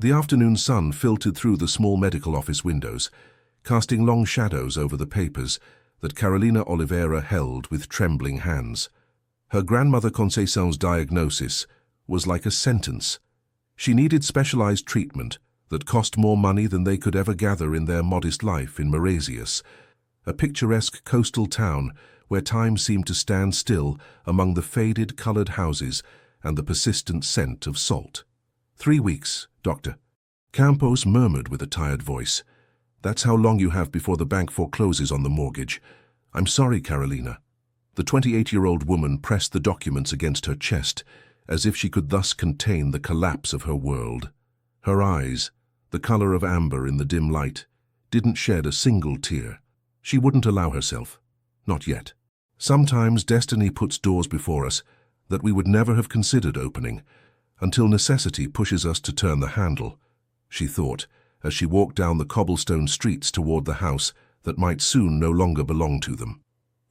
The afternoon sun filtered through the small medical office windows, casting long shadows over the papers that Carolina Oliveira held with trembling hands. Her grandmother Conceição's diagnosis was like a sentence. She needed specialized treatment that cost more money than they could ever gather in their modest life in Maresias, a picturesque coastal town where time seemed to stand still among the faded colored houses and the persistent scent of salt. 3 weeks, doctor. Campos murmured with a tired voice. That's how long you have before the bank forecloses on the mortgage. I'm sorry, Carolina. The 28-year-old woman pressed the documents against her chest, as if she could thus contain the collapse of her world. Her eyes, the color of amber in the dim light, didn't shed a single tear. She wouldn't allow herself. Not yet. Sometimes destiny puts doors before us that we would never have considered opening, until necessity pushes us to turn the handle, she thought, as she walked down the cobblestone streets toward the house that might soon no longer belong to them.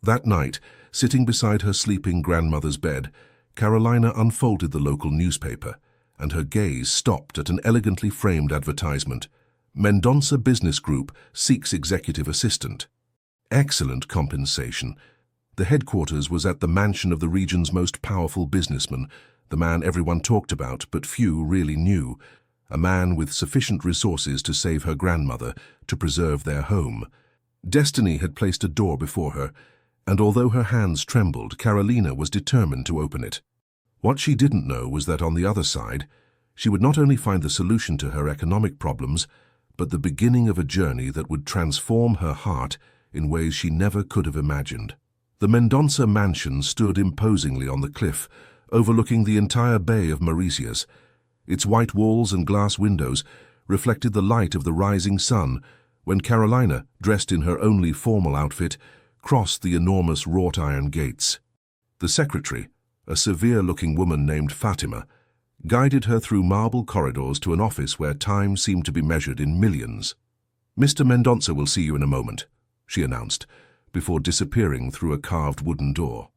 That night, sitting beside her sleeping grandmother's bed, Carolina unfolded the local newspaper, and her gaze stopped at an elegantly framed advertisement. Mendonça Business Group seeks executive assistant. Excellent compensation. The headquarters was at the mansion of the region's most powerful businessman, the man everyone talked about but few really knew, a man with sufficient resources to save her grandmother, to preserve their home. Destiny had placed a door before her, and although her hands trembled, Carolina was determined to open it. What she didn't know was that on the other side, she would not only find the solution to her economic problems, but the beginning of a journey that would transform her heart in ways she never could have imagined. The Mendonça mansion stood imposingly on the cliff, overlooking the entire bay of Maresias. Its white walls and glass windows reflected the light of the rising sun when Carolina, dressed in her only formal outfit, crossed the enormous wrought-iron gates. The secretary, a severe-looking woman named Fatima, guided her through marble corridors to an office where time seemed to be measured in millions. "Mr. Mendonça will see you in a moment," she announced, before disappearing through a carved wooden door.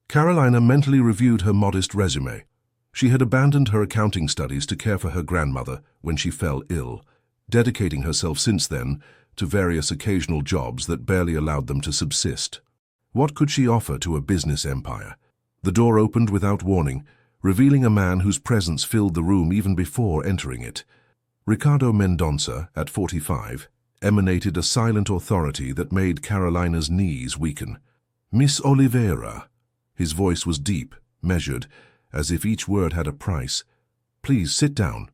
Carolina mentally reviewed her modest resume. She had abandoned her accounting studies to care for her grandmother when she fell ill, dedicating herself since then to various occasional jobs that barely allowed them to subsist. What could she offer to a business empire? The door opened without warning, revealing a man whose presence filled the room even before entering it. Ricardo Mendonça, at 45, emanated a silent authority that made Carolina's knees weaken. "Miss Oliveira." His voice was deep, measured, as if each word had a price. "Please sit down."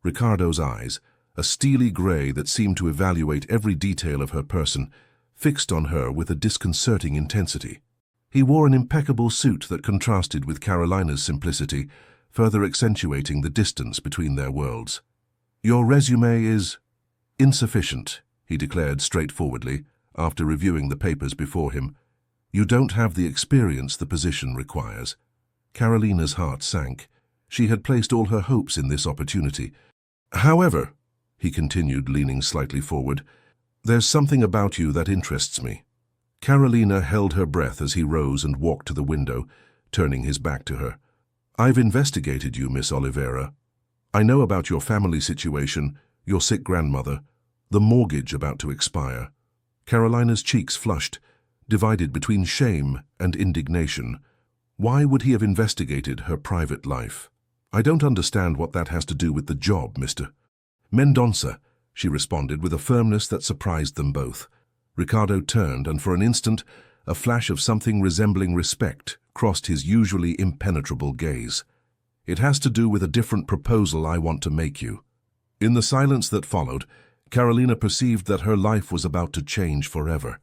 Ricardo's eyes, a steely gray that seemed to evaluate every detail of her person, fixed on her with a disconcerting intensity. He wore an impeccable suit that contrasted with Carolina's simplicity, further accentuating the distance between their worlds. "Your resume is insufficient," he declared straightforwardly, after reviewing the papers before him. "You don't have the experience the position requires." Carolina's heart sank. She had placed all her hopes in this opportunity. "However," he continued, leaning slightly forward, "there's something about you that interests me." Carolina held her breath as he rose and walked to the window, turning his back to her. "I've investigated you, Miss Oliveira. I know about your family situation, your sick grandmother, the mortgage about to expire." Carolina's cheeks flushed, divided between shame and indignation. Why would he have investigated her private life? "I don't understand what that has to do with the job, Mr. Mendonça," she responded with a firmness that surprised them both. Ricardo turned, and for an instant, a flash of something resembling respect crossed his usually impenetrable gaze. "It has to do with a different proposal I want to make you." In the silence that followed, Carolina perceived that her life was about to change forever.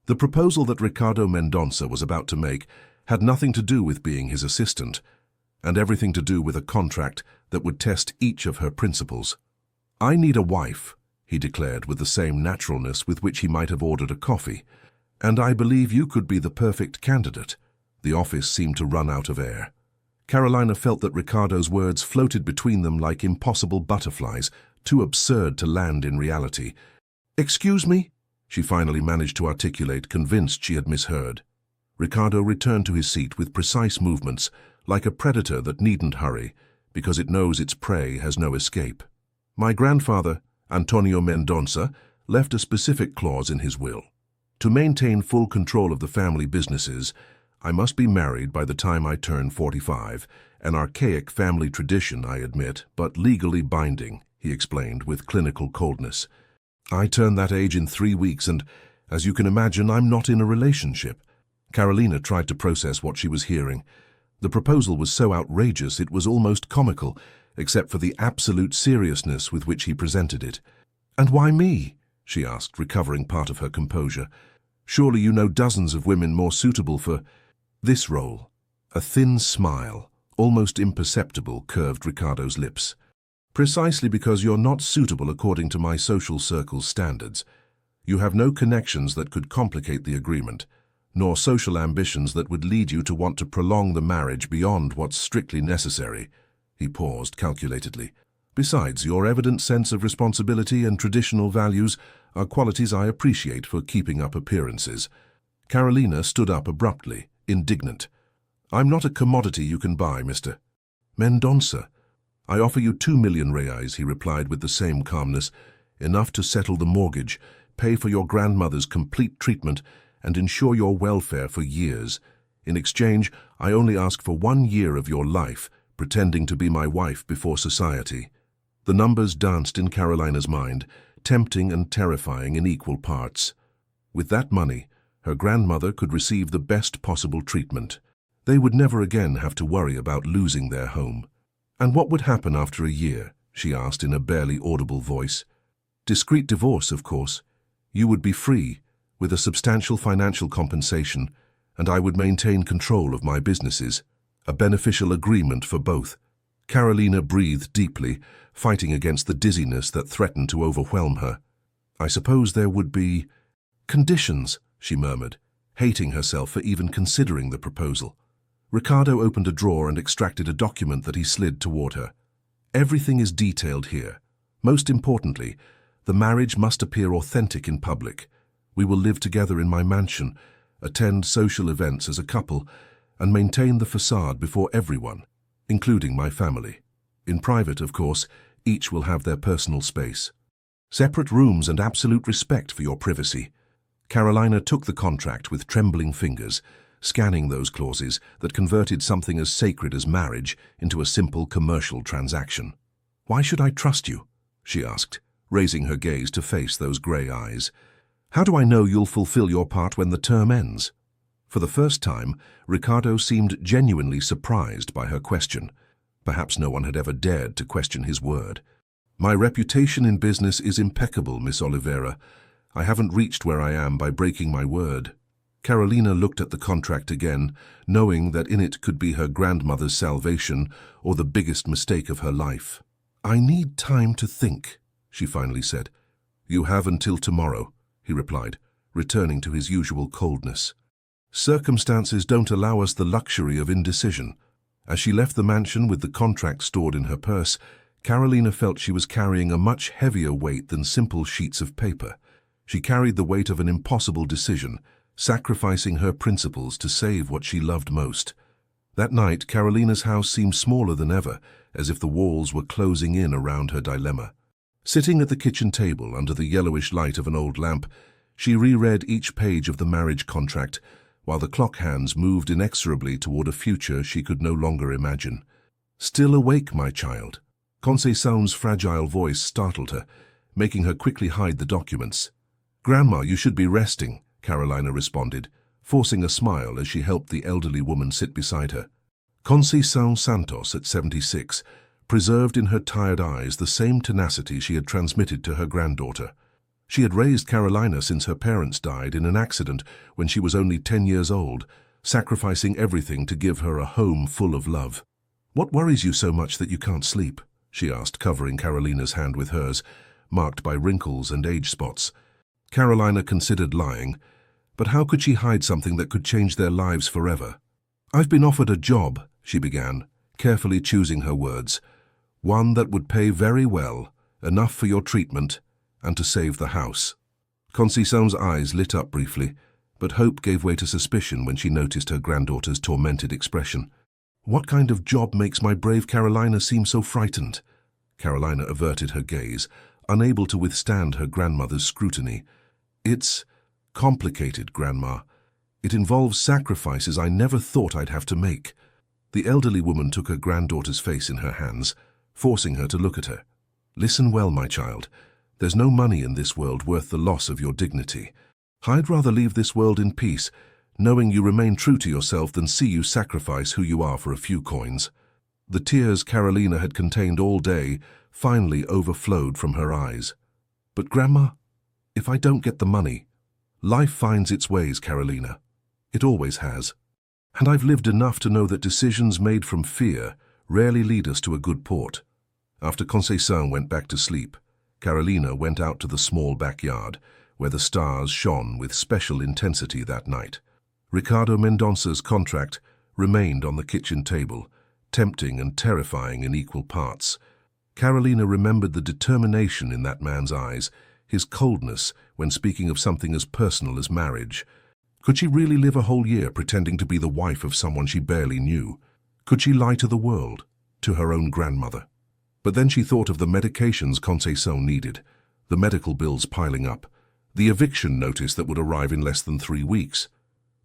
The proposal that Ricardo Mendonça was about to make had nothing to do with being his assistant, and everything to do with a contract that would test each of her principles. "I need a wife," he declared with the same naturalness with which he might have ordered a coffee, "and I believe you could be the perfect candidate." The office seemed to run out of air. Carolina felt that Ricardo's words floated between them like impossible butterflies, too absurd to land in reality. "Excuse me?" she finally managed to articulate, convinced she had misheard. Ricardo returned to his seat with precise movements, like a predator that needn't hurry, because it knows its prey has no escape. My grandfather, Antonio Mendonça, left a specific clause in his will. To maintain full control of the family businesses, I must be married by the time I turn 45, an archaic family tradition, I admit, but legally binding, he explained with clinical coldness. I turn that age in 3 weeks and, as you can imagine, I'm not in a relationship. Carolina tried to process what she was hearing. The proposal was so outrageous it was almost comical, except for the absolute seriousness with which he presented it. "And why me?" she asked, recovering part of her composure. "Surely you know dozens of women more suitable for this role." A thin smile, almost imperceptible, curved Ricardo's lips. "Precisely because you're not suitable according to my social circle's standards. You have no connections that could complicate the agreement, nor social ambitions that would lead you to want to prolong the marriage beyond what's strictly necessary." He paused calculatedly. "Besides, your evident sense of responsibility and traditional values are qualities I appreciate for keeping up appearances." Carolina stood up abruptly, indignant. "I'm not a commodity you can buy, Mr. Mendonça. I offer you 2 million reais," he replied with the same calmness, "enough to settle the mortgage, pay for your grandmother's complete treatment, and ensure your welfare for years. In exchange, I only ask for 1 year of your life, pretending to be my wife before society." The numbers danced in Carolina's mind, tempting and terrifying in equal parts. With that money, her grandmother could receive the best possible treatment. They would never again have to worry about losing their home. "And what would happen after a year?" she asked in a barely audible voice. "Discreet divorce, of course. You would be free, with a substantial financial compensation, and I would maintain control of my businesses. A beneficial agreement for both." Carolina breathed deeply, fighting against the dizziness that threatened to overwhelm her. "I suppose there would be conditions," she murmured, hating herself for even considering the proposal. Ricardo opened a drawer and extracted a document that he slid toward her. "Everything is detailed here. Most importantly, the marriage must appear authentic in public. We will live together in my mansion, attend social events as a couple, and maintain the facade before everyone, including my family. In private, of course, each will have their personal space. Separate rooms and absolute respect for your privacy." Carolina took the contract with trembling fingers, scanning those clauses that converted something as sacred as marriage into a simple commercial transaction. "Why should I trust you?" she asked, raising her gaze to face those grey eyes. "How do I know you'll fulfill your part when the term ends?" For the first time, Ricardo seemed genuinely surprised by her question. Perhaps no one had ever dared to question his word. "My reputation in business is impeccable, Miss Oliveira. I haven't reached where I am by breaking my word." Carolina looked at the contract again, knowing that in it could be her grandmother's salvation or the biggest mistake of her life. "I need time to think," she finally said. "You have until tomorrow," he replied, returning to his usual coldness. "Circumstances don't allow us the luxury of indecision." As she left the mansion with the contract stored in her purse, Carolina felt she was carrying a much heavier weight than simple sheets of paper. She carried the weight of an impossible decision, sacrificing her principles to save what she loved most. That night, Carolina's house seemed smaller than ever, as if the walls were closing in around her dilemma. Sitting at the kitchen table under the yellowish light of an old lamp, she reread each page of the marriage contract, while the clock hands moved inexorably toward a future she could no longer imagine. "Still awake, my child?" Conceição's fragile voice startled her, making her quickly hide the documents. "Grandma, you should be resting," Carolina responded, forcing a smile as she helped the elderly woman sit beside her. Conceição Santos, at 76, preserved in her tired eyes the same tenacity she had transmitted to her granddaughter. She had raised Carolina since her parents died in an accident when she was only 10 years old, sacrificing everything to give her a home full of love. "What worries you so much that you can't sleep?" she asked, covering Carolina's hand with hers, marked by wrinkles and age spots. Carolina considered lying, but how could she hide something that could change their lives forever? "I've been offered a job," she began, carefully choosing her words. "One that would pay very well, enough for your treatment, and to save the house." Conceição's eyes lit up briefly, but hope gave way to suspicion when she noticed her granddaughter's tormented expression. "What kind of job makes my brave Carolina seem so frightened?" Carolina averted her gaze, unable to withstand her grandmother's scrutiny. "It's complicated, Grandma. It involves sacrifices I never thought I'd have to make." The elderly woman took her granddaughter's face in her hands, forcing her to look at her. "Listen well, my child. There's no money in this world worth the loss of your dignity. I'd rather leave this world in peace, knowing you remain true to yourself, than see you sacrifice who you are for a few coins." The tears Carolina had contained all day finally overflowed from her eyes. "But Grandma, if I don't get the money, life finds its ways, Carolina. It always has. And I've lived enough to know that decisions made from fear rarely lead us to a good port." After Conceição went back to sleep, Carolina went out to the small backyard, where the stars shone with special intensity that night. Ricardo Mendonça's contract remained on the kitchen table, tempting and terrifying in equal parts. Carolina remembered the determination in that man's eyes, his coldness when speaking of something as personal as marriage. Could she really live a whole year pretending to be the wife of someone she barely knew? Could she lie to the world, to her own grandmother? But then she thought of the medications Conceição needed, the medical bills piling up, the eviction notice that would arrive in less than 3 weeks.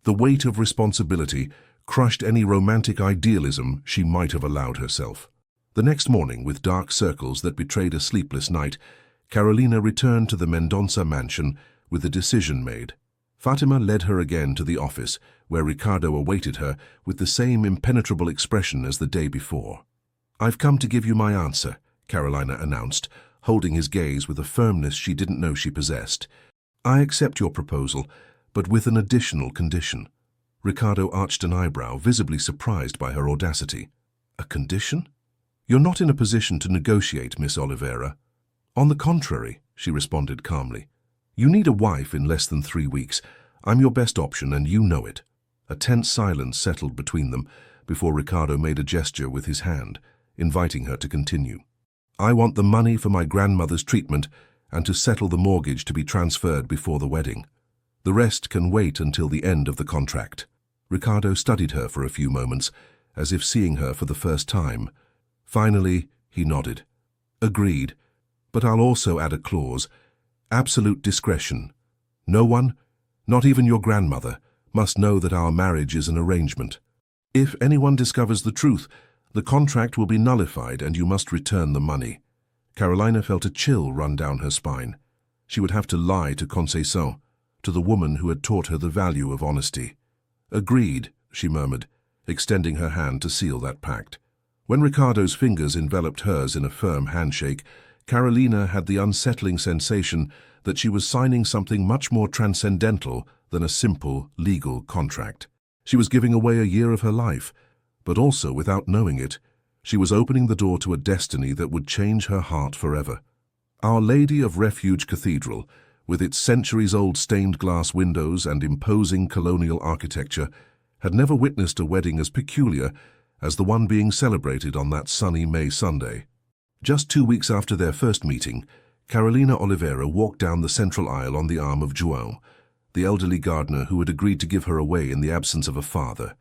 The weight of responsibility crushed any romantic idealism she might have allowed herself. The next morning, with dark circles that betrayed a sleepless night, Carolina returned to the Mendonça mansion with a decision made. Fatima led her again to the office, where Ricardo awaited her with the same impenetrable expression as the day before. "I've come to give you my answer," Carolina announced, holding his gaze with a firmness she didn't know she possessed. "I accept your proposal, but with an additional condition." Ricardo arched an eyebrow, visibly surprised by her audacity. "A condition? You're not in a position to negotiate, Miss Oliveira." "On the contrary," she responded calmly. "You need a wife in less than 3 weeks. I'm your best option, and you know it." A tense silence settled between them before Ricardo made a gesture with his hand, inviting her to continue. "I want the money for my grandmother's treatment and to settle the mortgage to be transferred before the wedding. The rest can wait until the end of the contract." Ricardo studied her for a few moments, as if seeing her for the first time. Finally, he nodded. "Agreed, but I'll also add a clause. Absolute discretion. No one, not even your grandmother, must know that our marriage is an arrangement. If anyone discovers the truth, the contract will be nullified and you must return the money." Carolina felt a chill run down her spine. She would have to lie to Conceição, to the woman who had taught her the value of honesty. "Agreed," she murmured, extending her hand to seal that pact. When Ricardo's fingers enveloped hers in a firm handshake, Carolina had the unsettling sensation that she was signing something much more transcendental than a simple legal contract. She was giving away a year of her life, but also, without knowing it, she was opening the door to a destiny that would change her heart forever. Our Lady of Refuge Cathedral, with its centuries-old stained glass windows and imposing colonial architecture, had never witnessed a wedding as peculiar as the one being celebrated on that sunny May Sunday. Just 2 weeks after their first meeting, Carolina Oliveira walked down the central aisle on the arm of João, the elderly gardener who had agreed to give her away in the absence of a father.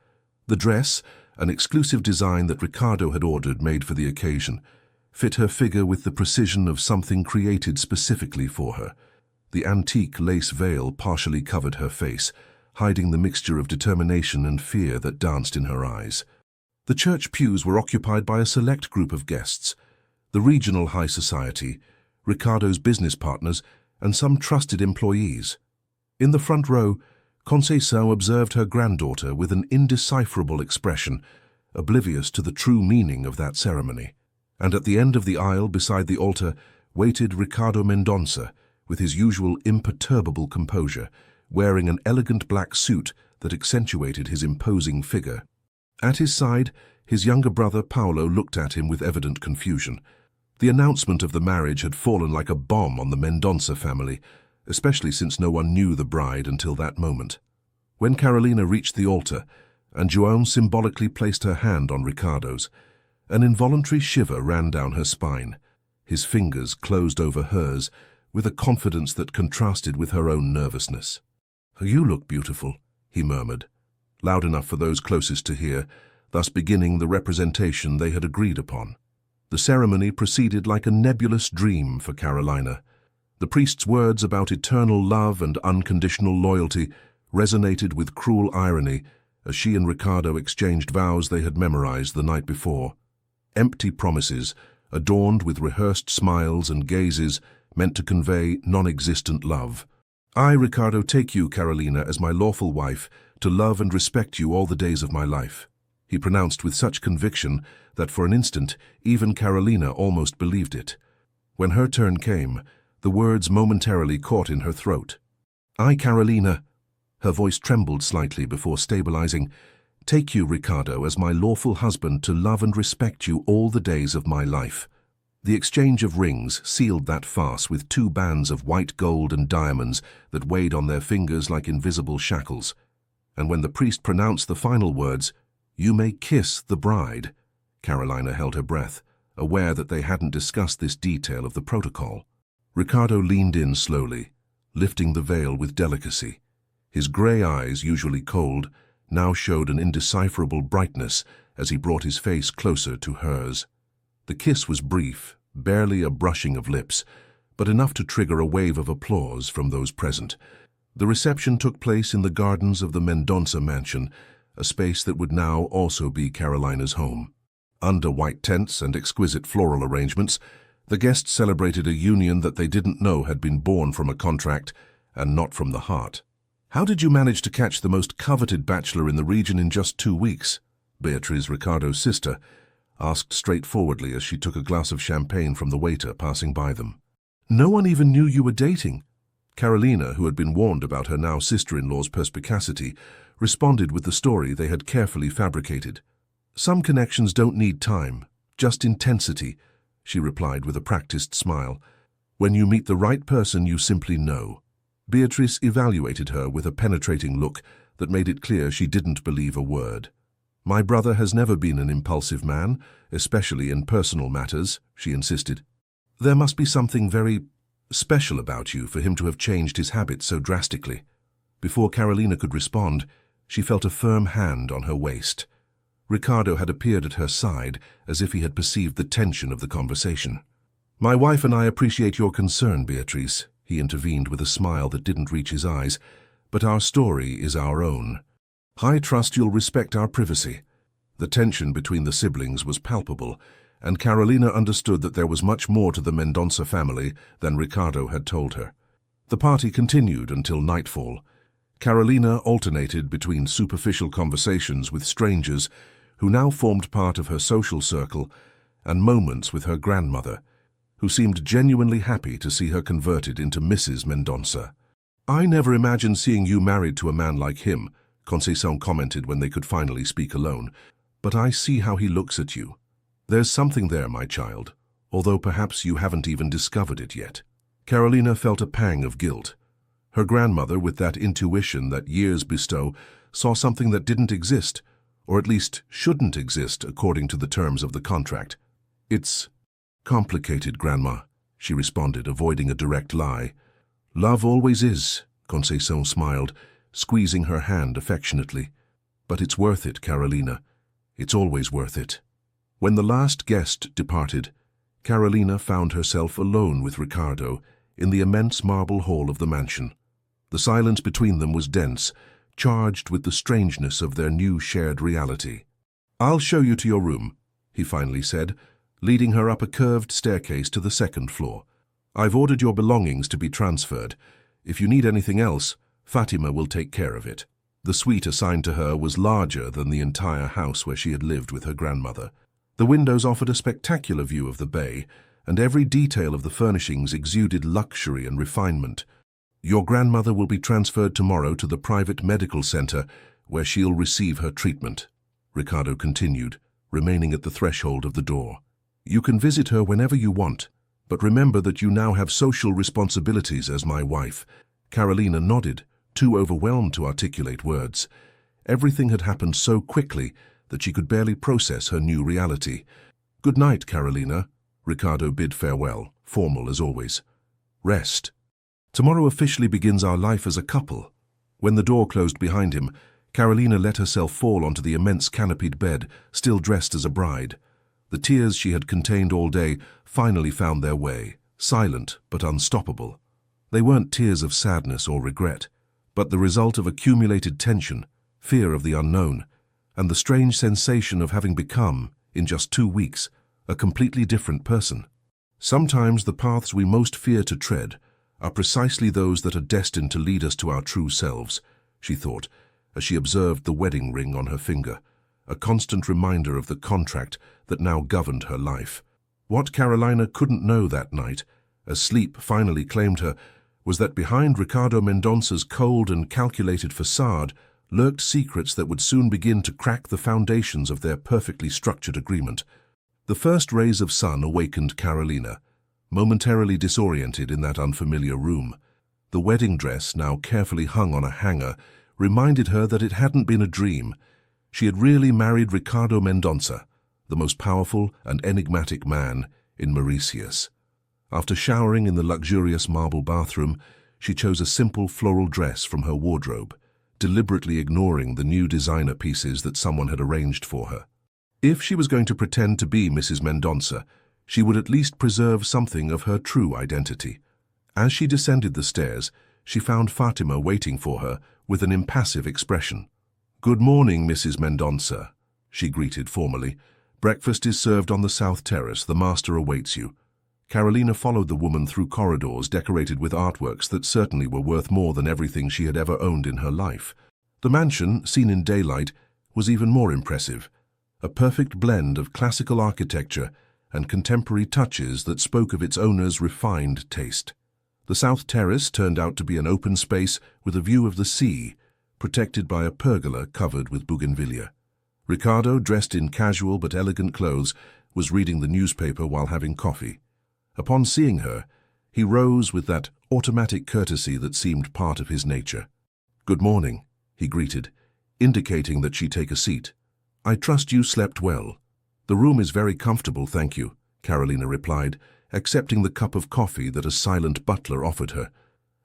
The dress, an exclusive design that Ricardo had ordered made for the occasion, fit her figure with the precision of something created specifically for her. The antique lace veil partially covered her face, hiding the mixture of determination and fear that danced in her eyes. The church pews were occupied by a select group of guests, the regional high society, Ricardo's business partners, and some trusted employees. In the front row, Conceição observed her granddaughter with an indecipherable expression, oblivious to the true meaning of that ceremony. And at the end of the aisle beside the altar waited Ricardo Mendonça, with his usual imperturbable composure, wearing an elegant black suit that accentuated his imposing figure. At his side, his younger brother Paulo looked at him with evident confusion. The announcement of the marriage had fallen like a bomb on the Mendonça family, especially since no one knew the bride until that moment. When Carolina reached the altar, and João symbolically placed her hand on Ricardo's, an involuntary shiver ran down her spine. His fingers closed over hers with a confidence that contrasted with her own nervousness. "You look beautiful," he murmured, loud enough for those closest to hear, thus beginning the representation they had agreed upon. The ceremony proceeded like a nebulous dream for Carolina. The priest's words about eternal love and unconditional loyalty resonated with cruel irony as she and Ricardo exchanged vows they had memorized the night before. Empty promises, adorned with rehearsed smiles and gazes, meant to convey non-existent love. I, Ricardo, take you, Carolina, as my lawful wife, to love and respect you all the days of my life, he pronounced with such conviction that for an instant even Carolina almost believed it. When her turn came, the words momentarily caught in her throat. I, Carolina, her voice trembled slightly before stabilizing, take you, Ricardo, as my lawful husband to love and respect you all the days of my life. The exchange of rings sealed that farce with 2 bands of white gold and diamonds that weighed on their fingers like invisible shackles. And when the priest pronounced the final words, "You may kiss the bride," Carolina held her breath, aware that they hadn't discussed this detail of the protocol. Ricardo leaned in slowly, lifting the veil with delicacy. His grey eyes, usually cold, now showed an indecipherable brightness as he brought his face closer to hers. The kiss was brief, barely a brushing of lips, but enough to trigger a wave of applause from those present. The reception took place in the gardens of the Mendonça mansion, a space that would now also be Carolina's home. Under white tents and exquisite floral arrangements, the guests celebrated a union that they didn't know had been born from a contract and not from the heart. How did you manage to catch the most coveted bachelor in the region in just 2 weeks? Beatriz, Ricardo's sister, asked straightforwardly as she took a glass of champagne from the waiter passing by them. No one even knew you were dating. Carolina, who had been warned about her now sister-in-law's perspicacity, responded with the story they had carefully fabricated. Some connections don't need time, just intensity, she replied with a practiced smile. When you meet the right person, you simply know. Beatrice evaluated her with a penetrating look that made it clear she didn't believe a word. My brother has never been an impulsive man, especially in personal matters, she insisted. There must be something very special about you for him to have changed his habits so drastically. Before Carolina could respond, she felt a firm hand on her waist. Ricardo had appeared at her side as if he had perceived the tension of the conversation. My wife and I appreciate your concern, Beatrice, he intervened with a smile that didn't reach his eyes, but our story is our own. I trust you'll respect our privacy. The tension between the siblings was palpable, and Carolina understood that there was much more to the Mendonça family than Ricardo had told her. The party continued until nightfall. Carolina alternated between superficial conversations with strangers who now formed part of her social circle and moments with her grandmother, who seemed genuinely happy to see her converted into Mrs. Mendonça. I never imagined seeing you married to a man like him, Conceição commented when they could finally speak alone, but I see how he looks at you. There's something there, my child, although perhaps you haven't even discovered it yet. Carolina felt a pang of guilt. Her grandmother, with that intuition that years bestow, saw something that didn't exist, or at least shouldn't exist according to the terms of the contract. It's complicated, Grandma, she responded, avoiding a direct lie. Love always is, Conceição smiled, squeezing her hand affectionately. But it's worth it, Carolina. It's always worth it. When the last guest departed, Carolina found herself alone with Ricardo in the immense marble hall of the mansion. The silence between them was dense, charged with the strangeness of their new shared reality. I'll show you to your room, he finally said, leading her up a curved staircase to the 2nd floor. I've ordered your belongings to be transferred. If you need anything else, Fatima will take care of it. The suite assigned to her was larger than the entire house where she had lived with her grandmother. The windows offered a spectacular view of the bay, and every detail of the furnishings exuded luxury and refinement. Your grandmother will be transferred tomorrow to the private medical center where she'll receive her treatment, Ricardo continued, remaining at the threshold of the door. You can visit her whenever you want, but remember that you now have social responsibilities as my wife. Carolina nodded, too overwhelmed to articulate words. Everything had happened so quickly that she could barely process her new reality. Good night, Carolina, Ricardo bid farewell, formal as always. Rest. Tomorrow officially begins our life as a couple. When the door closed behind him, Carolina let herself fall onto the immense canopied bed, still dressed as a bride. The tears she had contained all day finally found their way, silent but unstoppable. They weren't tears of sadness or regret, but the result of accumulated tension, fear of the unknown, and the strange sensation of having become, in just 2 weeks, a completely different person. Sometimes the paths we most fear to tread are precisely those that are destined to lead us to our true selves, she thought, as she observed the wedding ring on her finger, a constant reminder of the contract that now governed her life. What Carolina couldn't know that night, as sleep finally claimed her, was that behind Ricardo Mendonça's cold and calculated facade lurked secrets that would soon begin to crack the foundations of their perfectly structured agreement. The first rays of sun awakened Carolina, momentarily disoriented in that unfamiliar room. The wedding dress, now carefully hung on a hanger, reminded her that it hadn't been a dream. She had really married Ricardo Mendonça, the most powerful and enigmatic man in Mauritius. After showering in the luxurious marble bathroom, she chose a simple floral dress from her wardrobe, deliberately ignoring the new designer pieces that someone had arranged for her. If she was going to pretend to be Mrs. Mendonça, she would at least preserve something of her true identity. As she descended the stairs, she found Fatima waiting for her with an impassive expression. "Good morning, Mrs. Mendonça," she greeted formally. "Breakfast is served on the south terrace. The master awaits you." Carolina followed the woman through corridors decorated with artworks that certainly were worth more than everything she had ever owned in her life. The mansion, seen in daylight, was even more impressive, a perfect blend of classical architecture and contemporary touches that spoke of its owner's refined taste. The south terrace turned out to be an open space with a view of the sea, protected by a pergola covered with bougainvillea. Ricardo, dressed in casual but elegant clothes, was reading the newspaper while having coffee. Upon seeing her, he rose with that automatic courtesy that seemed part of his nature. "Good morning," he greeted, indicating that she take a seat. "I trust you slept well." "The room is very comfortable, thank you," Carolina replied, accepting the cup of coffee that a silent butler offered her.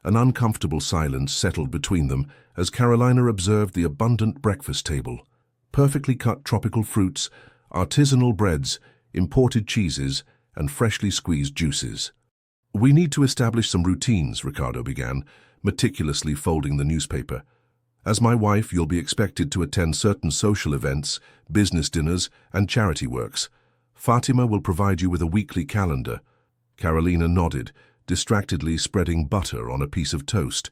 An uncomfortable silence settled between them as Carolina observed the abundant breakfast table. Perfectly cut tropical fruits, artisanal breads, imported cheeses, and freshly squeezed juices. "We need to establish some routines," Ricardo began, meticulously folding the newspaper. "As my wife, you'll be expected to attend certain social events, business dinners, and charity works. Fatima will provide you with a weekly calendar." Carolina nodded, distractedly spreading butter on a piece of toast.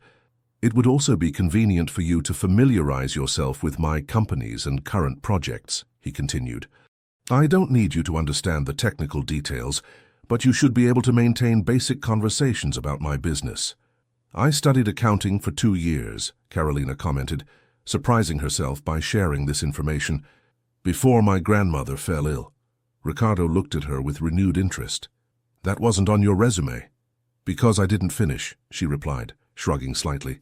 "It would also be convenient for you to familiarize yourself with my companies and current projects," he continued. "I don't need you to understand the technical details, but you should be able to maintain basic conversations about my business." "I studied accounting for 2 years," Carolina commented, surprising herself by sharing this information, "before my grandmother fell ill." Ricardo looked at her with renewed interest. "That wasn't on your resume." "Because I didn't finish," she replied, shrugging slightly.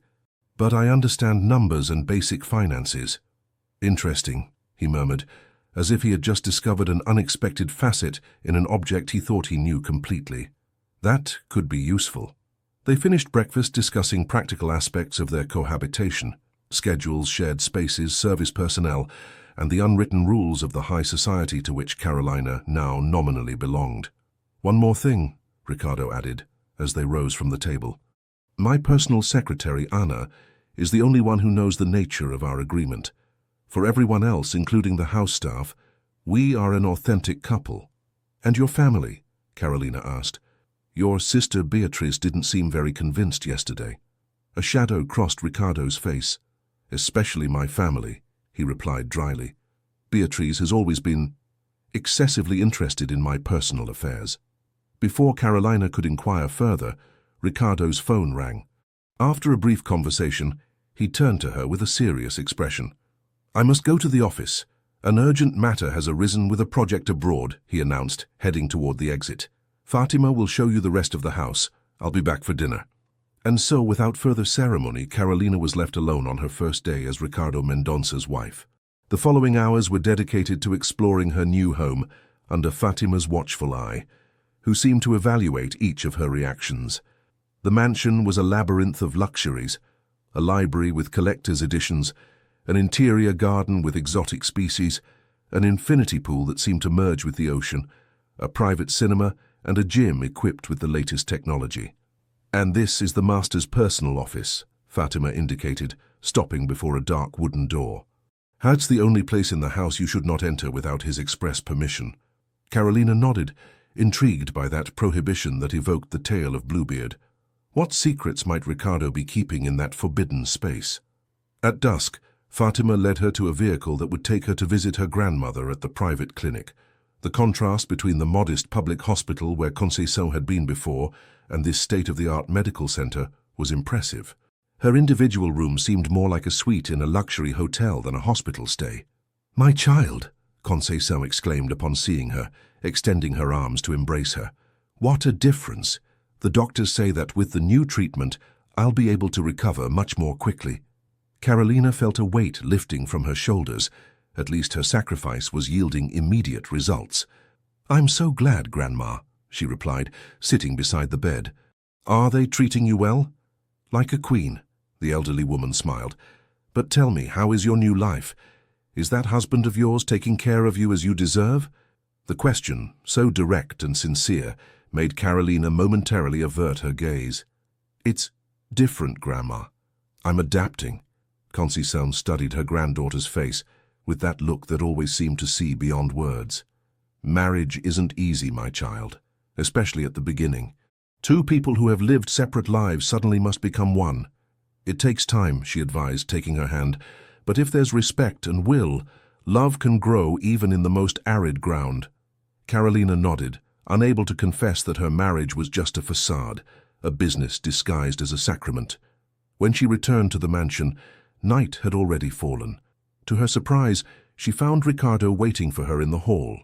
"But I understand numbers and basic finances." "Interesting," he murmured, as if he had just discovered an unexpected facet in an object he thought he knew completely. That could be useful. They finished breakfast discussing practical aspects of their cohabitation, schedules, shared spaces, service personnel, and the unwritten rules of the high society to which Carolina now nominally belonged. "One more thing," Ricardo added, as they rose from the table. "My personal secretary, Anna, is the only one who knows the nature of our agreement. For everyone else, including the house staff, we are an authentic couple." "And your family?" Carolina asked. "Your sister Beatrice didn't seem very convinced yesterday." A shadow crossed Ricardo's face. "Especially my family," he replied dryly. "Beatrice has always been excessively interested in my personal affairs." Before Carolina could inquire further, Ricardo's phone rang. After a brief conversation, he turned to her with a serious expression. "I must go to the office. An urgent matter has arisen with a project abroad," he announced, heading toward the exit. "Fatima will show you the rest of the house. I'll be back for dinner." And so, without further ceremony, Carolina was left alone on her first day as Ricardo Mendonça's wife. The following hours were dedicated to exploring her new home under Fatima's watchful eye, who seemed to evaluate each of her reactions. The mansion was a labyrinth of luxuries, a library with collector's editions, an interior garden with exotic species, an infinity pool that seemed to merge with the ocean, a private cinema, and a gym equipped with the latest technology. "And this is the master's personal office," Fatima indicated, stopping before a dark wooden door. "That's the only place in the house you should not enter without his express permission." Carolina nodded, intrigued by that prohibition that evoked the tale of Bluebeard. What secrets might Ricardo be keeping in that forbidden space? At dusk, Fatima led her to a vehicle that would take her to visit her grandmother at the private clinic. The contrast between the modest public hospital where Conceição had been before and this state-of-the-art medical center was impressive. Her individual room seemed more like a suite in a luxury hotel than a hospital stay. "My child!" Conceição exclaimed upon seeing her, extending her arms to embrace her. "What a difference! The doctors say that with the new treatment, I'll be able to recover much more quickly." Carolina felt a weight lifting from her shoulders. At least her sacrifice was yielding immediate results. "I'm so glad, Grandma," she replied, sitting beside the bed. "Are they treating you well?" "Like a queen," the elderly woman smiled. "But tell me, how is your new life? Is that husband of yours taking care of you as you deserve?" The question, so direct and sincere, made Carolina momentarily avert her gaze. "It's different, Grandma. I'm adapting." Conceição studied her granddaughter's face with that look that always seemed to see beyond words. "Marriage isn't easy, my child, especially at the beginning. Two people who have lived separate lives suddenly must become one. It takes time," she advised, taking her hand, "but if there's respect and will, love can grow even in the most arid ground." Carolina nodded, unable to confess that her marriage was just a facade, a business disguised as a sacrament. When she returned to the mansion, night had already fallen. To her surprise, she found Ricardo waiting for her in the hall.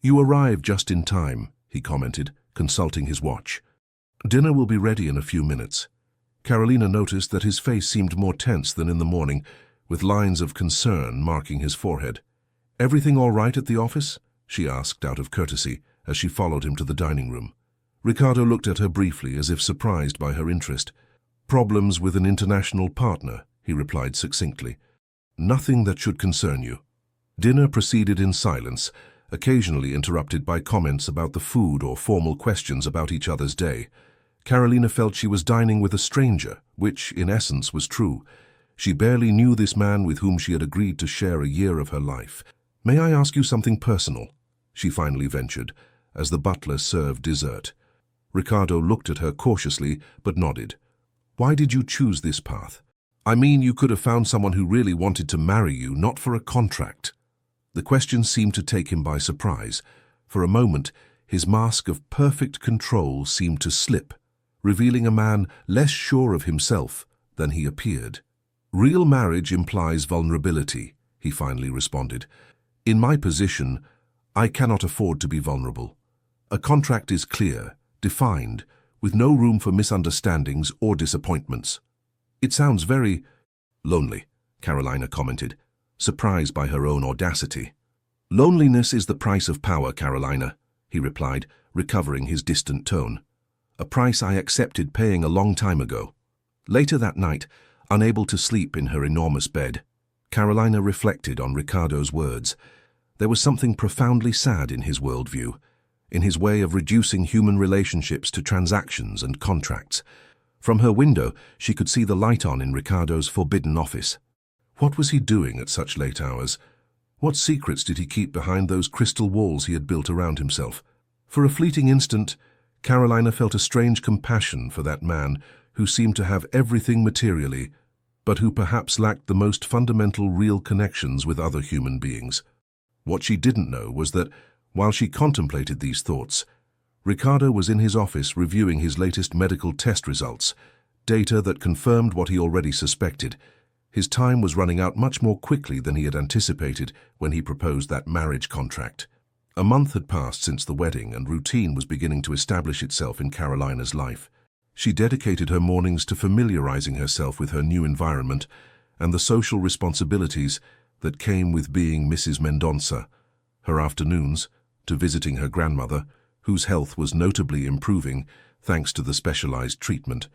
"You arrived just in time," he commented, consulting his watch. "Dinner will be ready in a few minutes." Carolina noticed that his face seemed more tense than in the morning, with lines of concern marking his forehead. "Everything all right at the office?" she asked out of courtesy as she followed him to the dining room. Ricardo looked at her briefly as if surprised by her interest. "Problems with an international partner," he replied succinctly. "Nothing that should concern you." Dinner proceeded in silence, occasionally interrupted by comments about the food or formal questions about each other's day. Carolina felt she was dining with a stranger, which, in essence, was true. She barely knew this man with whom she had agreed to share a year of her life. "May I ask you something personal?" she finally ventured, as the butler served dessert. Ricardo looked at her cautiously, but nodded. "Why did you choose this path?" "I mean, you could have found someone who really wanted to marry you, not for a contract." The question seemed to take him by surprise. For a moment, his mask of perfect control seemed to slip, revealing a man less sure of himself than he appeared. "Real marriage implies vulnerability," he finally responded. "In my position, I cannot afford to be vulnerable. A contract is clear, defined, with no room for misunderstandings or disappointments." "It sounds very lonely," Carolina commented, surprised by her own audacity. "Loneliness is the price of power, Carolina," he replied, recovering his distant tone. "A price I accepted paying a long time ago." Later that night, unable to sleep in her enormous bed, Carolina reflected on Ricardo's words. There was something profoundly sad in his worldview, in his way of reducing human relationships to transactions and contracts. From her window, she could see the light on in Ricardo's forbidden office. What was he doing at such late hours? What secrets did he keep behind those crystal walls he had built around himself? For a fleeting instant, Carolina felt a strange compassion for that man who seemed to have everything materially, but who perhaps lacked the most fundamental real connections with other human beings. What she didn't know was that, while she contemplated these thoughts, Ricardo was in his office reviewing his latest medical test results, data that confirmed what he already suspected. His time was running out much more quickly than he had anticipated when he proposed that marriage contract. A month had passed since the wedding, and routine was beginning to establish itself in Carolina's life. She dedicated her mornings to familiarizing herself with her new environment and the social responsibilities that came with being Mrs. Mendonça, her afternoons to visiting her grandmother, whose health was notably improving thanks to the specialized treatment,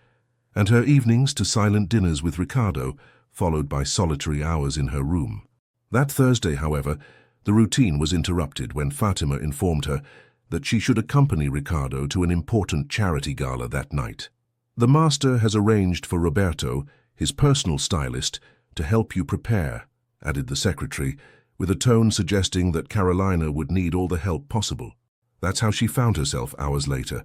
and her evenings to silent dinners with Ricardo, followed by solitary hours in her room. That Thursday, however, The routine was interrupted when Fatima informed her that she should accompany Ricardo to an important charity gala that night. "The master has arranged for Roberto, his personal stylist, to help you prepare," added the secretary, with a tone suggesting that Carolina would need all the help possible. That's how she found herself hours later,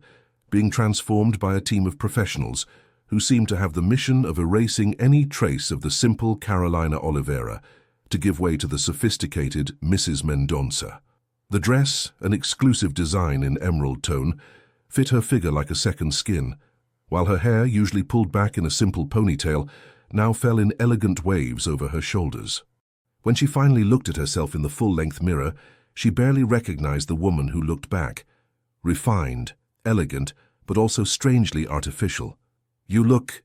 being transformed by a team of professionals who seemed to have the mission of erasing any trace of the simple Carolina Oliveira to give way to the sophisticated Mrs. Mendonça. The dress, an exclusive design in emerald tone, fit her figure like a second skin, while her hair, usually pulled back in a simple ponytail, now fell in elegant waves over her shoulders. When she finally looked at herself in the full-length mirror, she barely recognized the woman who looked back. Refined, elegant, but also strangely artificial. "You look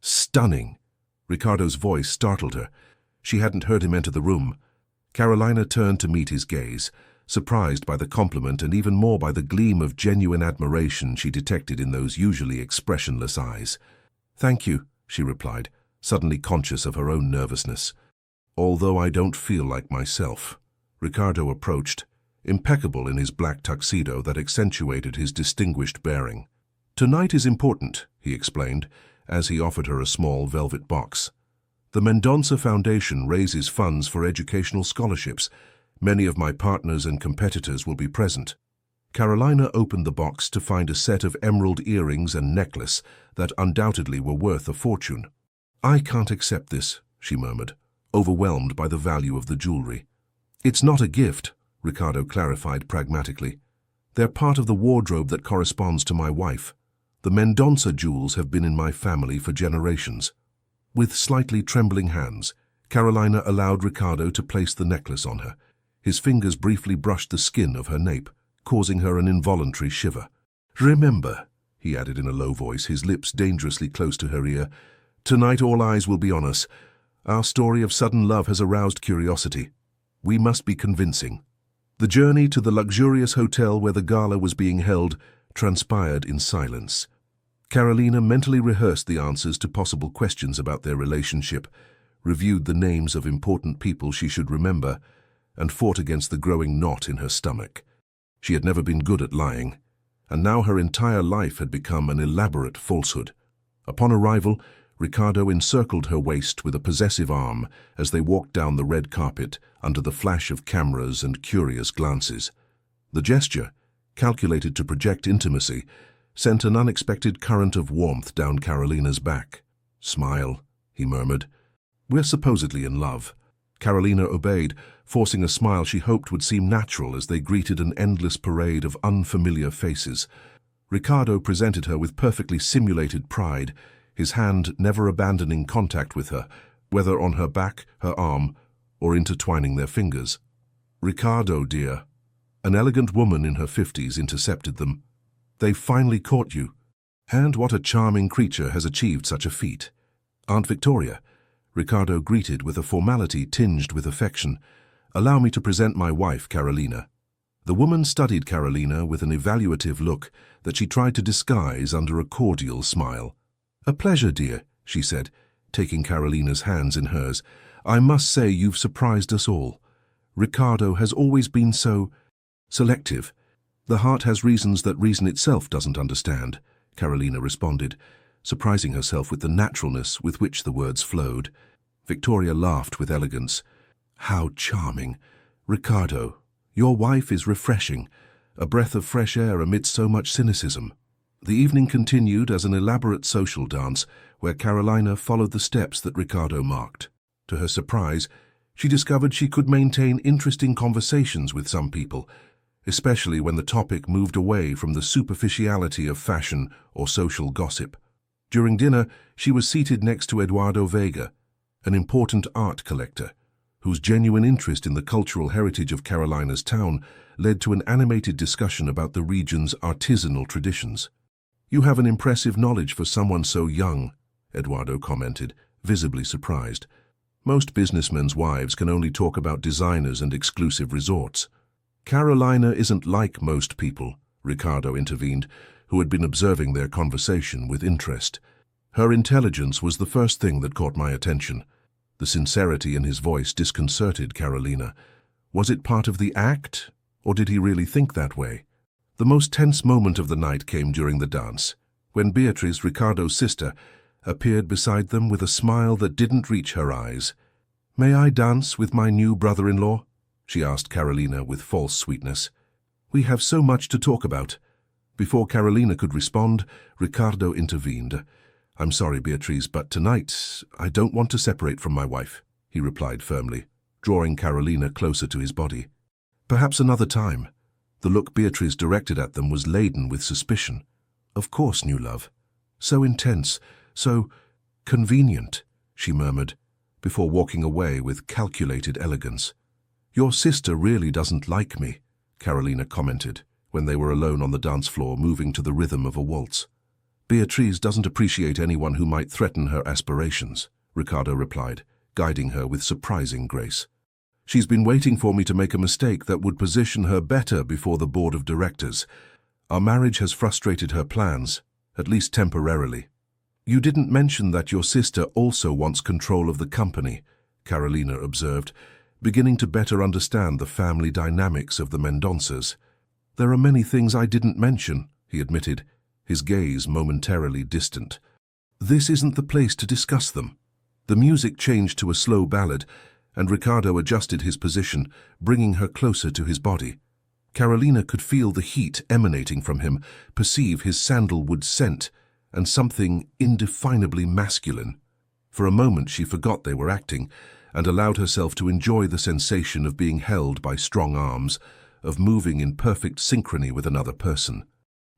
stunning." Ricardo's voice startled her. She hadn't heard him enter the room. Carolina turned to meet his gaze, surprised by the compliment and even more by the gleam of genuine admiration she detected in those usually expressionless eyes. "Thank you," she replied, suddenly conscious of her own nervousness. "Although I don't feel like myself." Ricardo approached, impeccable in his black tuxedo that accentuated his distinguished bearing. "Tonight is important," he explained, as he offered her a small velvet box. "The Mendonça Foundation raises funds for educational scholarships. Many of my partners and competitors will be present." Carolina opened the box to find a set of emerald earrings and necklace that undoubtedly were worth a fortune. "I can't accept this," she murmured, overwhelmed by the value of the jewelry. "It's not a gift," Ricardo clarified pragmatically. "They're part of the wardrobe that corresponds to my wife. The Mendonça jewels have been in my family for generations." With slightly trembling hands, Carolina allowed Ricardo to place the necklace on her. His fingers briefly brushed the skin of her nape, causing her an involuntary shiver. "Remember," he added in a low voice, his lips dangerously close to her ear, "tonight all eyes will be on us. Our story of sudden love has aroused curiosity. We must be convincing." The journey to the luxurious hotel where the gala was being held transpired in silence. Carolina mentally rehearsed the answers to possible questions about their relationship, reviewed the names of important people she should remember, and fought against the growing knot in her stomach. She had never been good at lying, and now her entire life had become an elaborate falsehood. Upon arrival, Ricardo encircled her waist with a possessive arm as they walked down the red carpet under the flash of cameras and curious glances. The gesture, calculated to project intimacy, sent an unexpected current of warmth down Carolina's back. "Smile," he murmured. "We're supposedly in love." Carolina obeyed, forcing a smile she hoped would seem natural as they greeted an endless parade of unfamiliar faces. Ricardo presented her with perfectly simulated pride, his hand never abandoning contact with her, whether on her back, her arm, or intertwining their fingers. "Ricardo, dear." An elegant woman in her 50s intercepted them. "They've finally caught you. And what a charming creature has achieved such a feat." "Aunt Victoria," Ricardo greeted with a formality tinged with affection. "Allow me to present my wife, Carolina." The woman studied Carolina with an evaluative look that she tried to disguise under a cordial smile. "A pleasure, dear," she said, taking Carolina's hands in hers. "I must say you've surprised us all. Ricardo has always been so selective." "The heart has reasons that reason itself doesn't understand," Carolina responded, surprising herself with the naturalness with which the words flowed. Victoria laughed with elegance. "How charming. Ricardo, your wife is refreshing, a breath of fresh air amidst so much cynicism." The evening continued as an elaborate social dance where Carolina followed the steps that Ricardo marked. To her surprise, she discovered she could maintain interesting conversations with some people, especially when the topic moved away from the superficiality of fashion or social gossip. During dinner, she was seated next to Eduardo Vega, an important art collector, whose genuine interest in the cultural heritage of Carolina's town led to an animated discussion about the region's artisanal traditions. "You have an impressive knowledge for someone so young," Eduardo commented, visibly surprised. "Most businessmen's wives can only talk about designers and exclusive resorts." "Carolina isn't like most people," Ricardo intervened, who had been observing their conversation with interest. "Her intelligence was the first thing that caught my attention." The sincerity in his voice disconcerted Carolina. Was it part of the act, or did he really think that way? The most tense moment of the night came during the dance, when Beatriz, Ricardo's sister, appeared beside them with a smile that didn't reach her eyes. "May I dance with my new brother-in-law?" she asked Carolina with false sweetness. "We have so much to talk about." Before Carolina could respond, Ricardo intervened. "I'm sorry, Beatriz, but tonight I don't want to separate from my wife," he replied firmly, drawing Carolina closer to his body. "Perhaps another time." The look Beatriz directed at them was laden with suspicion. "Of course, new love. So intense, so convenient," she murmured, before walking away with calculated elegance. "Your sister really doesn't like me," Carolina commented, when they were alone on the dance floor moving to the rhythm of a waltz. "Beatriz doesn't appreciate anyone who might threaten her aspirations," Ricardo replied, guiding her with surprising grace. "She's been waiting for me to make a mistake that would position her better before the board of directors. Our marriage has frustrated her plans, at least temporarily." "You didn't mention that your sister also wants control of the company," Carolina observed, beginning to better understand the family dynamics of the Mendonças. "There are many things I didn't mention," he admitted, his gaze momentarily distant. "This isn't the place to discuss them." The music changed to a slow ballad, and Ricardo adjusted his position, bringing her closer to his body. Carolina could feel the heat emanating from him, perceive his sandalwood scent, and something indefinably masculine. For a moment she forgot they were acting, and allowed herself to enjoy the sensation of being held by strong arms, of moving in perfect synchrony with another person.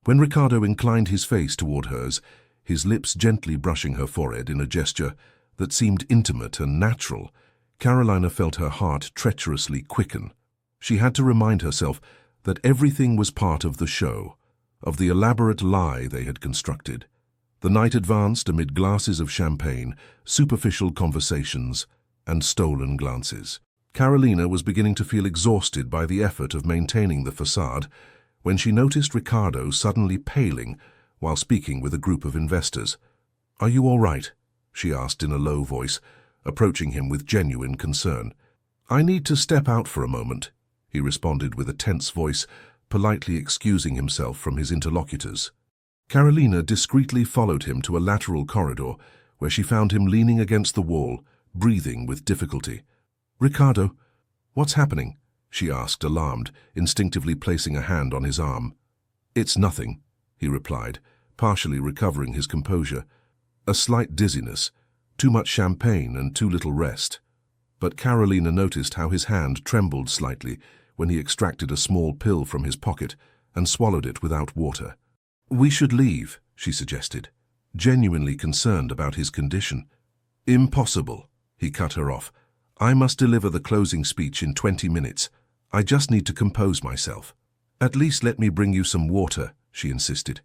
When Ricardo inclined his face toward hers, his lips gently brushing her forehead in a gesture that seemed intimate and natural, Carolina felt her heart treacherously quicken. She had to remind herself that everything was part of the show, of the elaborate lie they had constructed. The night advanced amid glasses of champagne, superficial conversations, and stolen glances. Carolina was beginning to feel exhausted by the effort of maintaining the facade when she noticed Ricardo suddenly paling while speaking with a group of investors. "Are you all right?" she asked in a low voice, approaching him with genuine concern. "I need to step out for a moment," he responded with a tense voice, politely excusing himself from his interlocutors. Carolina discreetly followed him to a lateral corridor, where she found him leaning against the wall, breathing with difficulty. "Ricardo, what's happening?" she asked, alarmed, instinctively placing a hand on his arm. "It's nothing," he replied, partially recovering his composure. "A slight dizziness, too much champagne and too little rest." But Carolina noticed how his hand trembled slightly when he extracted a small pill from his pocket and swallowed it without water. "We should leave," she suggested, genuinely concerned about his condition. "Impossible," he cut her off. "I must deliver the closing speech in 20 minutes. I just need to compose myself." "At least let me bring you some water," she insisted.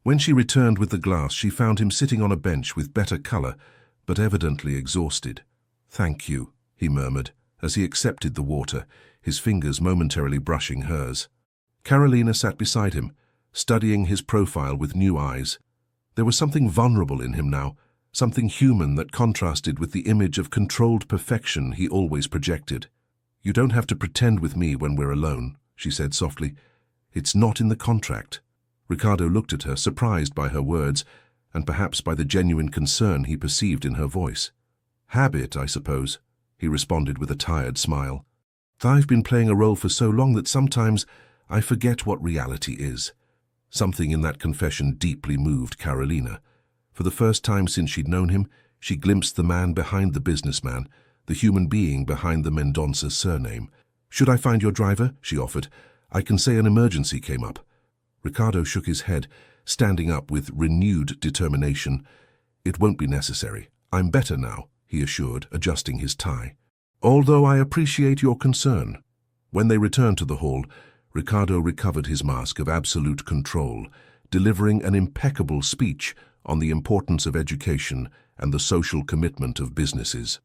When she returned with the glass, she found him sitting on a bench with better color, but evidently exhausted. "Thank you," he murmured, as he accepted the water, his fingers momentarily brushing hers. Carolina sat beside him, studying his profile with new eyes. There was something vulnerable in him now, something human that contrasted with the image of controlled perfection he always projected. "You don't have to pretend with me when we're alone," she said softly. "It's not in the contract." Ricardo looked at her, surprised by her words, and perhaps by the genuine concern he perceived in her voice. "Habit, I suppose," he responded with a tired smile. "I've been playing a role for so long that sometimes I forget what reality is." Something in that confession deeply moved Carolina. For the first time since she'd known him, she glimpsed the man behind the businessman, the human being behind the Mendonça surname. "Should I find your driver?" she offered. "I can say an emergency came up." Ricardo shook his head, standing up with renewed determination. "It won't be necessary. I'm better now," he assured, adjusting his tie. "Although I appreciate your concern." When they returned to the hall, Ricardo recovered his mask of absolute control, delivering an impeccable speech on the importance of education and the social commitment of businesses.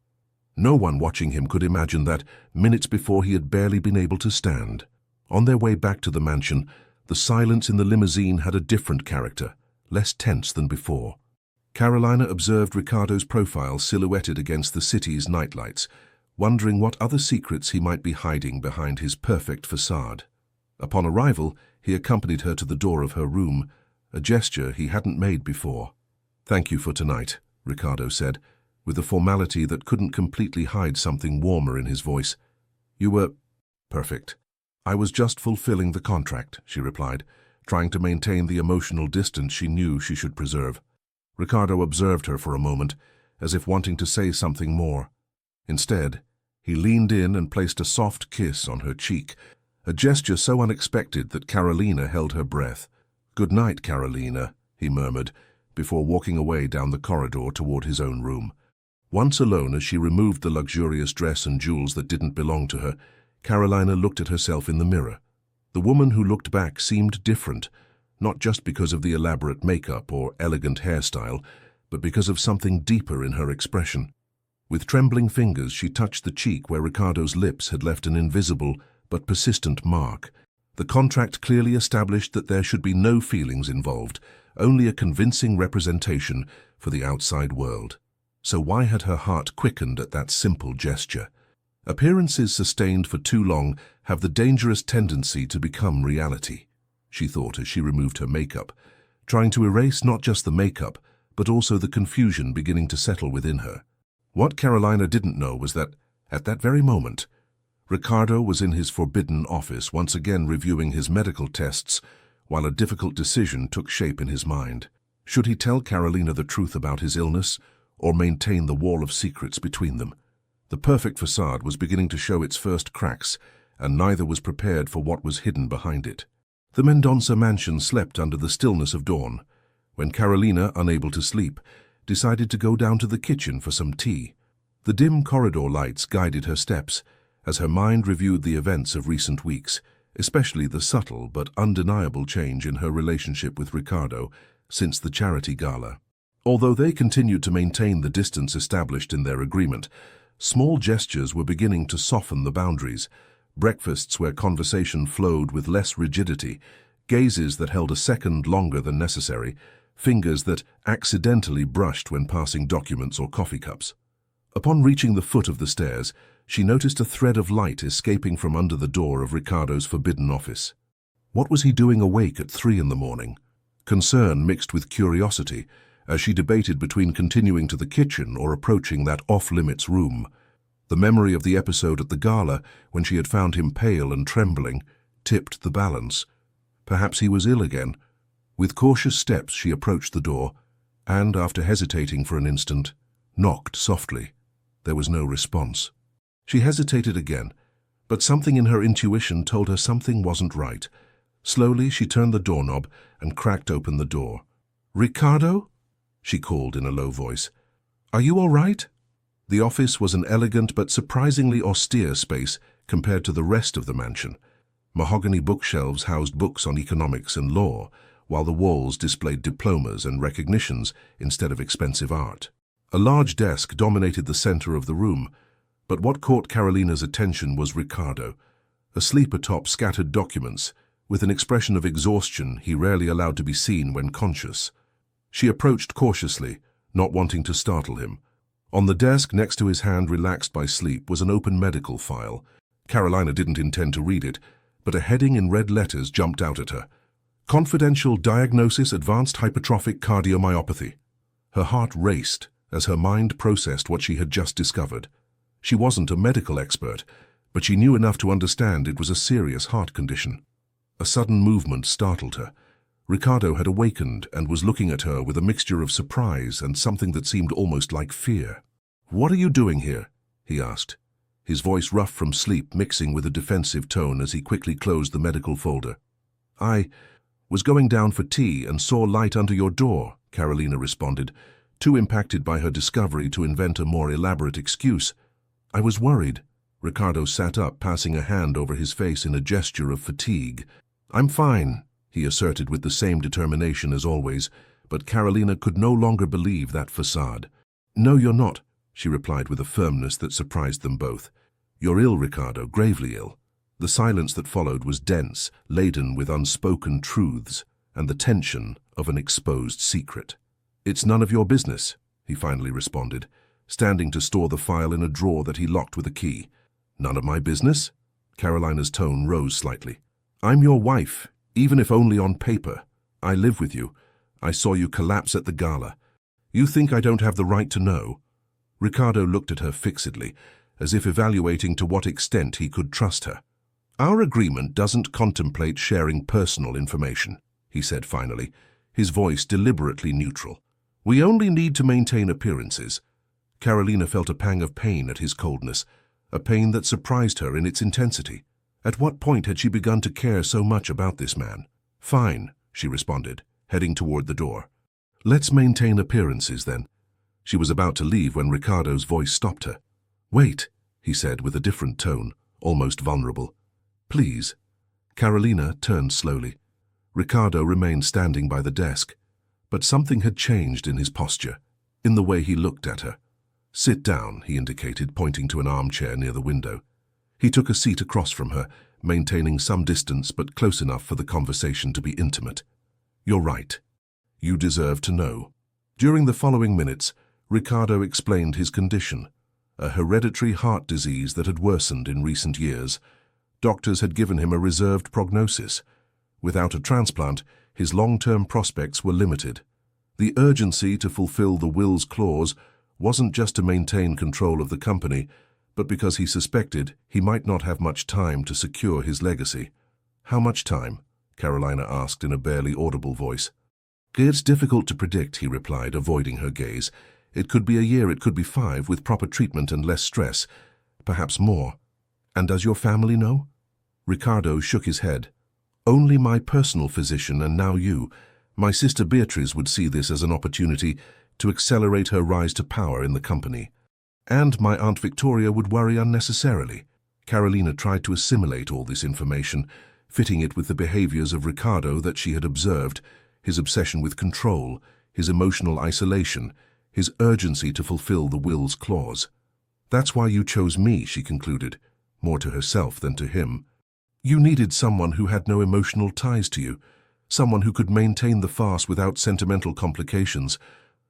No one watching him could imagine that, minutes before, he had barely been able to stand. On their way back to the mansion, the silence in the limousine had a different character, less tense than before. Carolina observed Ricardo's profile silhouetted against the city's nightlights, wondering what other secrets he might be hiding behind his perfect facade. Upon arrival, he accompanied her to the door of her room, a gesture he hadn't made before. "Thank you for tonight," Ricardo said, with a formality that couldn't completely hide something warmer in his voice. "You were perfect." "I was just fulfilling the contract," she replied, trying to maintain the emotional distance she knew she should preserve. Ricardo observed her for a moment, as if wanting to say something more. Instead, he leaned in and placed a soft kiss on her cheek, a gesture so unexpected that Carolina held her breath. "Good night, Carolina," he murmured, before walking away down the corridor toward his own room. Once alone, as she removed the luxurious dress and jewels that didn't belong to her, Carolina looked at herself in the mirror. The woman who looked back seemed different, not just because of the elaborate makeup or elegant hairstyle, but because of something deeper in her expression. With trembling fingers, she touched the cheek where Ricardo's lips had left an invisible but persistent mark. The contract clearly established that there should be no feelings involved, only a convincing representation for the outside world. So why had her heart quickened at that simple gesture? Appearances sustained for too long have the dangerous tendency to become reality, she thought as she removed her makeup, trying to erase not just the makeup, but also the confusion beginning to settle within her. What Carolina didn't know was that, at that very moment, Ricardo was in his forbidden office, once again reviewing his medical tests, while a difficult decision took shape in his mind. Should he tell Carolina the truth about his illness, or maintain the wall of secrets between them? The perfect facade was beginning to show its first cracks, and neither was prepared for what was hidden behind it. The Mendonça mansion slept under the stillness of dawn, when Carolina, unable to sleep, decided to go down to the kitchen for some tea. The dim corridor lights guided her steps, as her mind reviewed the events of recent weeks, especially the subtle but undeniable change in her relationship with Ricardo since the charity gala. Although they continued to maintain the distance established in their agreement, small gestures were beginning to soften the boundaries, breakfasts where conversation flowed with less rigidity, gazes that held a second longer than necessary, fingers that accidentally brushed when passing documents or coffee cups. Upon reaching the foot of the stairs, she noticed a thread of light escaping from under the door of Ricardo's forbidden office. What was he doing awake at 3 in the morning? Concern mixed with curiosity, as she debated between continuing to the kitchen or approaching that off-limits room. The memory of the episode at the gala, when she had found him pale and trembling, tipped the balance. Perhaps he was ill again. With cautious steps she approached the door, and, after hesitating for an instant, knocked softly. There was no response. She hesitated again, but something in her intuition told her something wasn't right. Slowly she turned the doorknob and cracked open the door. "Ricardo?" she called in a low voice. "Are you all right?" The office was an elegant but surprisingly austere space compared to the rest of the mansion. Mahogany bookshelves housed books on economics and law, while the walls displayed diplomas and recognitions instead of expensive art. A large desk dominated the center of the room, but what caught Carolina's attention was Ricardo, asleep atop scattered documents, with an expression of exhaustion he rarely allowed to be seen when conscious. She approached cautiously, not wanting to startle him. On the desk next to his hand, relaxed by sleep, was an open medical file. Carolina didn't intend to read it, but a heading in red letters jumped out at her. "Confidential Diagnosis Advanced Hypertrophic Cardiomyopathy." Her heart raced as her mind processed what she had just discovered. She wasn't a medical expert, but she knew enough to understand it was a serious heart condition. A sudden movement startled her. Ricardo had awakened and was looking at her with a mixture of surprise and something that seemed almost like fear. "What are you doing here?" he asked, his voice rough from sleep mixing with a defensive tone as he quickly closed the medical folder. "I was going down for tea and saw light under your door," Carolina responded, too impacted by her discovery to invent a more elaborate excuse. "I was worried." Ricardo sat up, passing a hand over his face in a gesture of fatigue. "I'm fine," he asserted with the same determination as always, but Carolina could no longer believe that facade. "No, you're not," she replied with a firmness that surprised them both. "You're ill, Ricardo, gravely ill." The silence that followed was dense, laden with unspoken truths and the tension of an exposed secret. "It's none of your business," he finally responded, standing to store the file in a drawer that he locked with a key. "None of my business?" Carolina's tone rose slightly. "I'm your wife, even if only on paper. I live with you. I saw you collapse at the gala. You think I don't have the right to know?" Ricardo looked at her fixedly, as if evaluating to what extent he could trust her. "Our agreement doesn't contemplate sharing personal information," he said finally, his voice deliberately neutral. "We only need to maintain appearances." Carolina felt a pang of pain at his coldness, a pain that surprised her in its intensity. At what point had she begun to care so much about this man? "Fine," she responded, heading toward the door. "Let's maintain appearances, then." She was about to leave when Ricardo's voice stopped her. "Wait," he said with a different tone, almost vulnerable. "Please." Carolina turned slowly. Ricardo remained standing by the desk, but something had changed in his posture, in the way he looked at her. "Sit down," he indicated, pointing to an armchair near the window. He took a seat across from her, maintaining some distance but close enough for the conversation to be intimate. "You're right. You deserve to know." During the following minutes, Ricardo explained his condition, a hereditary heart disease that had worsened in recent years. Doctors had given him a reserved prognosis. Without a transplant, his long-term prospects were limited. The urgency to fulfill the will's clause wasn't just to maintain control of the company, but because he suspected he might not have much time to secure his legacy. "How much time?" Carolina asked in a barely audible voice. "It's difficult to predict," he replied, avoiding her gaze. "It could be a year, it could be 5, with proper treatment and less stress. Perhaps more." "And does your family know?" Ricardo shook his head. "Only my personal physician and now you. My sister Beatrice would see this as an opportunity to accelerate her rise to power in the company. And my Aunt Victoria would worry unnecessarily." Carolina tried to assimilate all this information, fitting it with the behaviors of Ricardo that she had observed, his obsession with control, his emotional isolation, his urgency to fulfill the will's clause. "That's why you chose me," she concluded, more to herself than to him. "You needed someone who had no emotional ties to you, someone who could maintain the farce without sentimental complications,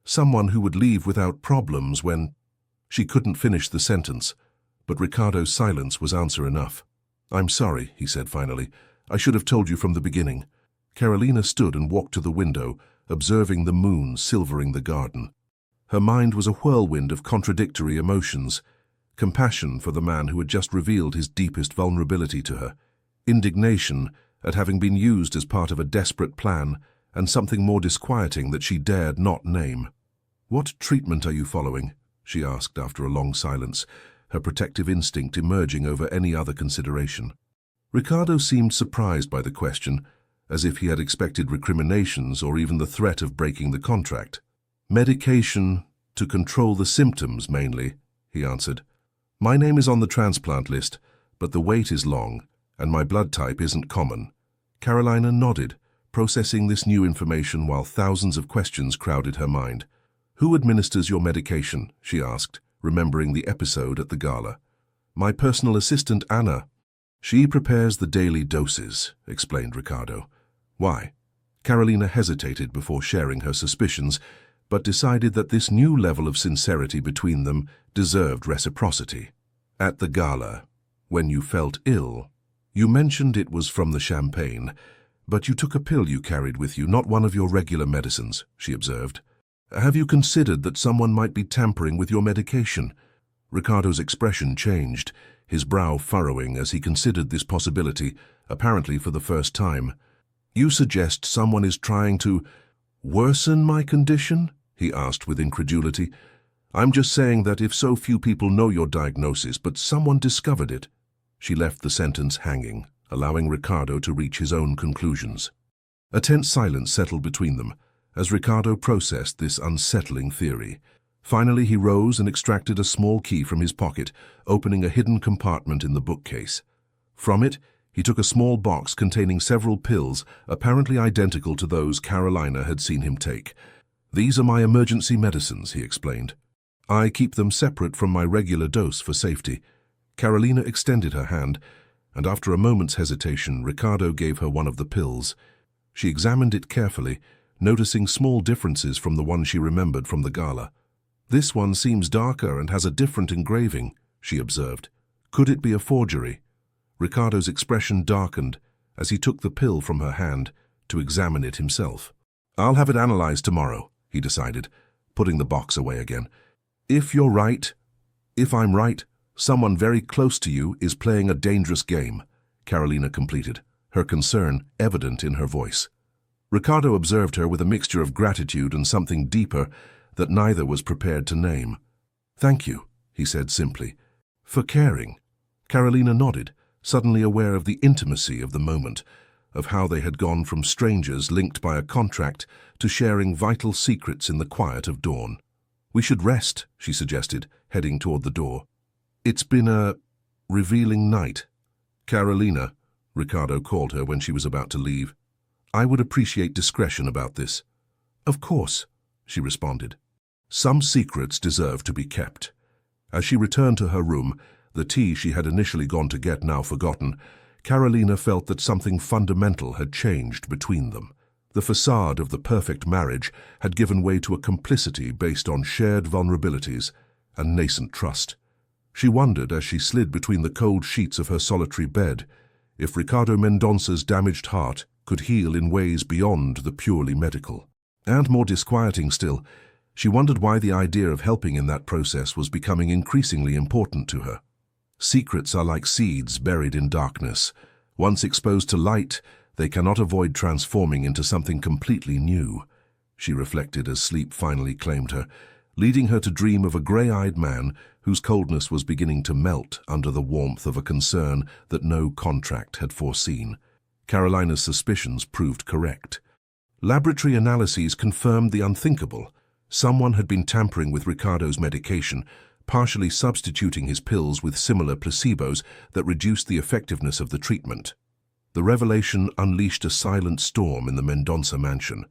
someone who would leave without problems when—" She couldn't finish the sentence, but Ricardo's silence was answer enough. "I'm sorry," he said finally. "I should have told you from the beginning." Carolina stood and walked to the window, observing the moon silvering the garden. Her mind was a whirlwind of contradictory emotions: compassion for the man who had just revealed his deepest vulnerability to her, indignation at having been used as part of a desperate plan, and something more disquieting that she dared not name. "What treatment are you following?" she asked after a long silence, her protective instinct emerging over any other consideration. Ricardo seemed surprised by the question, as if he had expected recriminations or even the threat of breaking the contract. "Medication to control the symptoms, mainly," he answered. "My name is on the transplant list, but the wait is long, and my blood type isn't common." Carolina nodded, processing this new information while thousands of questions crowded her mind. "Who administers your medication?" she asked, remembering the episode at the gala. "My personal assistant, Anna. She prepares the daily doses," explained Ricardo. "Why?" Carolina hesitated before sharing her suspicions, but decided that this new level of sincerity between them deserved reciprocity. "At the gala, when you felt ill, you mentioned it was from the champagne, but you took a pill you carried with you, not one of your regular medicines," she observed. "Have you considered that someone might be tampering with your medication?" Ricardo's expression changed, his brow furrowing as he considered this possibility, apparently for the first time. "You suggest someone is trying to worsen my condition?" he asked with incredulity. "I'm just saying that if so few people know your diagnosis, but someone discovered it." She left the sentence hanging, allowing Ricardo to reach his own conclusions. A tense silence settled between them, as Ricardo processed this unsettling theory. Finally, he rose and extracted a small key from his pocket, opening a hidden compartment in the bookcase. From it, he took a small box containing several pills, apparently identical to those Carolina had seen him take. "These are my emergency medicines," he explained. "I keep them separate from my regular dose for safety." Carolina extended her hand, and after a moment's hesitation, Ricardo gave her one of the pills. She examined it carefully, noticing small differences from the one she remembered from the gala. "This one seems darker and has a different engraving," she observed. "Could it be a forgery?" Ricardo's expression darkened as he took the pill from her hand to examine it himself. "I'll have it analyzed tomorrow," he decided, putting the box away again. If I'm right, someone very close to you is playing a dangerous game," Carolina completed, her concern evident in her voice. Ricardo observed her with a mixture of gratitude and something deeper that neither was prepared to name. "Thank you," he said simply, "for caring." Carolina nodded, suddenly aware of the intimacy of the moment, of how they had gone from strangers linked by a contract to sharing vital secrets in the quiet of dawn. "We should rest," she suggested, heading toward the door. "It's been a revealing night." "Carolina," Ricardo called her when she was about to leave, "I would appreciate discretion about this." "Of course," she responded. Some secrets deserve to be kept. As she returned to her room, the tea she had initially gone to get now forgotten, Carolina felt that something fundamental had changed between them. The facade of the perfect marriage had given way to a complicity based on shared vulnerabilities and nascent trust. She wondered, as she slid between the cold sheets of her solitary bed, if Ricardo Mendonça's damaged heart could heal in ways beyond the purely medical. And more disquieting still, she wondered why the idea of helping in that process was becoming increasingly important to her. Secrets are like seeds buried in darkness. Once exposed to light, they cannot avoid transforming into something completely new, she reflected as sleep finally claimed her, leading her to dream of a grey-eyed man whose coldness was beginning to melt under the warmth of a concern that no contract had foreseen. Carolina's suspicions proved correct. Laboratory analyses confirmed the unthinkable. Someone had been tampering with Ricardo's medication, partially substituting his pills with similar placebos that reduced the effectiveness of the treatment. The revelation unleashed a silent storm in the Mendonça mansion.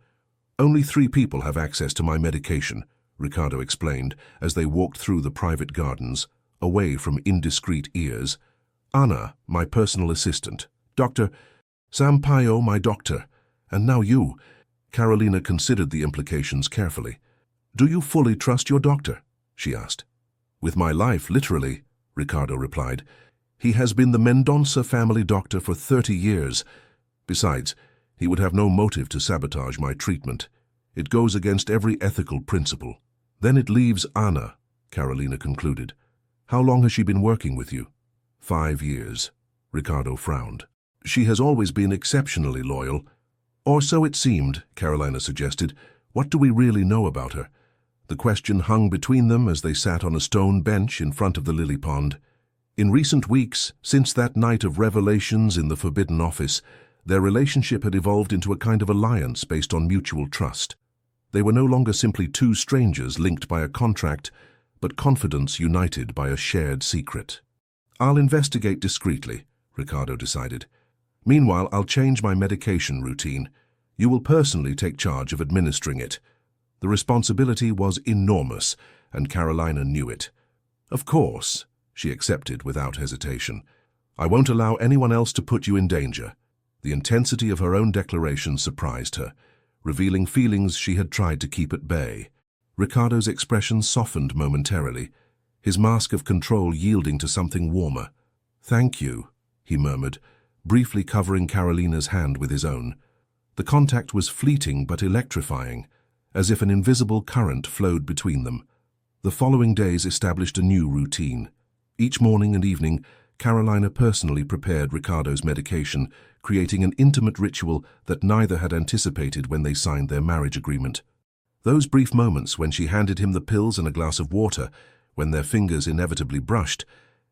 "Only 3 people have access to my medication," Ricardo explained as they walked through the private gardens, away from indiscreet ears. "Ana, my personal assistant, Dr. Sampaio, my doctor, and now you." Carolina considered the implications carefully. "Do you fully trust your doctor?" she asked. "With my life, literally," Ricardo replied. "He has been the Mendonça family doctor for 30 years. Besides, he would have no motive to sabotage my treatment. It goes against every ethical principle." "Then it leaves Ana," Carolina concluded. "How long has she been working with you?" 5 years, Ricardo frowned. "She has always been exceptionally loyal." "Or so it seemed," Carolina suggested. "What do we really know about her?" The question hung between them as they sat on a stone bench in front of the lily pond. In recent weeks, since that night of revelations in the Forbidden Office, their relationship had evolved into a kind of alliance based on mutual trust. They were no longer simply 2 strangers linked by a contract, but confidence united by a shared secret. "I'll investigate discreetly," Ricardo decided. "Meanwhile, I'll change my medication routine. You will personally take charge of administering it." The responsibility was enormous, and Carolina knew it. "Of course," she accepted without hesitation. "I won't allow anyone else to put you in danger." The intensity of her own declaration surprised her, revealing feelings she had tried to keep at bay. Ricardo's expression softened momentarily, his mask of control yielding to something warmer. "Thank you," he murmured, briefly covering Carolina's hand with his own. The contact was fleeting but electrifying, as if an invisible current flowed between them. The following days established a new routine. Each morning and evening, Carolina personally prepared Ricardo's medication, creating an intimate ritual that neither had anticipated when they signed their marriage agreement. Those brief moments when she handed him the pills and a glass of water, when their fingers inevitably brushed,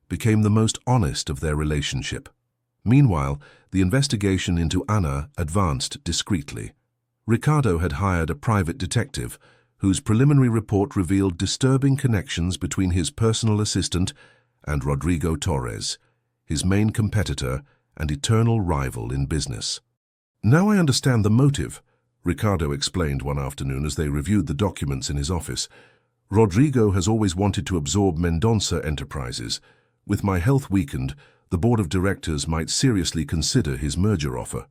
became the most honest of their relationship. Meanwhile, the investigation into Ana advanced discreetly. Ricardo had hired a private detective whose preliminary report revealed disturbing connections between his personal assistant and Rodrigo Torres, his main competitor and eternal rival in business. "Now I understand the motive," Ricardo explained one afternoon as they reviewed the documents in his office. "Rodrigo has always wanted to absorb Mendonça Enterprises. With my health weakened, the board of directors might seriously consider his merger offer."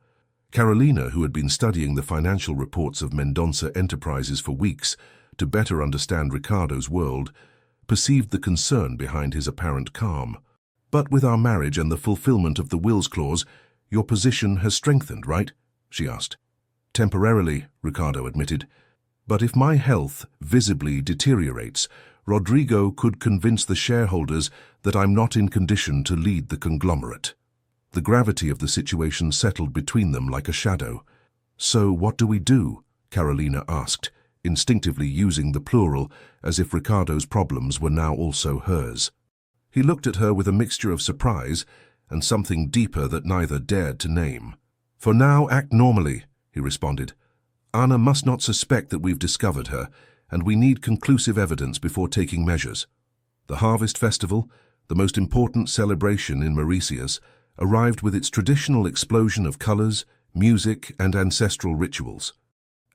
Carolina, who had been studying the financial reports of Mendonça Enterprises for weeks, to better understand Ricardo's world, perceived the concern behind his apparent calm. "But with our marriage and the fulfillment of the wills clause, your position has strengthened, right?" she asked. "Temporarily," Ricardo admitted. "But if my health visibly deteriorates, Rodrigo could convince the shareholders that I'm not in condition to lead the conglomerate." The gravity of the situation settled between them like a shadow. "So what do we do?" Carolina asked, instinctively using the plural as if Ricardo's problems were now also hers. He looked at her with a mixture of surprise and something deeper that neither dared to name. "For now, act normally," he responded. "Anna must not suspect that we've discovered her, and we need conclusive evidence before taking measures." The Harvest Festival, the most important celebration in Mauritius, arrived with its traditional explosion of colors, music, and ancestral rituals.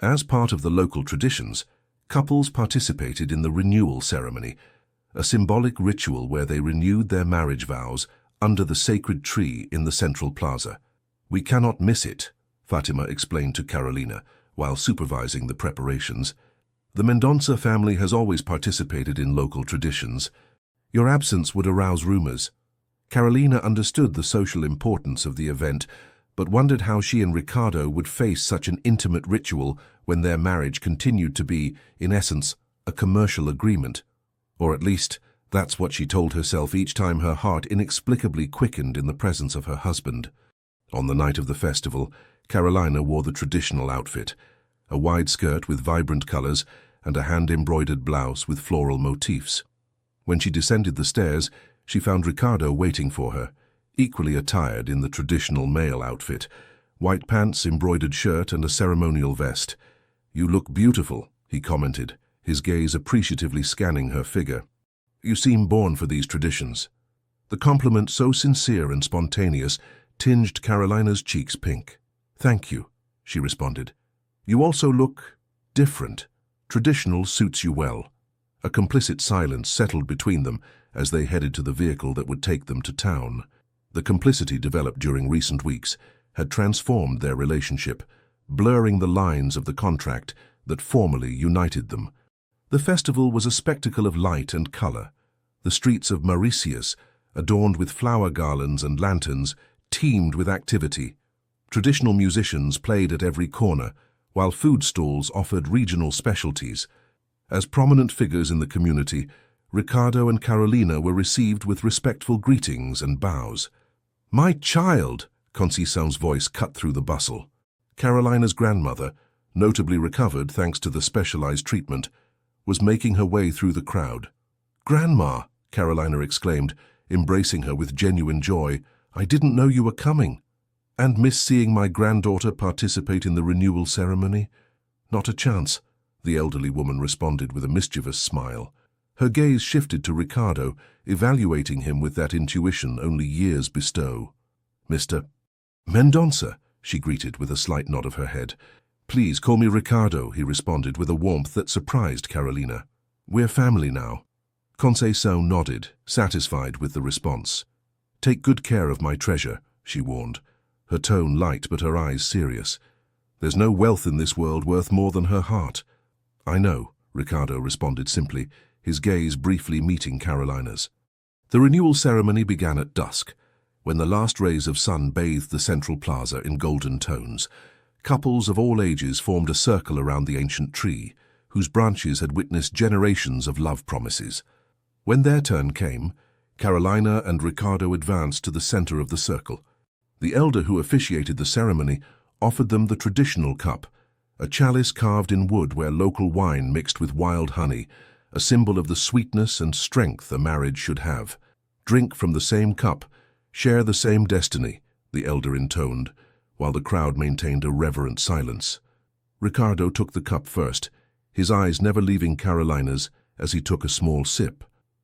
As part of the local traditions, couples participated in the renewal ceremony, a symbolic ritual where they renewed their marriage vows under the sacred tree in the central plaza. "We cannot miss it," Fatima explained to Carolina while supervising the preparations. "The Mendonça family has always participated in local traditions. Your absence would arouse rumors." Carolina understood the social importance of the event, but wondered how she and Ricardo would face such an intimate ritual when their marriage continued to be, in essence, a commercial agreement. Or at least, that's what she told herself each time her heart inexplicably quickened in the presence of her husband. On the night of the festival, Carolina wore the traditional outfit, a wide skirt with vibrant colors and a hand-embroidered blouse with floral motifs. When she descended the stairs, she found Ricardo waiting for her, equally attired in the traditional male outfit, white pants, embroidered shirt, and a ceremonial vest. "You look beautiful," he commented, his gaze appreciatively scanning her figure. "You seem born for these traditions." The compliment, so sincere and spontaneous, tinged Carolina's cheeks pink. "Thank you," she responded. "You also look different. Traditional suits you well." A complicit silence settled between them as they headed to the vehicle that would take them to town. The complicity developed during recent weeks had transformed their relationship, blurring the lines of the contract that formerly united them. The festival was a spectacle of light and color. The streets of Mauritius, adorned with flower garlands and lanterns, teemed with activity. Traditional musicians played at every corner, while food stalls offered regional specialties. As prominent figures in the community, Ricardo and Carolina were received with respectful greetings and bows. "My child!" Conceição's voice cut through the bustle. Carolina's grandmother, notably recovered thanks to the specialized treatment, was making her way through the crowd. "Grandma!" Carolina exclaimed, embracing her with genuine joy. "I didn't know you were coming." "And miss seeing my granddaughter participate in the renewal ceremony?" "Not a chance," the elderly woman responded with a mischievous smile. Her gaze shifted to Ricardo, evaluating him with that intuition only years bestow. "Mr. Mendonça," she greeted with a slight nod of her head. "Please call me Ricardo," he responded with a warmth that surprised Carolina. "We're family now." Conceição nodded, satisfied with the response. "Take good care of my treasure," she warned, her tone light but her eyes serious. "There's no wealth in this world worth more than her heart." "I know," Ricardo responded simply, his gaze briefly meeting Carolina's. The renewal ceremony began at dusk, when the last rays of sun bathed the central plaza in golden tones. Couples of all ages formed a circle around the ancient tree, whose branches had witnessed generations of love promises. When their turn came, Carolina and Ricardo advanced to the center of the circle. The elder who officiated the ceremony offered them the traditional cup, a chalice carved in wood where local wine mixed with wild honey, a symbol of the sweetness and strength a marriage should have. "Drink from the same cup, share the same destiny," the elder intoned, while the crowd maintained a reverent silence. Ricardo took the cup first, his eyes never leaving Carolina's as he took a small sip.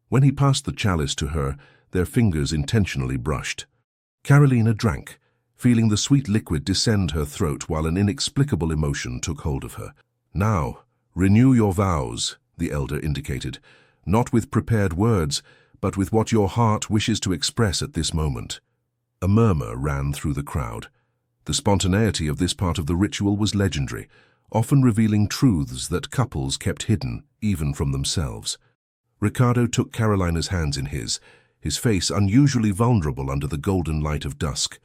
When he passed the chalice to her, their fingers intentionally brushed. Carolina drank, feeling the sweet liquid descend her throat while an inexplicable emotion took hold of her. "Now, renew your vows," the elder indicated, "not with prepared words, but with what your heart wishes to express at this moment." A murmur ran through the crowd. The spontaneity of this part of the ritual was legendary, often revealing truths that couples kept hidden, even from themselves. Ricardo took Carolina's hands in his face unusually vulnerable under the golden light of dusk.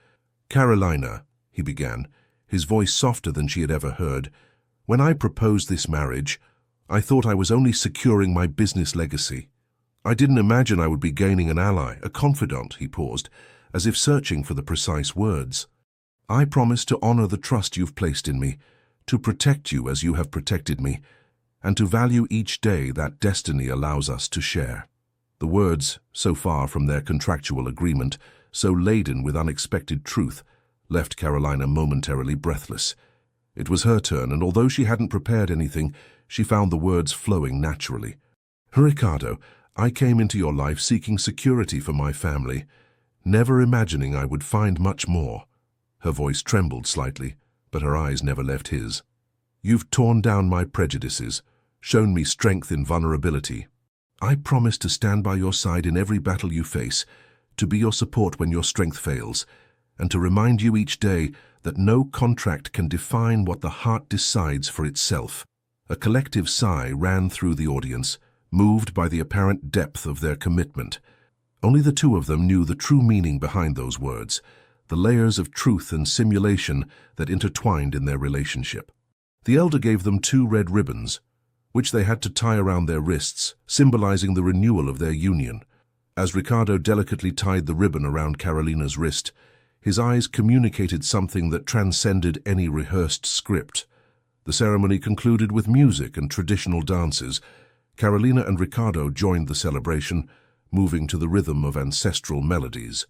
"Carolina," he began, his voice softer than she had ever heard, "when I proposed this marriage, I thought I was only securing my business legacy. I didn't imagine I would be gaining an ally, a confidant," he paused, as if searching for the precise words. "I promise to honor the trust you've placed in me, to protect you as you have protected me, and to value each day that destiny allows us to share." The words, so far from their contractual agreement, so laden with unexpected truth, left Carolina momentarily breathless. It was her turn, and although she hadn't prepared anything, she found the words flowing naturally. "Ricardo, I came into your life seeking security for my family, never imagining I would find much more." Her voice trembled slightly, but her eyes never left his. "You've torn down my prejudices, shown me strength in vulnerability. I promise to stand by your side in every battle you face, to be your support when your strength fails, and to remind you each day that no contract can define what the heart decides for itself." A collective sigh ran through the audience, moved by the apparent depth of their commitment. Only the two of them knew the true meaning behind those words, the layers of truth and simulation that intertwined in their relationship. The elder gave them 2 red ribbons, which they had to tie around their wrists, symbolizing the renewal of their union. As Ricardo delicately tied the ribbon around Carolina's wrist, his eyes communicated something that transcended any rehearsed script. The ceremony concluded with music and traditional dances. Carolina and Ricardo joined the celebration, moving to the rhythm of ancestral melodies.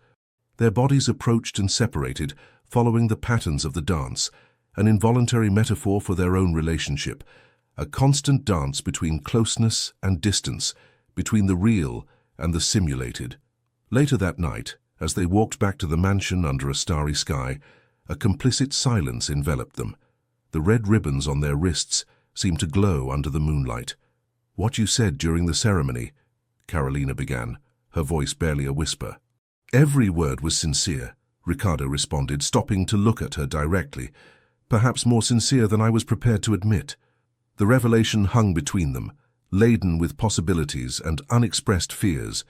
Their bodies approached and separated, following the patterns of the dance, an involuntary metaphor for their own relationship, a constant dance between closeness and distance, between the real and the simulated. Later that night, as they walked back to the mansion under a starry sky, a complicit silence enveloped them. The red ribbons on their wrists seemed to glow under the moonlight. "What you said during the ceremony," Carolina began, her voice barely a whisper. "Every word was sincere," Ricardo responded, stopping to look at her directly, "perhaps more sincere than I was prepared to admit." The revelation hung between them, laden with possibilities and unexpressed fears.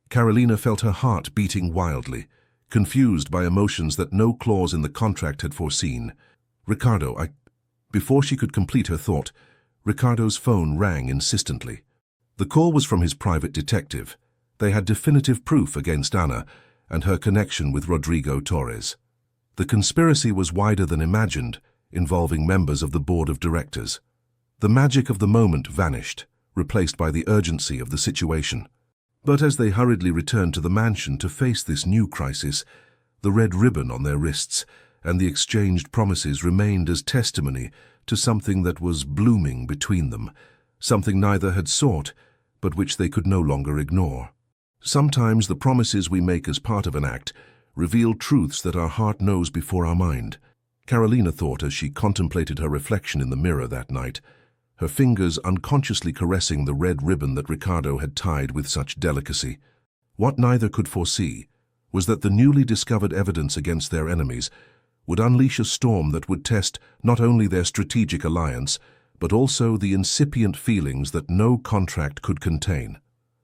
Carolina felt her heart beating wildly, confused by emotions that no clause in the contract had foreseen. "Ricardo, Before she could complete her thought, Ricardo's phone rang insistently. The call was from his private detective. They had definitive proof against Ana and her connection with Rodrigo Torres. The conspiracy was wider than imagined, involving members of the board of directors. The magic of the moment vanished, replaced by the urgency of the situation. But as they hurriedly returned to the mansion to face this new crisis, the red ribbon on their wrists and the exchanged promises remained as testimony to something that was blooming between them, something neither had sought, but which they could no longer ignore. Sometimes the promises we make as part of an act reveal truths that our heart knows before our mind. Carolina thought as she contemplated her reflection in the mirror that night, her fingers unconsciously caressing the red ribbon that Ricardo had tied with such delicacy. What neither could foresee was that the newly discovered evidence against their enemies would unleash a storm that would test not only their strategic alliance, but also the incipient feelings that no contract could contain.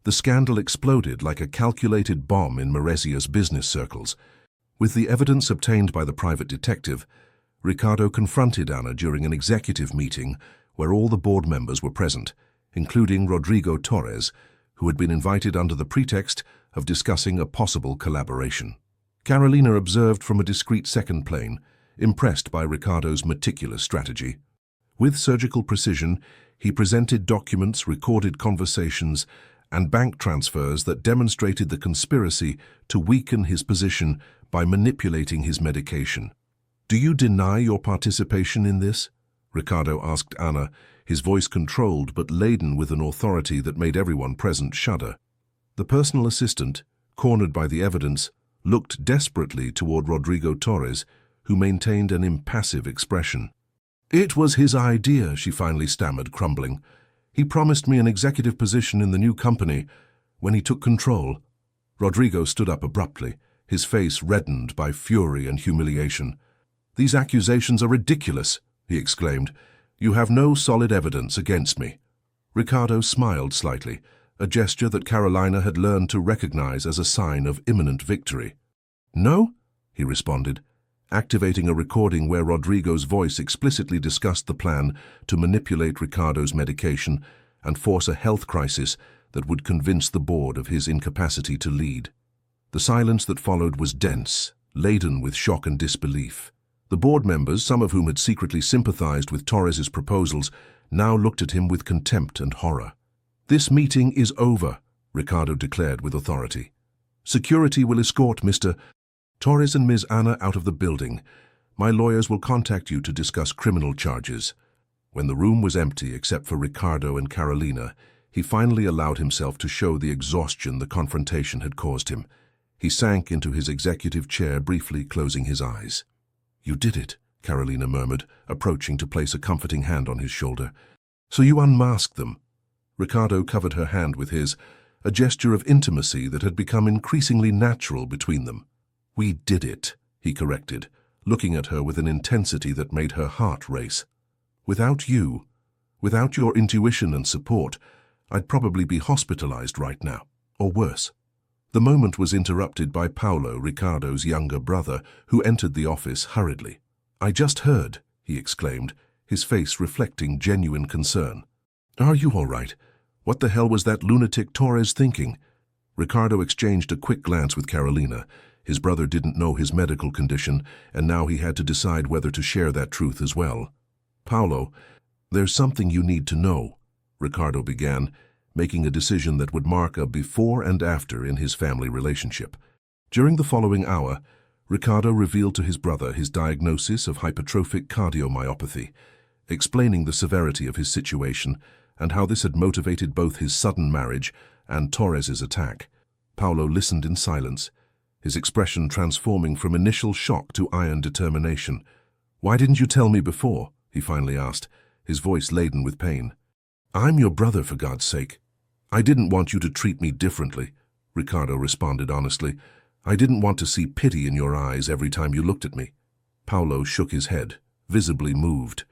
The scandal exploded like a calculated bomb in Marezia's business circles. With the evidence obtained by the private detective, Ricardo confronted Ana during an executive meeting where all the board members were present, including Rodrigo Torres, who had been invited under the pretext of discussing a possible collaboration. Carolina observed from a discreet second plane, impressed by Ricardo's meticulous strategy. With surgical precision, he presented documents, recorded conversations, and bank transfers that demonstrated the conspiracy to weaken his position by manipulating his medication. "Do you deny your participation in this?" Ricardo asked Ana, his voice controlled but laden with an authority that made everyone present shudder. The personal assistant, cornered by the evidence, looked desperately toward Rodrigo Torres, who maintained an impassive expression. "It was his idea," she finally stammered, crumbling. "He promised me an executive position in the new company when he took control." Rodrigo stood up abruptly, his face reddened by fury and humiliation. "These accusations are ridiculous," he exclaimed. You have no solid evidence against me. Ricardo smiled slightly, a gesture that Carolina had learned to recognize as a sign of imminent victory. No, he responded, activating a recording where Rodrigo's voice explicitly discussed the plan to manipulate Ricardo's medication and force a health crisis that would convince the board of his incapacity to lead. The silence that followed was dense, laden with shock and disbelief. The board members, some of whom had secretly sympathized with Torres's proposals, now looked at him with contempt and horror. "This meeting is over," Ricardo declared with authority. "Security will escort Mr. Torres and Ms. Anna out of the building. My lawyers will contact you to discuss criminal charges." When the room was empty except for Ricardo and Carolina, he finally allowed himself to show the exhaustion the confrontation had caused him. He sank into his executive chair, briefly closing his eyes. "You did it," Carolina murmured, approaching to place a comforting hand on his shoulder. "So you unmasked them." Ricardo covered her hand with his, a gesture of intimacy that had become increasingly natural between them. "We did it," he corrected, looking at her with an intensity that made her heart race. "Without you, without your intuition and support, I'd probably be hospitalized right now, or worse." The moment was interrupted by Paulo, Ricardo's younger brother, who entered the office hurriedly. "I just heard," he exclaimed, his face reflecting genuine concern. "Are you all right? What the hell was that lunatic Torres thinking?" Ricardo exchanged a quick glance with Carolina. His brother didn't know his medical condition, and now he had to decide whether to share that truth as well. "Paulo, there's something you need to know," Ricardo began, making a decision that would mark a before and after in his family relationship. During the following hour, Ricardo revealed to his brother his diagnosis of hypertrophic cardiomyopathy, explaining the severity of his situation and how this had motivated both his sudden marriage and Torres's attack. Paulo listened in silence, his expression transforming from initial shock to iron determination. "Why didn't you tell me before?" he finally asked, his voice laden with pain. "I'm your brother, for God's sake." "I didn't want you to treat me differently," Ricardo responded honestly. "I didn't want to see pity in your eyes every time you looked at me." Paulo shook his head, visibly moved.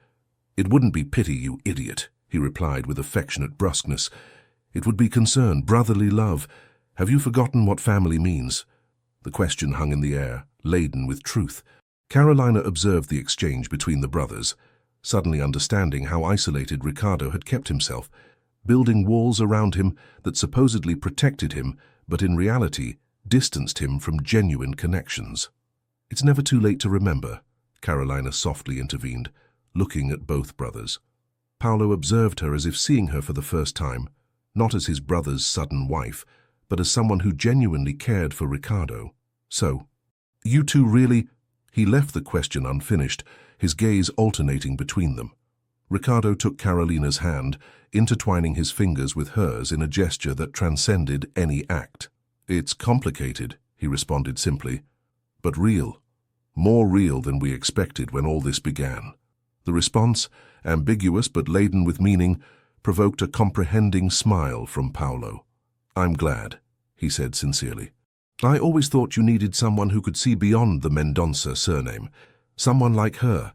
"It wouldn't be pity, you idiot," he replied with affectionate brusqueness. "It would be concern, brotherly love. Have you forgotten what family means?" The question hung in the air, laden with truth. Carolina observed the exchange between the brothers, suddenly understanding how isolated Ricardo had kept himself, building walls around him that supposedly protected him, but in reality distanced him from genuine connections. "It's never too late to remember," Carolina softly intervened, looking at both brothers. Paulo observed her as if seeing her for the first time, not as his brother's sudden wife, but as someone who genuinely cared for Ricardo. "So, you two really—" He left the question unfinished, his gaze alternating between them. Ricardo took Carolina's hand, intertwining his fingers with hers in a gesture that transcended any act. "It's complicated," he responded simply, "but real. More real than we expected when all this began." The response, ambiguous but laden with meaning, provoked a comprehending smile from Paulo. "I'm glad," he said sincerely. "I always thought you needed someone who could see beyond the Mendonça surname, someone like her."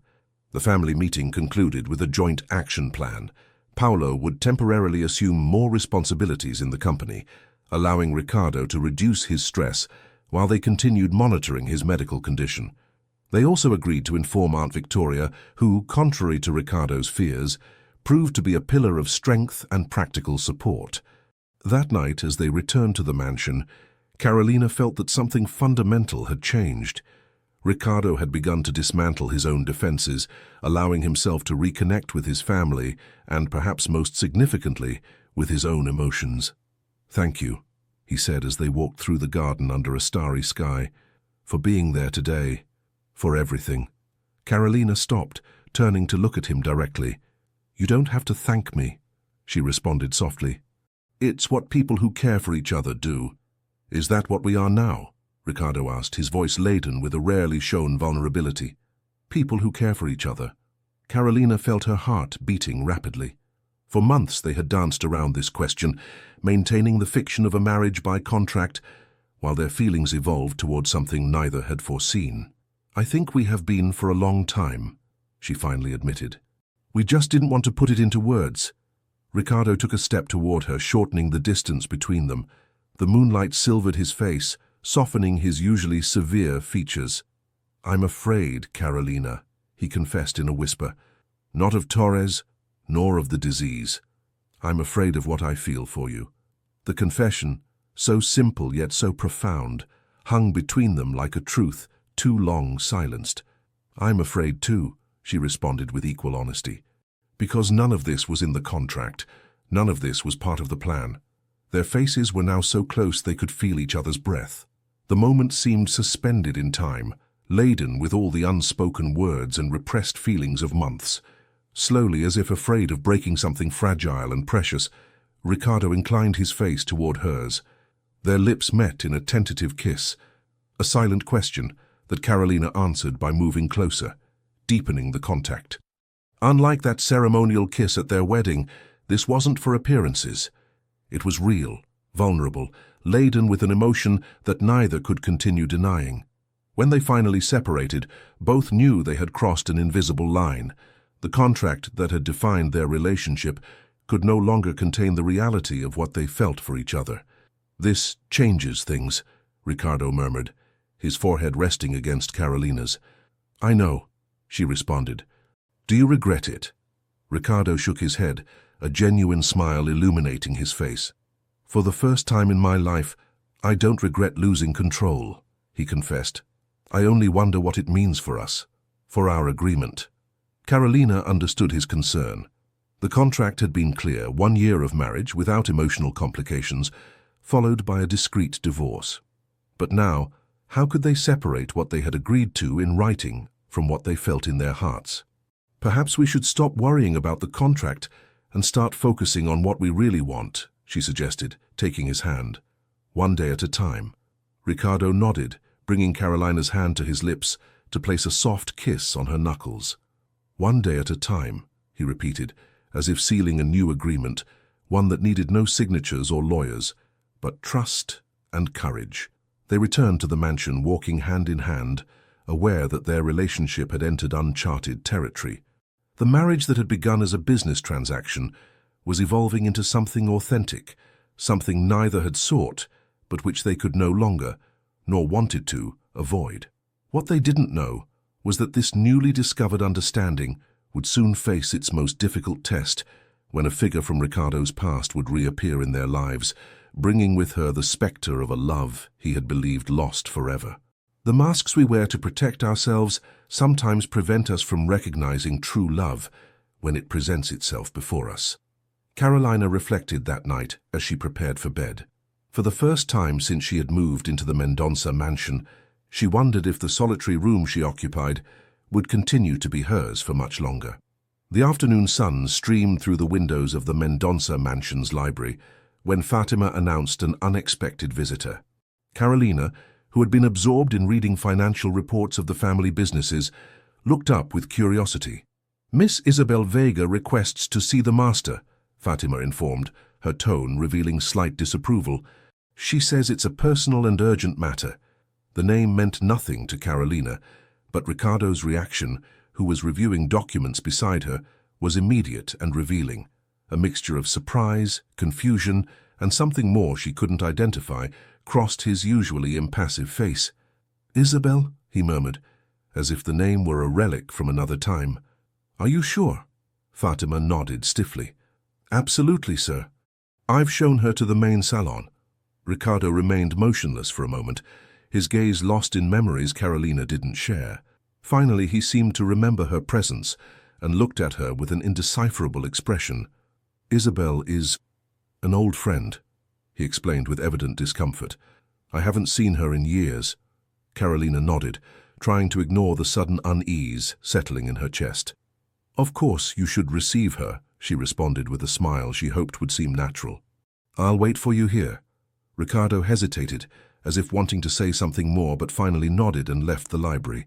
The family meeting concluded with a joint action plan. Paulo would temporarily assume more responsibilities in the company, allowing Ricardo to reduce his stress while they continued monitoring his medical condition. They also agreed to inform Aunt Victoria, who, contrary to Ricardo's fears, proved to be a pillar of strength and practical support. That night, as they returned to the mansion, Carolina felt that something fundamental had changed. Ricardo had begun to dismantle his own defenses, allowing himself to reconnect with his family and, perhaps most significantly, with his own emotions. "Thank you," he said as they walked through the garden under a starry sky, "for being there today, for everything." Carolina stopped, turning to look at him directly. "You don't have to thank me," she responded softly. "It's what people who care for each other do." "Is that what we are now?" Ricardo asked, his voice laden with a rarely shown vulnerability. "People who care for each other." Carolina felt her heart beating rapidly. For months they had danced around this question, maintaining the fiction of a marriage by contract, while their feelings evolved toward something neither had foreseen. "I think we have been for a long time," she finally admitted. We just didn't want to put it into words. Ricardo took a step toward her, shortening the distance between them. The moonlight silvered his face, softening his usually severe features. "I'm afraid, Carolina," he confessed in a whisper. "Not of Torres, nor of the disease. I'm afraid of what I feel for you." The confession, so simple yet so profound, hung between them like a truth too long silenced. "I'm afraid too," she responded with equal honesty. Because none of this was in the contract, none of this was part of the plan. Their faces were now so close they could feel each other's breath. The moment seemed suspended in time, laden with all the unspoken words and repressed feelings of months. Slowly, as if afraid of breaking something fragile and precious, Ricardo inclined his face toward hers. Their lips met in a tentative kiss, a silent question that Carolina answered by moving closer, deepening the contact. Unlike that ceremonial kiss at their wedding, this wasn't for appearances. It was real, vulnerable, laden with an emotion that neither could continue denying. When they finally separated, both knew they had crossed an invisible line. The contract that had defined their relationship could no longer contain the reality of what they felt for each other. "This changes things," Ricardo murmured, his forehead resting against Carolina's. "I know," she responded. "Do you regret it?" Ricardo shook his head, a genuine smile illuminating his face. "For the first time in my life, I don't regret losing control," he confessed. "I only wonder what it means for us, for our agreement." Carolina understood his concern. The contract had been clear: 1 year of marriage without emotional complications, followed by a discreet divorce. But now, how could they separate what they had agreed to in writing from what they felt in their hearts? "Perhaps we should stop worrying about the contract and start focusing on what we really want," she suggested, taking his hand. "One day at a time." Ricardo nodded, bringing Carolina's hand to his lips to place a soft kiss on her knuckles. "One day at a time," he repeated, as if sealing a new agreement, one that needed no signatures or lawyers, but trust and courage. They returned to the mansion, walking hand in hand, aware that their relationship had entered uncharted territory. The marriage that had begun as a business transaction was evolving into something authentic, something neither had sought, but which they could no longer, nor wanted to, avoid. What they didn't know was that this newly discovered understanding would soon face its most difficult test when a figure from Ricardo's past would reappear in their lives, bringing with her the specter of a love he had believed lost forever. The masks we wear to protect ourselves sometimes prevent us from recognizing true love when it presents itself before us. Carolina reflected that night as she prepared for bed. For the first time since she had moved into the Mendonça mansion, she wondered if the solitary room she occupied would continue to be hers for much longer. The afternoon sun streamed through the windows of the Mendonça mansion's library when Fatima announced an unexpected visitor. Carolina, who had been absorbed in reading financial reports of the family businesses, looked up with curiosity. "Miss Isabel Vega requests to see the master," Fatima informed, her tone revealing slight disapproval. "She says it's a personal and urgent matter." The name meant nothing to Carolina, but Ricardo's reaction, who was reviewing documents beside her, was immediate and revealing. A mixture of surprise, confusion, and something more she couldn't identify crossed his usually impassive face. "Isabel?" he murmured, as if the name were a relic from another time. "Are you sure?" Fatima nodded stiffly. "Absolutely, sir. I've shown her to the main salon." Ricardo remained motionless for a moment, his gaze lost in memories Carolina didn't share. Finally, he seemed to remember her presence and looked at her with an indecipherable expression. "Isabel is an old friend," he explained with evident discomfort. "I haven't seen her in years." Carolina nodded, trying to ignore the sudden unease settling in her chest. "Of course you should receive her," she responded with a smile she hoped would seem natural. "I'll wait for you here." Ricardo hesitated, as if wanting to say something more, but finally nodded and left the library.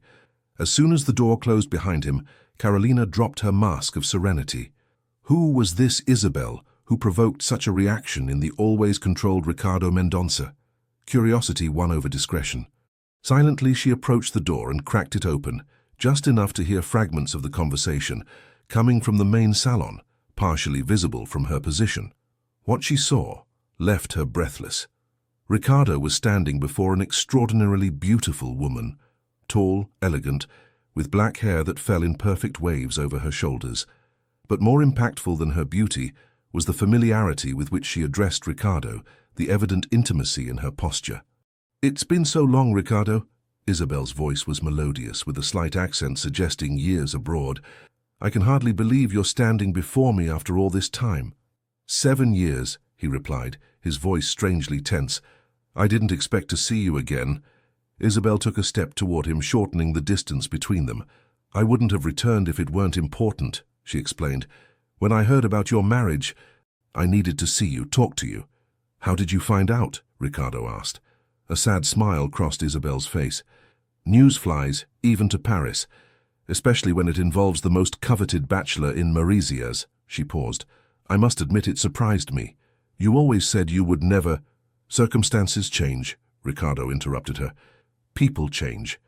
As soon as the door closed behind him, Carolina dropped her mask of serenity. Who was this Isabel who provoked such a reaction in the always controlled Ricardo Mendonça? Curiosity won over discretion. Silently she approached the door and cracked it open, just enough to hear fragments of the conversation, coming from the main salon, partially visible from her position. What she saw left her breathless. Ricardo was standing before an extraordinarily beautiful woman, tall, elegant, with black hair that fell in perfect waves over her shoulders. But more impactful than her beauty was the familiarity with which she addressed Ricardo, the evident intimacy in her posture. "It's been so long, Ricardo." Isabel's voice was melodious, with a slight accent suggesting years abroad. "I can hardly believe you're standing before me after all this time." 7 years, he replied, his voice strangely tense. "I didn't expect to see you again." Isabel took a step toward him, shortening the distance between them. "I wouldn't have returned if it weren't important," she explained. "When I heard about your marriage, I needed to see you, talk to you." "How did you find out?" Ricardo asked. A sad smile crossed Isabel's face. "News flies, even to Paris, especially when it involves the most coveted bachelor in Maresias." She paused. "I must admit it surprised me. You always said you would never—" "Circumstances change," Ricardo interrupted her. "People change."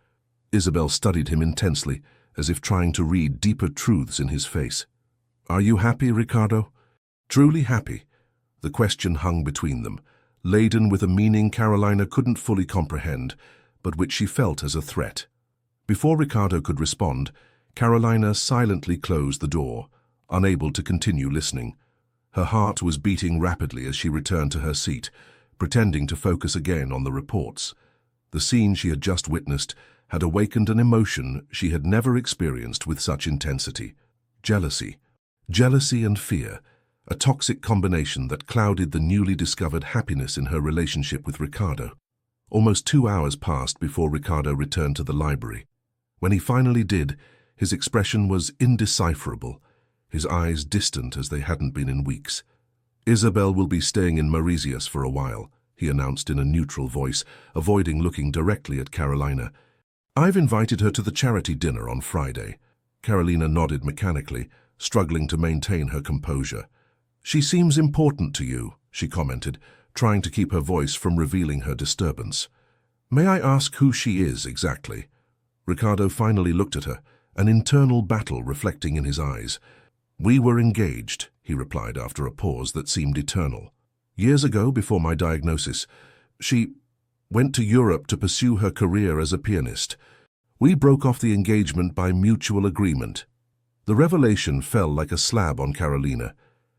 Isabel studied him intensely, as if trying to read deeper truths in his face. "Are you happy, Ricardo?" "Truly happy?" The question hung between them, laden with a meaning Carolina couldn't fully comprehend, but which she felt as a threat. Before Ricardo could respond, Carolina silently closed the door, unable to continue listening. Her heart was beating rapidly as she returned to her seat, pretending to focus again on the reports. The scene she had just witnessed had awakened an emotion she had never experienced with such intensity. Jealousy. Jealousy and fear, a toxic combination that clouded the newly discovered happiness in her relationship with Ricardo. Almost 2 hours passed before Ricardo returned to the library. When he finally did, his expression was indecipherable, his eyes distant as they hadn't been in weeks. "Isabel will be staying in Maresias for a while," he announced in a neutral voice, avoiding looking directly at Carolina. "I've invited her to the charity dinner on Friday." Carolina nodded mechanically, struggling to maintain her composure. "She seems important to you," she commented, trying to keep her voice from revealing her disturbance. "May I ask who she is exactly?" Ricardo finally looked at her, an internal battle reflecting in his eyes. "We were engaged," he replied after a pause that seemed eternal. "Years ago, before my diagnosis. She went to Europe to pursue her career as a pianist. We broke off the engagement by mutual agreement." The revelation fell like a slab on Carolina.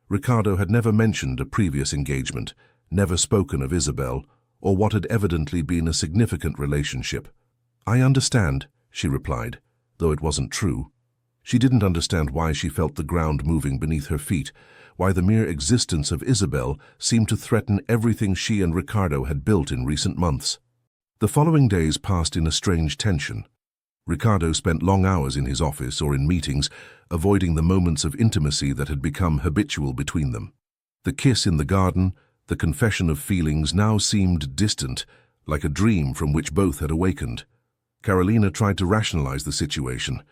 Ricardo had never mentioned a previous engagement, never spoken of Isabel, or what had evidently been a significant relationship. "I understand," she replied, though it wasn't true. She didn't understand why she felt the ground moving beneath her feet, why the mere existence of Isabel seemed to threaten everything she and Ricardo had built in recent months. The following days passed in a strange tension. Ricardo spent long hours in his office or in meetings, avoiding the moments of intimacy that had become habitual between them. The kiss in the garden, the confession of feelings now seemed distant, like a dream from which both had awakened. Carolina tried to rationalize the situation.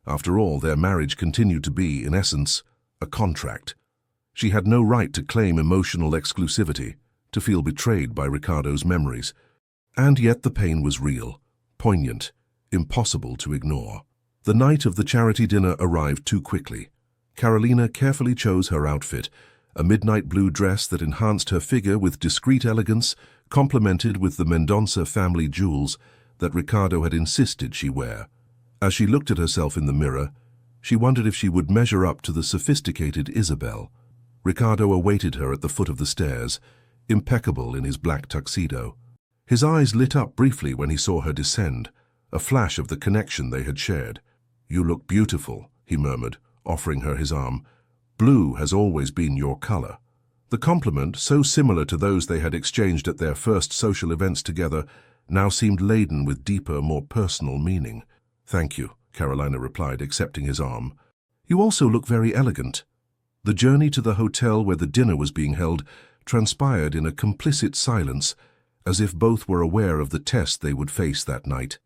After all, their marriage continued to be, in essence, a contract. She had no right to claim emotional exclusivity, to feel betrayed by Ricardo's memories. And yet the pain was real, poignant, impossible to ignore. The night of the charity dinner arrived too quickly. Carolina carefully chose her outfit, a midnight blue dress that enhanced her figure with discreet elegance, complemented with the Mendonça family jewels that Ricardo had insisted she wear. As she looked at herself in the mirror, she wondered if she would measure up to the sophisticated Isabel. Ricardo awaited her at the foot of the stairs, impeccable in his black tuxedo. His eyes lit up briefly when he saw her descend, a flash of the connection they had shared. "You look beautiful," he murmured, offering her his arm. "Blue has always been your color." The compliment, so similar to those they had exchanged at their first social events together, now seemed laden with deeper, more personal meaning. "Thank you," Carolina replied, accepting his arm. "You also look very elegant." The journey to the hotel where the dinner was being held transpired in a complicit silence, as if both were aware of the test they would face that night.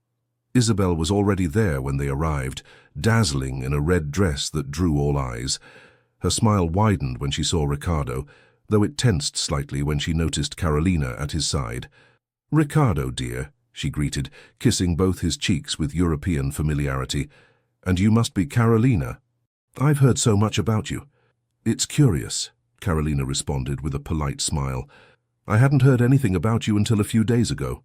Isabel was already there when they arrived, dazzling in a red dress that drew all eyes. Her smile widened when she saw Ricardo, though it tensed slightly when she noticed Carolina at his side. "Ricardo, dear," she greeted, kissing both his cheeks with European familiarity. "And you must be Carolina." I've heard so much about you. It's curious, Carolina responded with a polite smile. I hadn't heard anything about you until a few days ago.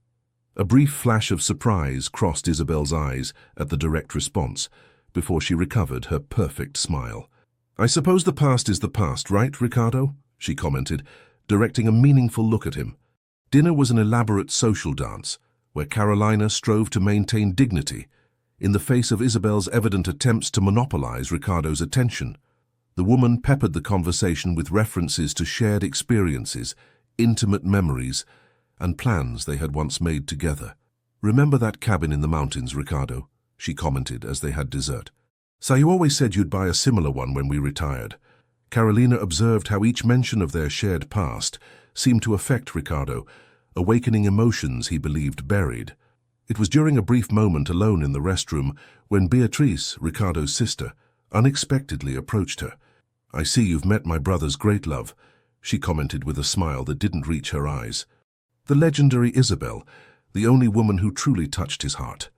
A brief flash of surprise crossed Isabel's eyes at the direct response, before she recovered her perfect smile. I suppose the past is the past, right, Ricardo? She commented, directing a meaningful look at him. Dinner was an elaborate social dance, where Carolina strove to maintain dignity, in the face of Isabel's evident attempts to monopolize Ricardo's attention. The woman peppered the conversation with references to shared experiences, intimate memories, and plans they had once made together. Remember that cabin in the mountains, Ricardo? She commented as they had dessert. So you always said you'd buy a similar one when we retired. Carolina observed how each mention of their shared past seemed to affect Ricardo, awakening emotions he believed buried. It was during a brief moment alone in the restroom when Beatrice, Ricardo's sister, unexpectedly approached her. I see you've met my brother's great love, she commented with a smile that didn't reach her eyes. The legendary Isabel, the only woman who truly touched his heart.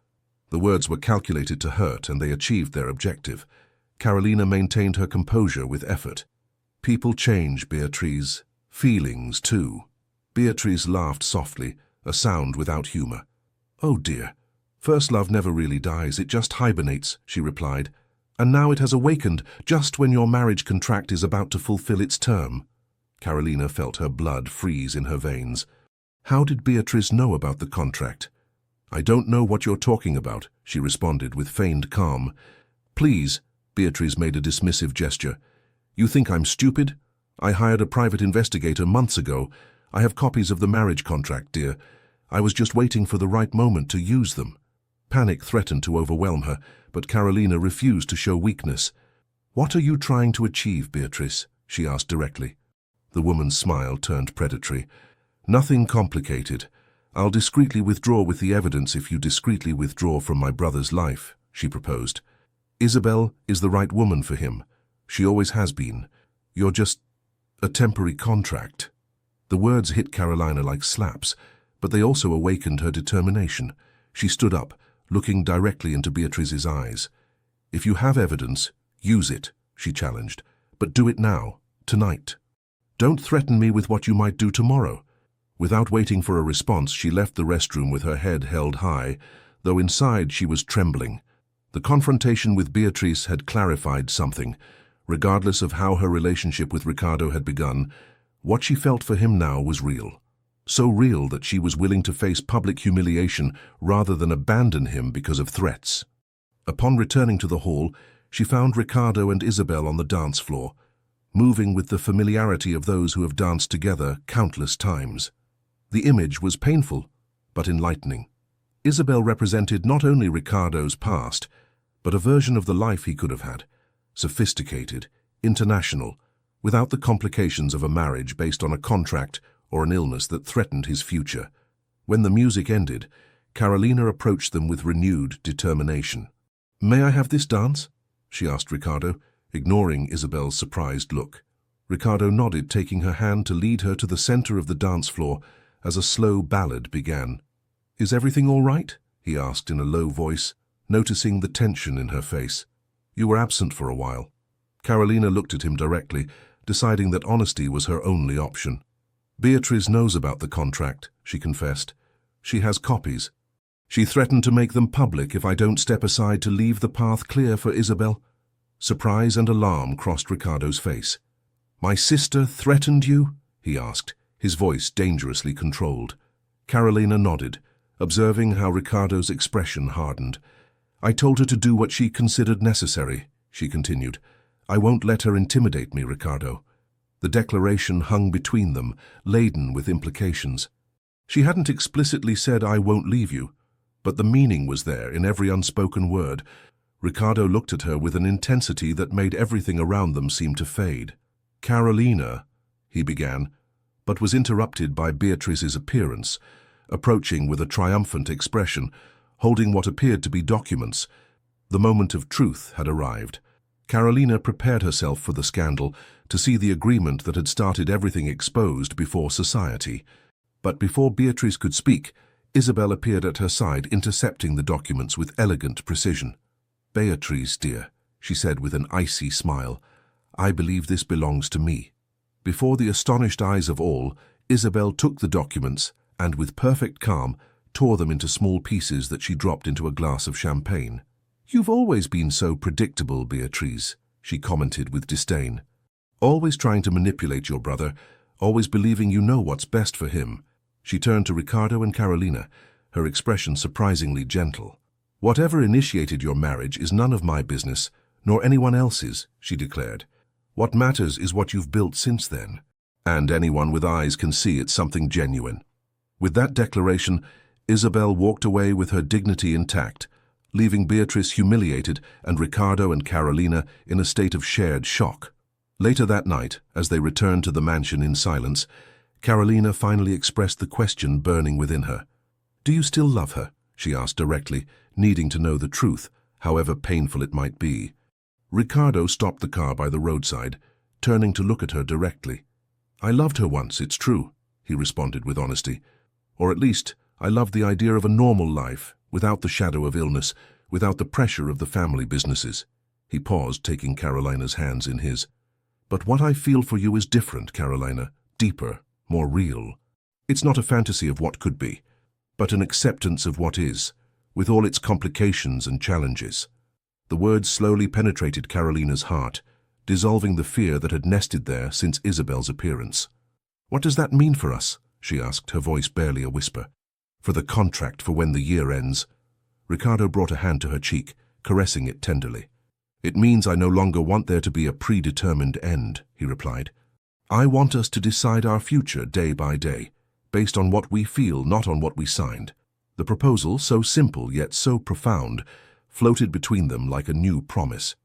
The words were calculated to hurt, and they achieved their objective. Carolina maintained her composure with effort. People change, Beatrice. Feelings, too. Beatrice laughed softly, a sound without humor. Oh dear. First love never really dies, it just hibernates, she replied. And now it has awakened just when your marriage contract is about to fulfill its term. Carolina felt her blood freeze in her veins. How did Beatrice know about the contract? I don't know what you're talking about, she responded with feigned calm. Please, Beatrice made a dismissive gesture. You think I'm stupid? I hired a private investigator months ago. I have copies of the marriage contract, dear. I was just waiting for the right moment to use them. Panic threatened to overwhelm her, but Carolina refused to show weakness. What are you trying to achieve, Beatrice? She asked directly. The woman's smile turned predatory. Nothing complicated. I'll discreetly withdraw with the evidence if you discreetly withdraw from my brother's life, she proposed. Isabel is the right woman for him. She always has been. You're just a temporary contract. The words hit Carolina like slaps, but they also awakened her determination. She stood up, looking directly into Beatrice's eyes. If you have evidence, use it, she challenged. But do it now, tonight. Don't threaten me with what you might do tomorrow. Without waiting for a response, she left the restroom with her head held high, though inside she was trembling. The confrontation with Beatrice had clarified something. Regardless of how her relationship with Ricardo had begun, what she felt for him now was real. So real that she was willing to face public humiliation rather than abandon him because of threats. Upon returning to the hall, she found Ricardo and Isabel on the dance floor, moving with the familiarity of those who have danced together countless times. The image was painful, but enlightening. Isabel represented not only Ricardo's past, but a version of the life he could have had. Sophisticated, international, without the complications of a marriage based on a contract or an illness that threatened his future. When the music ended, Carolina approached them with renewed determination. May I have this dance? She asked Ricardo, ignoring Isabel's surprised look. Ricardo nodded, taking her hand to lead her to the center of the dance floor as a slow ballad began. Is everything all right? He asked in a low voice, noticing the tension in her face. You were absent for a while. Carolina looked at him directly, deciding that honesty was her only option. Beatrice knows about the contract, she confessed. She has copies. She threatened to make them public if I don't step aside to leave the path clear for Isabel. Surprise and alarm crossed Ricardo's face. My sister threatened you? He asked, his voice dangerously controlled. Carolina nodded, observing how Ricardo's expression hardened. I told her to do what she considered necessary, she continued. I won't let her intimidate me, Ricardo. The declaration hung between them, laden with implications. She hadn't explicitly said, I won't leave you, but the meaning was there in every unspoken word. Ricardo looked at her with an intensity that made everything around them seem to fade. Carolina, he began, but was interrupted by Beatrice's appearance, approaching with a triumphant expression, holding what appeared to be documents. The moment of truth had arrived. Carolina prepared herself for the scandal, to see the agreement that had started everything exposed before society. But before Beatrice could speak, Isabel appeared at her side, intercepting the documents with elegant precision. Beatrice, dear, she said with an icy smile. "I believe this belongs to me." Before the astonished eyes of all, Isabel took the documents and, with perfect calm, tore them into small pieces that she dropped into a glass of champagne. "You've always been so predictable, Beatrice," she commented with disdain. "Always trying to manipulate your brother, always believing you know what's best for him." She turned to Ricardo and Carolina, her expression surprisingly gentle. "Whatever initiated your marriage is none of my business, nor anyone else's," she declared. "What matters is what you've built since then. And anyone with eyes can see it's something genuine." With that declaration, Isabel walked away with her dignity intact, leaving Beatrice humiliated and Ricardo and Carolina in a state of shared shock. Later that night, as they returned to the mansion in silence, Carolina finally expressed the question burning within her. "Do you still love her?" she asked directly, needing to know the truth, however painful it might be. Ricardo stopped the car by the roadside, turning to look at her directly. "I loved her once, it's true," he responded with honesty. "Or at least, I loved the idea of a normal life, without the shadow of illness, without the pressure of the family businesses." He paused, taking Carolina's hands in his. "But what I feel for you is different, Carolina, deeper, more real. It's not a fantasy of what could be, but an acceptance of what is, with all its complications and challenges." The words slowly penetrated Carolina's heart, dissolving the fear that had nested there since Isabel's appearance. "What does that mean for us?" she asked, her voice barely a whisper. "For the contract for when the year ends." Ricardo brought a hand to her cheek, caressing it tenderly. "It means I no longer want there to be a predetermined end," he replied. "I want us to decide our future day by day, based on what we feel, not on what we signed." The proposal, so simple yet so profound, floated between them like a new promise.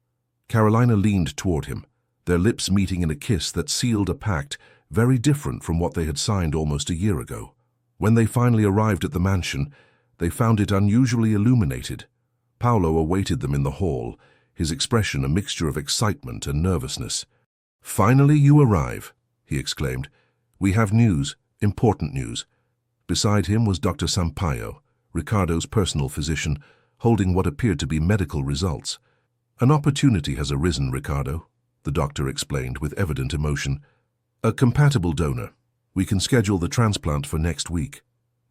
Carolina leaned toward him, their lips meeting in a kiss that sealed a pact very different from what they had signed almost a year ago. When they finally arrived at the mansion, they found it unusually illuminated. Paolo awaited them in the hall, his expression a mixture of excitement and nervousness. "Finally you arrive," he exclaimed. "We have news, important news." Beside him was Dr. Sampaio, Ricardo's personal physician, holding what appeared to be medical results. "An opportunity has arisen, Ricardo," the doctor explained with evident emotion. "A compatible donor. We can schedule the transplant for next week."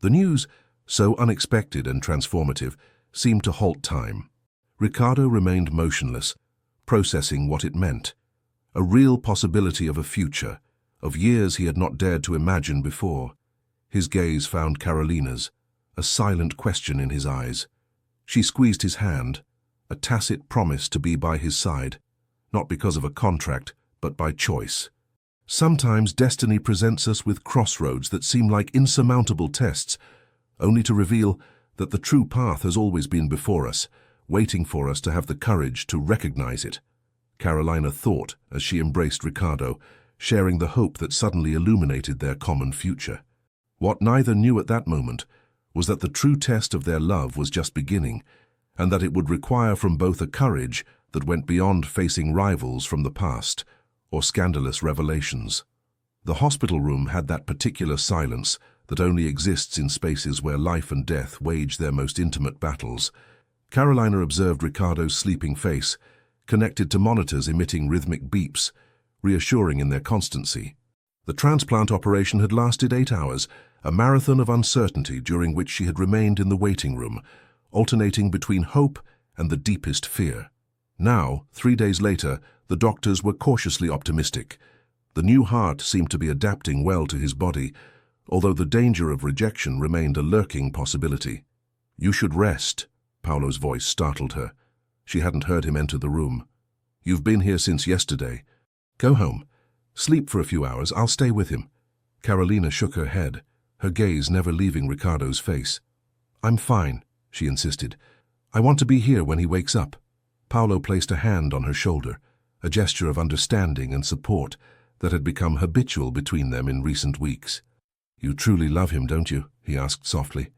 The news, so unexpected and transformative, seemed to halt time. Ricardo remained motionless, processing what it meant. A real possibility of a future, of years he had not dared to imagine before. His gaze found Carolina's, a silent question in his eyes. She squeezed his hand, a tacit promise to be by his side, not because of a contract, but by choice. Sometimes destiny presents us with crossroads that seem like insurmountable tests, only to reveal that the true path has always been before us, waiting for us to have the courage to recognize it. Carolina thought as she embraced Ricardo, sharing the hope that suddenly illuminated their common future. What neither knew at that moment was that the true test of their love was just beginning, and that it would require from both a courage that went beyond facing rivals from the past or scandalous revelations. The hospital room had that particular silence that only exists in spaces where life and death wage their most intimate battles. Carolina observed Ricardo's sleeping face, connected to monitors emitting rhythmic beeps, reassuring in their constancy. The transplant operation had lasted 8 hours, a marathon of uncertainty during which she had remained in the waiting room, alternating between hope and the deepest fear. Now, 3 days later, the doctors were cautiously optimistic. The new heart seemed to be adapting well to his body, although the danger of rejection remained a lurking possibility. "You should rest," Paolo's voice startled her. She hadn't heard him enter the room. "You've been here since yesterday. Go home. Sleep for a few hours. I'll stay with him." Carolina shook her head, her gaze never leaving Ricardo's face. "I'm fine," she insisted. "I want to be here when he wakes up." Paolo placed a hand on her shoulder, a gesture of understanding and support that had become habitual between them in recent weeks. "You truly love him, don't you?" he asked softly.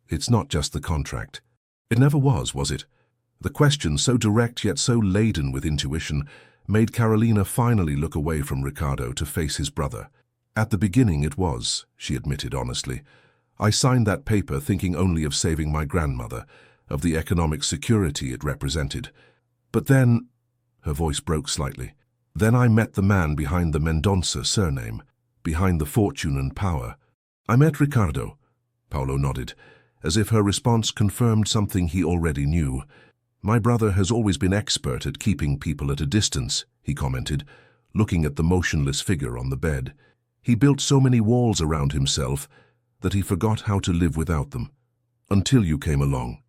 "It's not just the contract." It never was it? The question, so direct yet so laden with intuition, made Carolina finally look away from Ricardo to face his brother. "At the beginning it was," she admitted honestly. "I signed that paper thinking only of saving my grandmother, of the economic security it represented. But then Her voice broke slightly. Then I met the man behind the Mendonça surname, behind the fortune and power. I met Ricardo. Paulo nodded, as if her response confirmed something he already knew. My brother has always been expert at keeping people at a distance, he commented, looking at the motionless figure on the bed. He built so many walls around himself that he forgot how to live without them. Until you came along.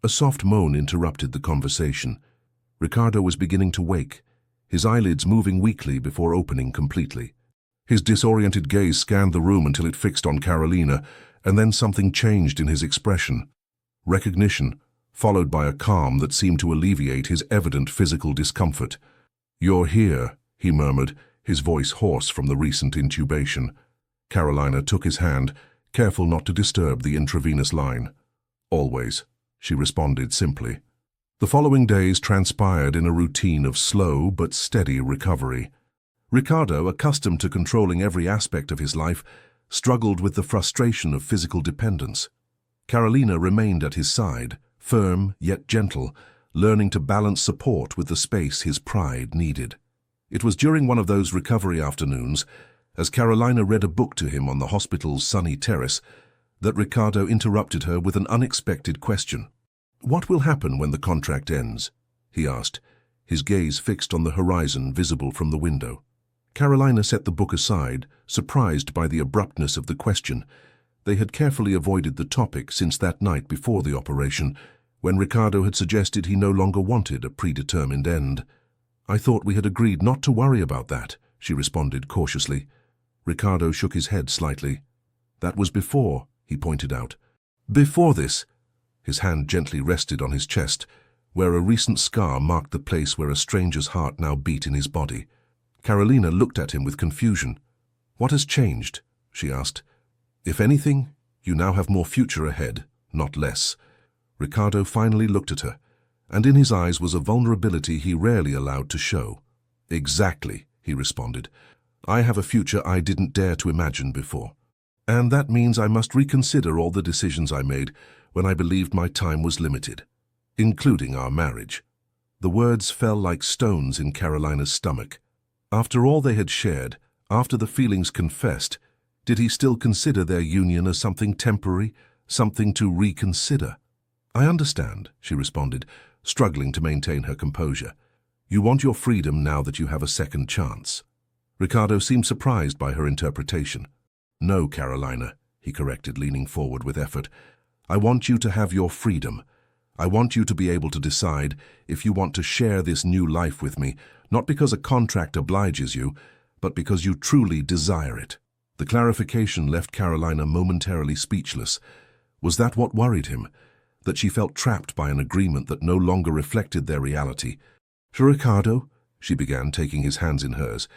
A soft moan interrupted the conversation. Ricardo was beginning to wake, his eyelids moving weakly before opening completely. His disoriented gaze scanned the room until it fixed on Carolina, and then something changed in his expression. Recognition, followed by a calm that seemed to alleviate his evident physical discomfort. "You're here," he murmured, his voice hoarse from the recent intubation. Carolina took his hand, careful not to disturb the intravenous line. "Always," she responded simply. The following days transpired in a routine of slow but steady recovery. Ricardo, accustomed to controlling every aspect of his life, struggled with the frustration of physical dependence. Carolina remained at his side, firm yet gentle, learning to balance support with the space his pride needed. It was during one of those recovery afternoons, as Carolina read a book to him on the hospital's sunny terrace, that Ricardo interrupted her with an unexpected question. "What will happen when the contract ends?" he asked, his gaze fixed on the horizon visible from the window. Carolina set the book aside, surprised by the abruptness of the question. They had carefully avoided the topic since that night before the operation, when Ricardo had suggested he no longer wanted a predetermined end. "I thought we had agreed not to worry about that," she responded cautiously. Ricardo shook his head slightly. "That was before," he pointed out. "Before this." His hand gently rested on his chest, where a recent scar marked the place where a stranger's heart now beat in his body. Carolina looked at him with confusion. "What has changed?" she asked. "If anything, you now have more future ahead, not less." Ricardo finally looked at her, and in his eyes was a vulnerability he rarely allowed to show. "Exactly," he responded. "I have a future I didn't dare to imagine before. And that means I must reconsider all the decisions I made when I believed my time was limited, including our marriage." The words fell like stones in Carolina's stomach. After all they had shared, after the feelings confessed, did he still consider their union as something temporary, something to reconsider? "I understand," she responded, struggling to maintain her composure. "You want your freedom now that you have a second chance." Ricardo seemed surprised by her interpretation. "No, Carolina," he corrected, leaning forward with effort. "I want you to have your freedom. I want you to be able to decide if you want to share this new life with me, not because a contract obliges you, but because you truly desire it." The clarification left Carolina momentarily speechless. Was that what worried him? That she felt trapped by an agreement that no longer reflected their reality? "Ricardo," she began, taking his hands in hers,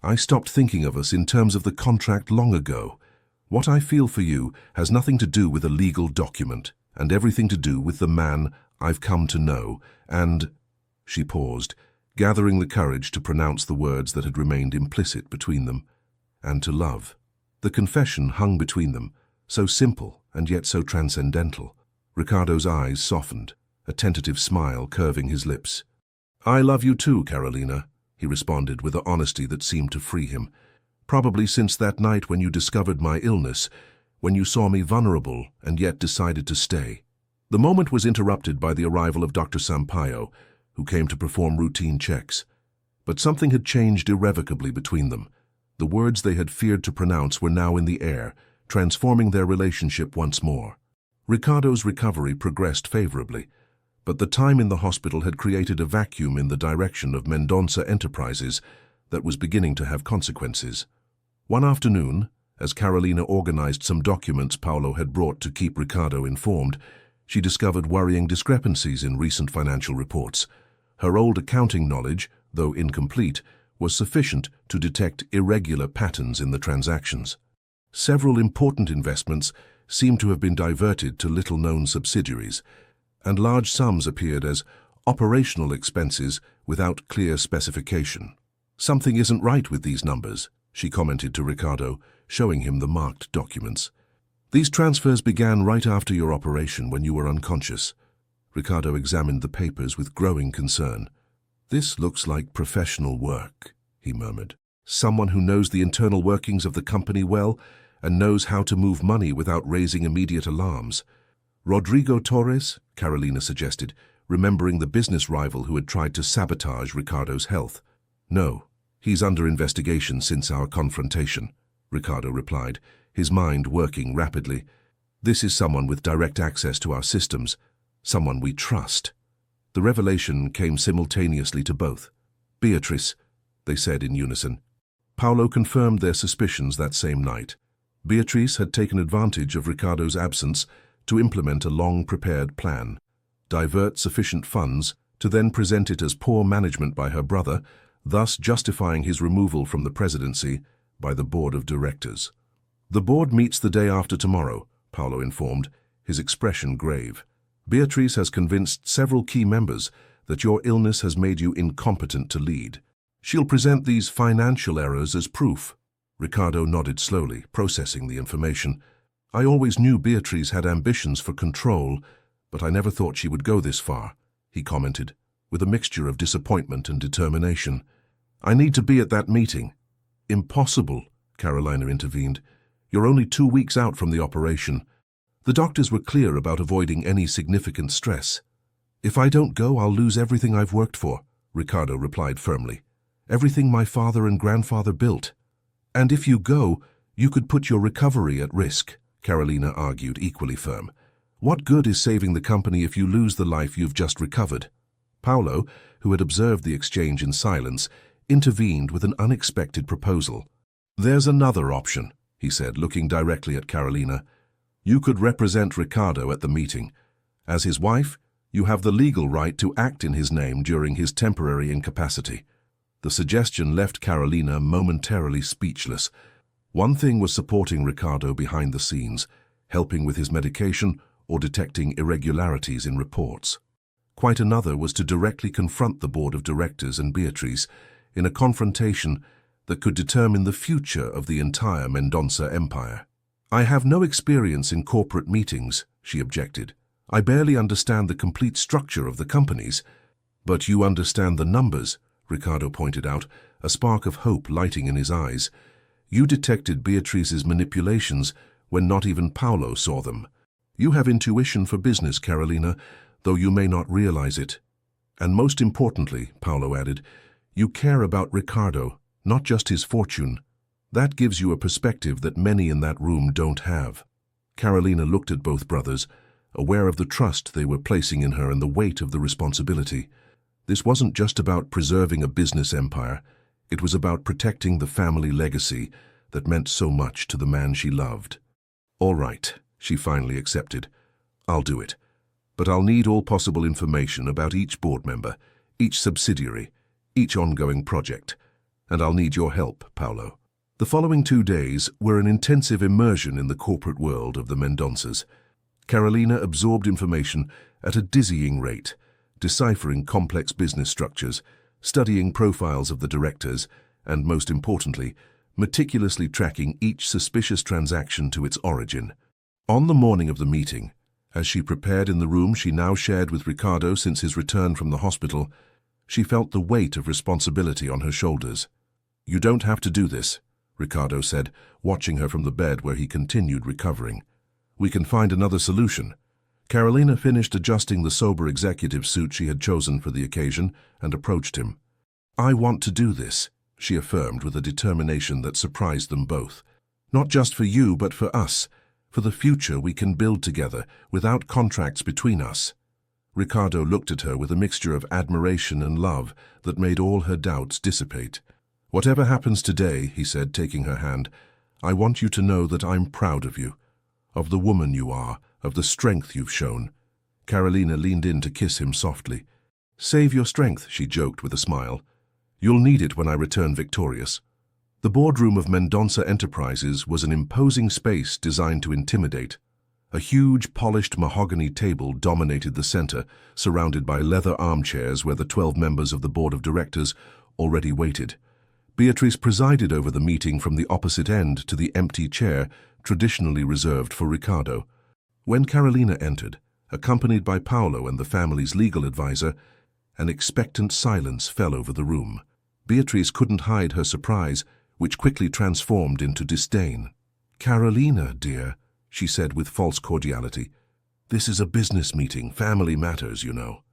"I stopped thinking of us in terms of the contract long ago. What I feel for you has nothing to do with a legal document, and everything to do with the man I've come to know, and—" She paused, gathering the courage to pronounce the words that had remained implicit between them, "and to love." The confession hung between them, so simple and yet so transcendental. Ricardo's eyes softened, a tentative smile curving his lips. "I love you too, Carolina," he responded with an honesty that seemed to free him. "Probably since that night when you discovered my illness, when you saw me vulnerable and yet decided to stay." The moment was interrupted by the arrival of Dr. Sampaio, who came to perform routine checks. But something had changed irrevocably between them. The words they had feared to pronounce were now in the air, transforming their relationship once more. Ricardo's recovery progressed favorably, but the time in the hospital had created a vacuum in the direction of Mendonça Enterprises that was beginning to have consequences. One afternoon, as Carolina organized some documents Paulo had brought to keep Ricardo informed, she discovered worrying discrepancies in recent financial reports. Her old accounting knowledge, though incomplete, was sufficient to detect irregular patterns in the transactions. Several important investments seemed to have been diverted to little-known subsidiaries, and large sums appeared as operational expenses without clear specification. "Something isn't right with these numbers," she commented to Ricardo, showing him the marked documents. "These transfers began right after your operation when you were unconscious." Ricardo examined the papers with growing concern. "This looks like professional work," he murmured. "Someone who knows the internal workings of the company well and knows how to move money without raising immediate alarms." "Rodrigo Torres," Carolina suggested, remembering the business rival who had tried to sabotage Ricardo's health. "No, he's under investigation since our confrontation," Ricardo replied, his mind working rapidly. "This is someone with direct access to our systems, someone we trust." The revelation came simultaneously to both. "Beatrice," they said in unison. Paulo confirmed their suspicions that same night. Beatrice had taken advantage of Ricardo's absence to implement a long-prepared plan, divert sufficient funds to then present it as poor management by her brother, thus justifying his removal from the presidency by the board of directors. "The board meets the day after tomorrow," Paulo informed, his expression grave. "Beatrice has convinced several key members that your illness has made you incompetent to lead. She'll present these financial errors as proof." Ricardo nodded slowly, processing the information. "I always knew Beatrice had ambitions for control, but I never thought she would go this far," he commented, with a mixture of disappointment and determination. "I need to be at that meeting." "Impossible," Carolina intervened. "You're only 2 weeks out from the operation. The doctors were clear about avoiding any significant stress." "If I don't go, I'll lose everything I've worked for," Ricardo replied firmly. "Everything my father and grandfather built." "And if you go, you could put your recovery at risk," Carolina argued, equally firm. "What good is saving the company if you lose the life you've just recovered?" Paulo, who had observed the exchange in silence, intervened with an unexpected proposal. "There's another option," he said, looking directly at Carolina. "You could represent Ricardo at the meeting. As his wife, you have the legal right to act in his name during his temporary incapacity." The suggestion left Carolina momentarily speechless. One thing was supporting Ricardo behind the scenes, helping with his medication or detecting irregularities in reports. Quite another was to directly confront the board of directors and Beatrice in a confrontation that could determine the future of the entire Mendonça empire. "I have no experience in corporate meetings," she objected. "I barely understand the complete structure of the companies." "But you understand the numbers," Ricardo pointed out, a spark of hope lighting in his eyes. "You detected Beatrice's manipulations when not even Paulo saw them. You have intuition for business, Carolina, though you may not realize it. And most importantly," Paulo added, "you care about Ricardo, not just his fortune. That gives you a perspective that many in that room don't have." Carolina looked at both brothers, aware of the trust they were placing in her and the weight of the responsibility. This wasn't just about preserving a business empire. It was about protecting the family legacy that meant so much to the man she loved. "All right," she finally accepted. "I'll do it. But I'll need all possible information about each board member, each subsidiary, each ongoing project. And I'll need your help, Paulo." The following 2 days were an intensive immersion in the corporate world of the Mendonças. Carolina absorbed information at a dizzying rate, deciphering complex business structures, studying profiles of the directors, and most importantly, meticulously tracking each suspicious transaction to its origin. On the morning of the meeting, as she prepared in the room she now shared with Ricardo since his return from the hospital, she felt the weight of responsibility on her shoulders. "You don't have to do this," Ricardo said, watching her from the bed where he continued recovering. "We can find another solution." Carolina finished adjusting the sober executive suit she had chosen for the occasion and approached him. "I want to do this," she affirmed with a determination that surprised them both. "Not just for you, but for us, for the future we can build together without contracts between us." Ricardo looked at her with a mixture of admiration and love that made all her doubts dissipate. "Whatever happens today," he said, taking her hand, "I want you to know that I'm proud of you, of the woman you are, of the strength you've shown." Carolina leaned in to kiss him softly. "Save your strength," she joked with a smile. "You'll need it when I return victorious." The boardroom of Mendonça Enterprises was an imposing space designed to intimidate. A huge, polished mahogany table dominated the center, surrounded by leather armchairs where the 12 members of the board of directors already waited. Beatrice presided over the meeting from the opposite end to the empty chair traditionally reserved for Ricardo. When Carolina entered, accompanied by Paulo and the family's legal advisor, An expectant silence fell over the room. Beatrice couldn't hide her surprise, which quickly transformed into disdain. "Carolina, dear," she said with false cordiality. "This is a business meeting, family matters, you know."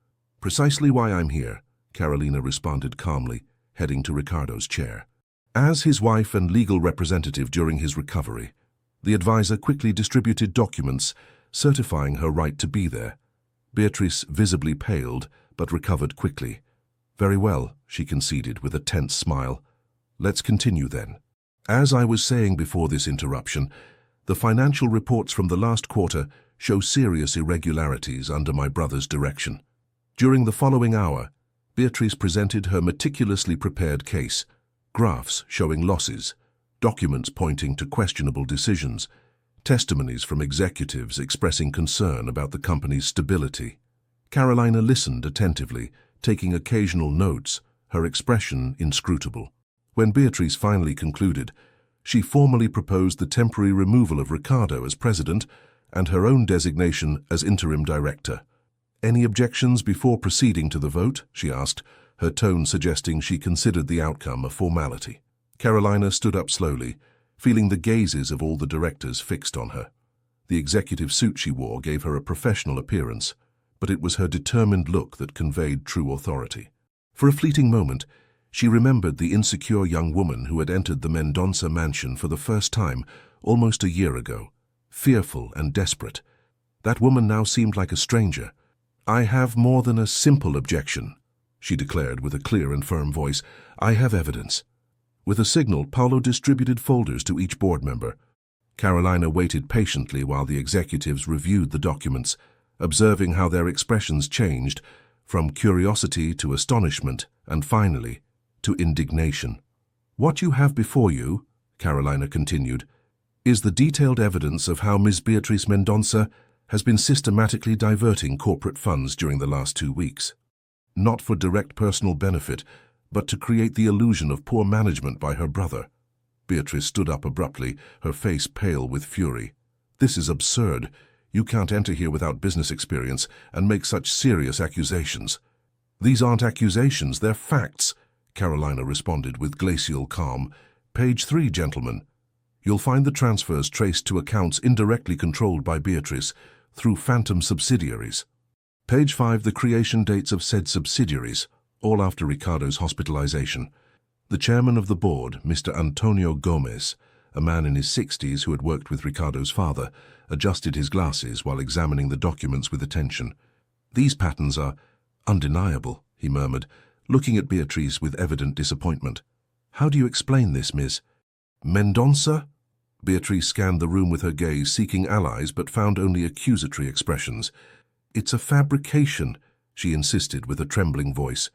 "Precisely why I'm here," Carolina responded calmly, heading to Ricardo's chair. As his wife and legal representative during his recovery, the advisor quickly distributed documents certifying her right to be there. Beatrice visibly paled, but recovered quickly. "Very well," she conceded with a tense smile. "Let's continue then. As I was saying before this interruption, the financial reports from the last quarter show serious irregularities under my brother's direction." During the following hour, Beatrice presented her meticulously prepared case, graphs showing losses, documents pointing to questionable decisions, testimonies from executives expressing concern about the company's stability. Carolina listened attentively, taking occasional notes, her expression inscrutable. When Beatrice finally concluded, she formally proposed the temporary removal of Ricardo as president and her own designation as interim director. "Any objections before proceeding to the vote?" she asked, her tone suggesting she considered the outcome a formality. Carolina stood up slowly, feeling the gazes of all the directors fixed on her. The executive suit she wore gave her a professional appearance, but it was her determined look that conveyed true authority. For a fleeting moment, she remembered the insecure young woman who had entered the Mendonça mansion for the first time almost a year ago, fearful and desperate. That woman now seemed like a stranger. "I have more than a simple objection," she declared with a clear and firm voice. "I have evidence." With a signal, Paulo distributed folders to each board member. Carolina waited patiently while the executives reviewed the documents, observing how their expressions changed from curiosity to astonishment and finally to indignation. "What you have before you," Carolina continued, "is the detailed evidence of how Ms. Beatrice Mendonça has been systematically diverting corporate funds during the last 2 weeks. Not for direct personal benefit, but to create the illusion of poor management by her brother." Beatrice stood up abruptly, her face pale with fury. "This is absurd. You can't enter here without business experience and make such serious accusations." "These aren't accusations, they're facts," Carolina responded with glacial calm. "Page 3, gentlemen. You'll find the transfers traced to accounts indirectly controlled by Beatrice through phantom subsidiaries. Page 5, the creation dates of said subsidiaries, all after Ricardo's hospitalization. The chairman of the board, Mr. Antonio Gomez, a man in his 60s who had worked with Ricardo's father, adjusted his glasses while examining the documents with attention. "These patterns are undeniable," he murmured, looking at Beatrice with evident disappointment. "How do you explain this, Miss Mendonça?" Beatrice scanned the room with her gaze, seeking allies, but found only accusatory expressions. "It's a fabrication," she insisted with a trembling voice.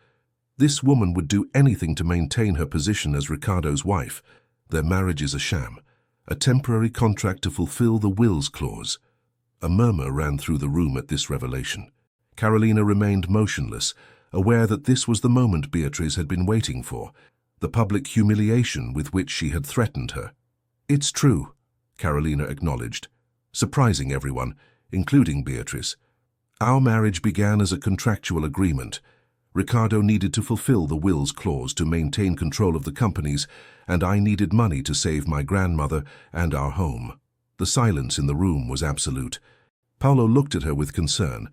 "This woman would do anything to maintain her position as Ricardo's wife. Their marriage is a sham, a temporary contract to fulfill the wills clause." A murmur ran through the room at this revelation. Carolina remained motionless, aware that this was the moment Beatrice had been waiting for, the public humiliation with which she had threatened her. "It's true," Carolina acknowledged, surprising everyone, including Beatrice. "Our marriage began as a contractual agreement. Ricardo needed to fulfill the wills clause to maintain control of the companies, and I needed money to save my grandmother and our home." The silence in the room was absolute. Paulo looked at her with concern,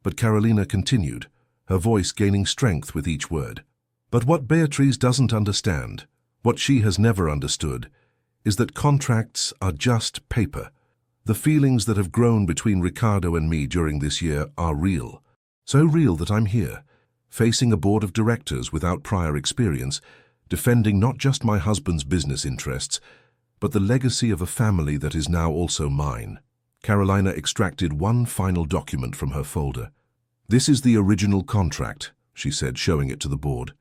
but Carolina continued, her voice gaining strength with each word. "But what Beatrice doesn't understand, what she has never understood, is that contracts are just paper. The feelings that have grown between Ricardo and me during this year are real. So real that I'm here, facing a board of directors without prior experience, defending not just my husband's business interests, but the legacy of a family that is now also mine." Carolina extracted one final document from her folder. "This is the original contract," she said, showing it to the board.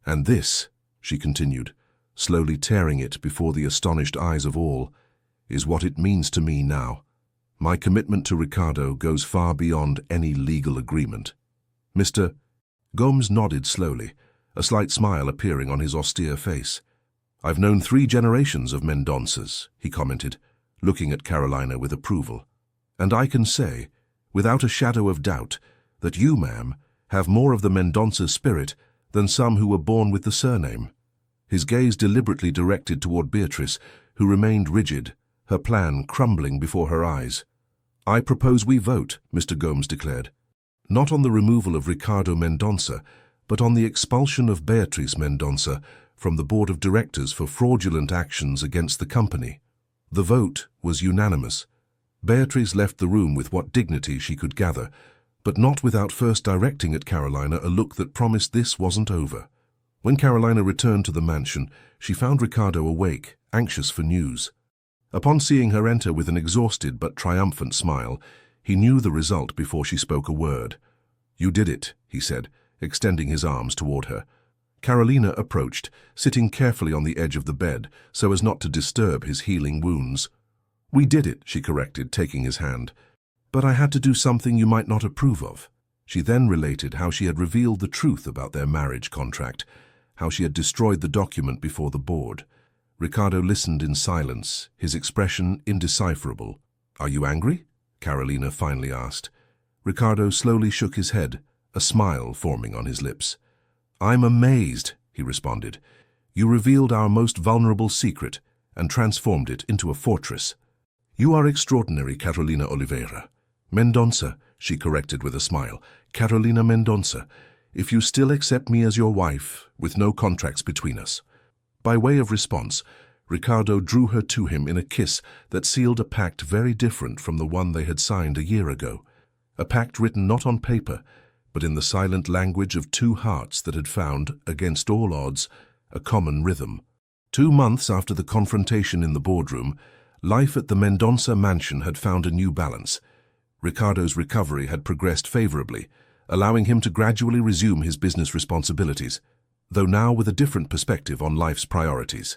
"And this," she continued, slowly tearing it before the astonished eyes of all, "is what it means to me now. My commitment to Ricardo goes far beyond any legal agreement." Mr. Gomes nodded slowly, a slight smile appearing on his austere face. "I've known 3 generations of Mendonças," he commented, looking at Carolina with approval. "And I can say, without a shadow of doubt, that you, ma'am, have more of the Mendonça spirit than some who were born with the surname. His gaze deliberately directed toward Beatrice, who remained rigid, her plan crumbling before her eyes. "I propose we vote," Mr. Gomes declared. "Not on the removal of Ricardo Mendonça, but on the expulsion of Beatrice Mendonça from the board of directors for fraudulent actions against the company." The vote was unanimous. Beatrice left the room with what dignity she could gather, but not without first directing at Carolina a look that promised this wasn't over. When Carolina returned to the mansion, she found Ricardo awake, anxious for news. Upon seeing her enter with an exhausted but triumphant smile, he knew the result before she spoke a word. "You did it," he said, extending his arms toward her. Carolina approached, sitting carefully on the edge of the bed so as not to disturb his healing wounds. "We did it," she corrected, taking his hand. "But I had to do something you might not approve of." She then related how she had revealed the truth about their marriage contract, how she had destroyed the document before the board. Ricardo listened in silence, his expression indecipherable. "Are you angry?" Carolina finally asked. Ricardo slowly shook his head, a smile forming on his lips. "I'm amazed," he responded. "You revealed our most vulnerable secret and transformed it into a fortress." "You are extraordinary, Carolina Oliveira." "Mendonça," she corrected with a smile. "Carolina Mendonça, if you still accept me as your wife, with no contracts between us." By way of response, Ricardo drew her to him in a kiss that sealed a pact very different from the one they had signed a year ago. A pact written not on paper, but in the silent language of two hearts that had found, against all odds, a common rhythm. 2 months after the confrontation in the boardroom, life at the Mendonça mansion had found a new balance. Ricardo's recovery had progressed favorably, allowing him to gradually resume his business responsibilities, though now with a different perspective on life's priorities.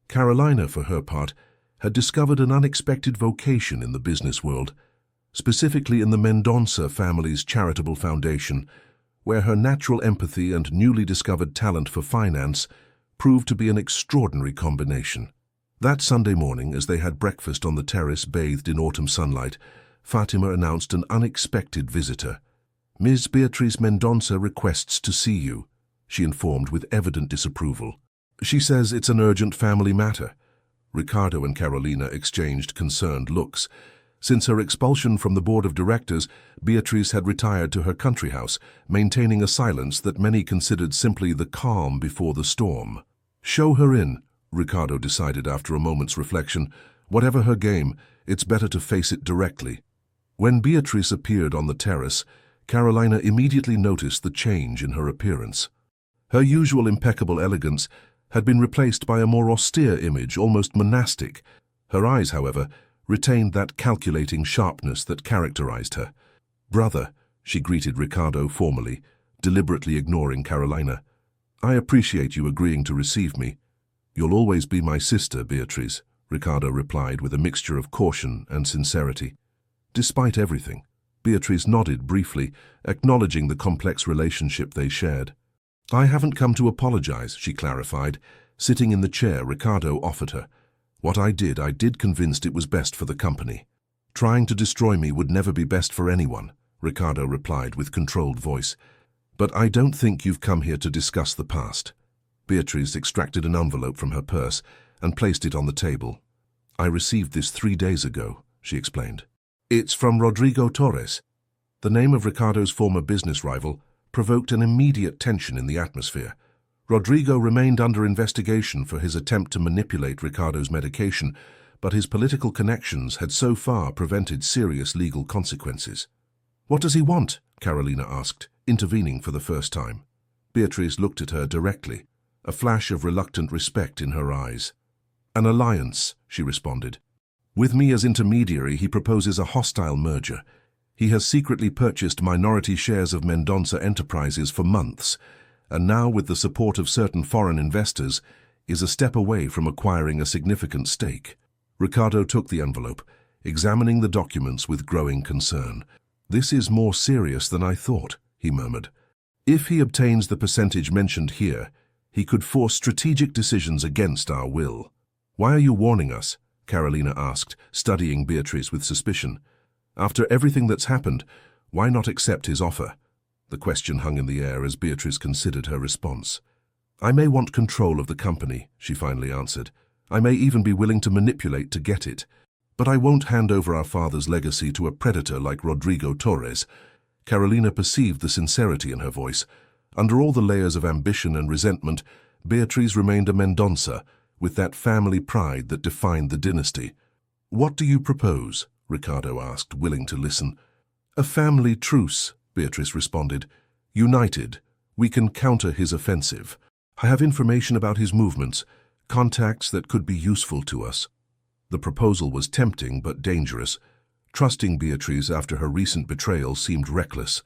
Carolina, for her part, had discovered an unexpected vocation in the business world, specifically in the Mendonça family's charitable foundation, where her natural empathy and newly discovered talent for finance proved to be an extraordinary combination. That Sunday morning, as they had breakfast on the terrace bathed in autumn sunlight, Fatima announced an unexpected visitor. "Ms. Beatrice Mendonça requests to see you," she informed with evident disapproval. "She says it's an urgent family matter." Ricardo and Carolina exchanged concerned looks. Since her expulsion from the board of directors, Beatrice had retired to her country house, maintaining a silence that many considered simply the calm before the storm. "Show her in," Ricardo decided after a moment's reflection. "Whatever her game, it's better to face it directly." When Beatrice appeared on the terrace, Carolina immediately noticed the change in her appearance. Her usual impeccable elegance had been replaced by a more austere image, almost monastic. Her eyes, however, retained that calculating sharpness that characterized her. "Brother," she greeted Ricardo formally, deliberately ignoring Carolina. "I appreciate you agreeing to receive me." "You'll always be my sister, Beatrice," Ricardo replied with a mixture of caution and sincerity. Despite everything, Beatrice nodded briefly, acknowledging the complex relationship they shared. "I haven't come to apologize," she clarified, sitting in the chair Ricardo offered her. "What I did convinced it was best for the company." "Trying to destroy me would never be best for anyone," Ricardo replied with controlled voice. "But I don't think you've come here to discuss the past." Beatrice extracted an envelope from her purse and placed it on the table. "I received this 3 days ago," she explained. "It's from Rodrigo Torres." The name of Ricardo's former business rival provoked an immediate tension in the atmosphere. Rodrigo remained under investigation for his attempt to manipulate Ricardo's medication, but his political connections had so far prevented serious legal consequences. "What does he want?" Carolina asked, intervening for the first time. Beatrice looked at her directly, a flash of reluctant respect in her eyes. "An alliance," she responded. "With me as intermediary, he proposes a hostile merger. He has secretly purchased minority shares of Mendonça Enterprises for months, and now, with the support of certain foreign investors, is a step away from acquiring a significant stake." Ricardo took the envelope, examining the documents with growing concern. "This is more serious than I thought," he murmured. "If he obtains the percentage mentioned here, he could force strategic decisions against our will." "Why are you warning us?" Carolina asked, studying Beatrice with suspicion. "After everything that's happened, why not accept his offer?" The question hung in the air as Beatrice considered her response. "I may want control of the company," she finally answered. "I may even be willing to manipulate to get it. But I won't hand over our father's legacy to a predator like Rodrigo Torres." Carolina perceived the sincerity in her voice. Under all the layers of ambition and resentment, Beatriz remained a Mendonça, with that family pride that defined the dynasty. "What do you propose?" Ricardo asked, willing to listen. "A family truce," Beatrice responded. "United, we can counter his offensive. I have information about his movements, contacts that could be useful to us." The proposal was tempting but dangerous. Trusting Beatriz after her recent betrayal seemed reckless.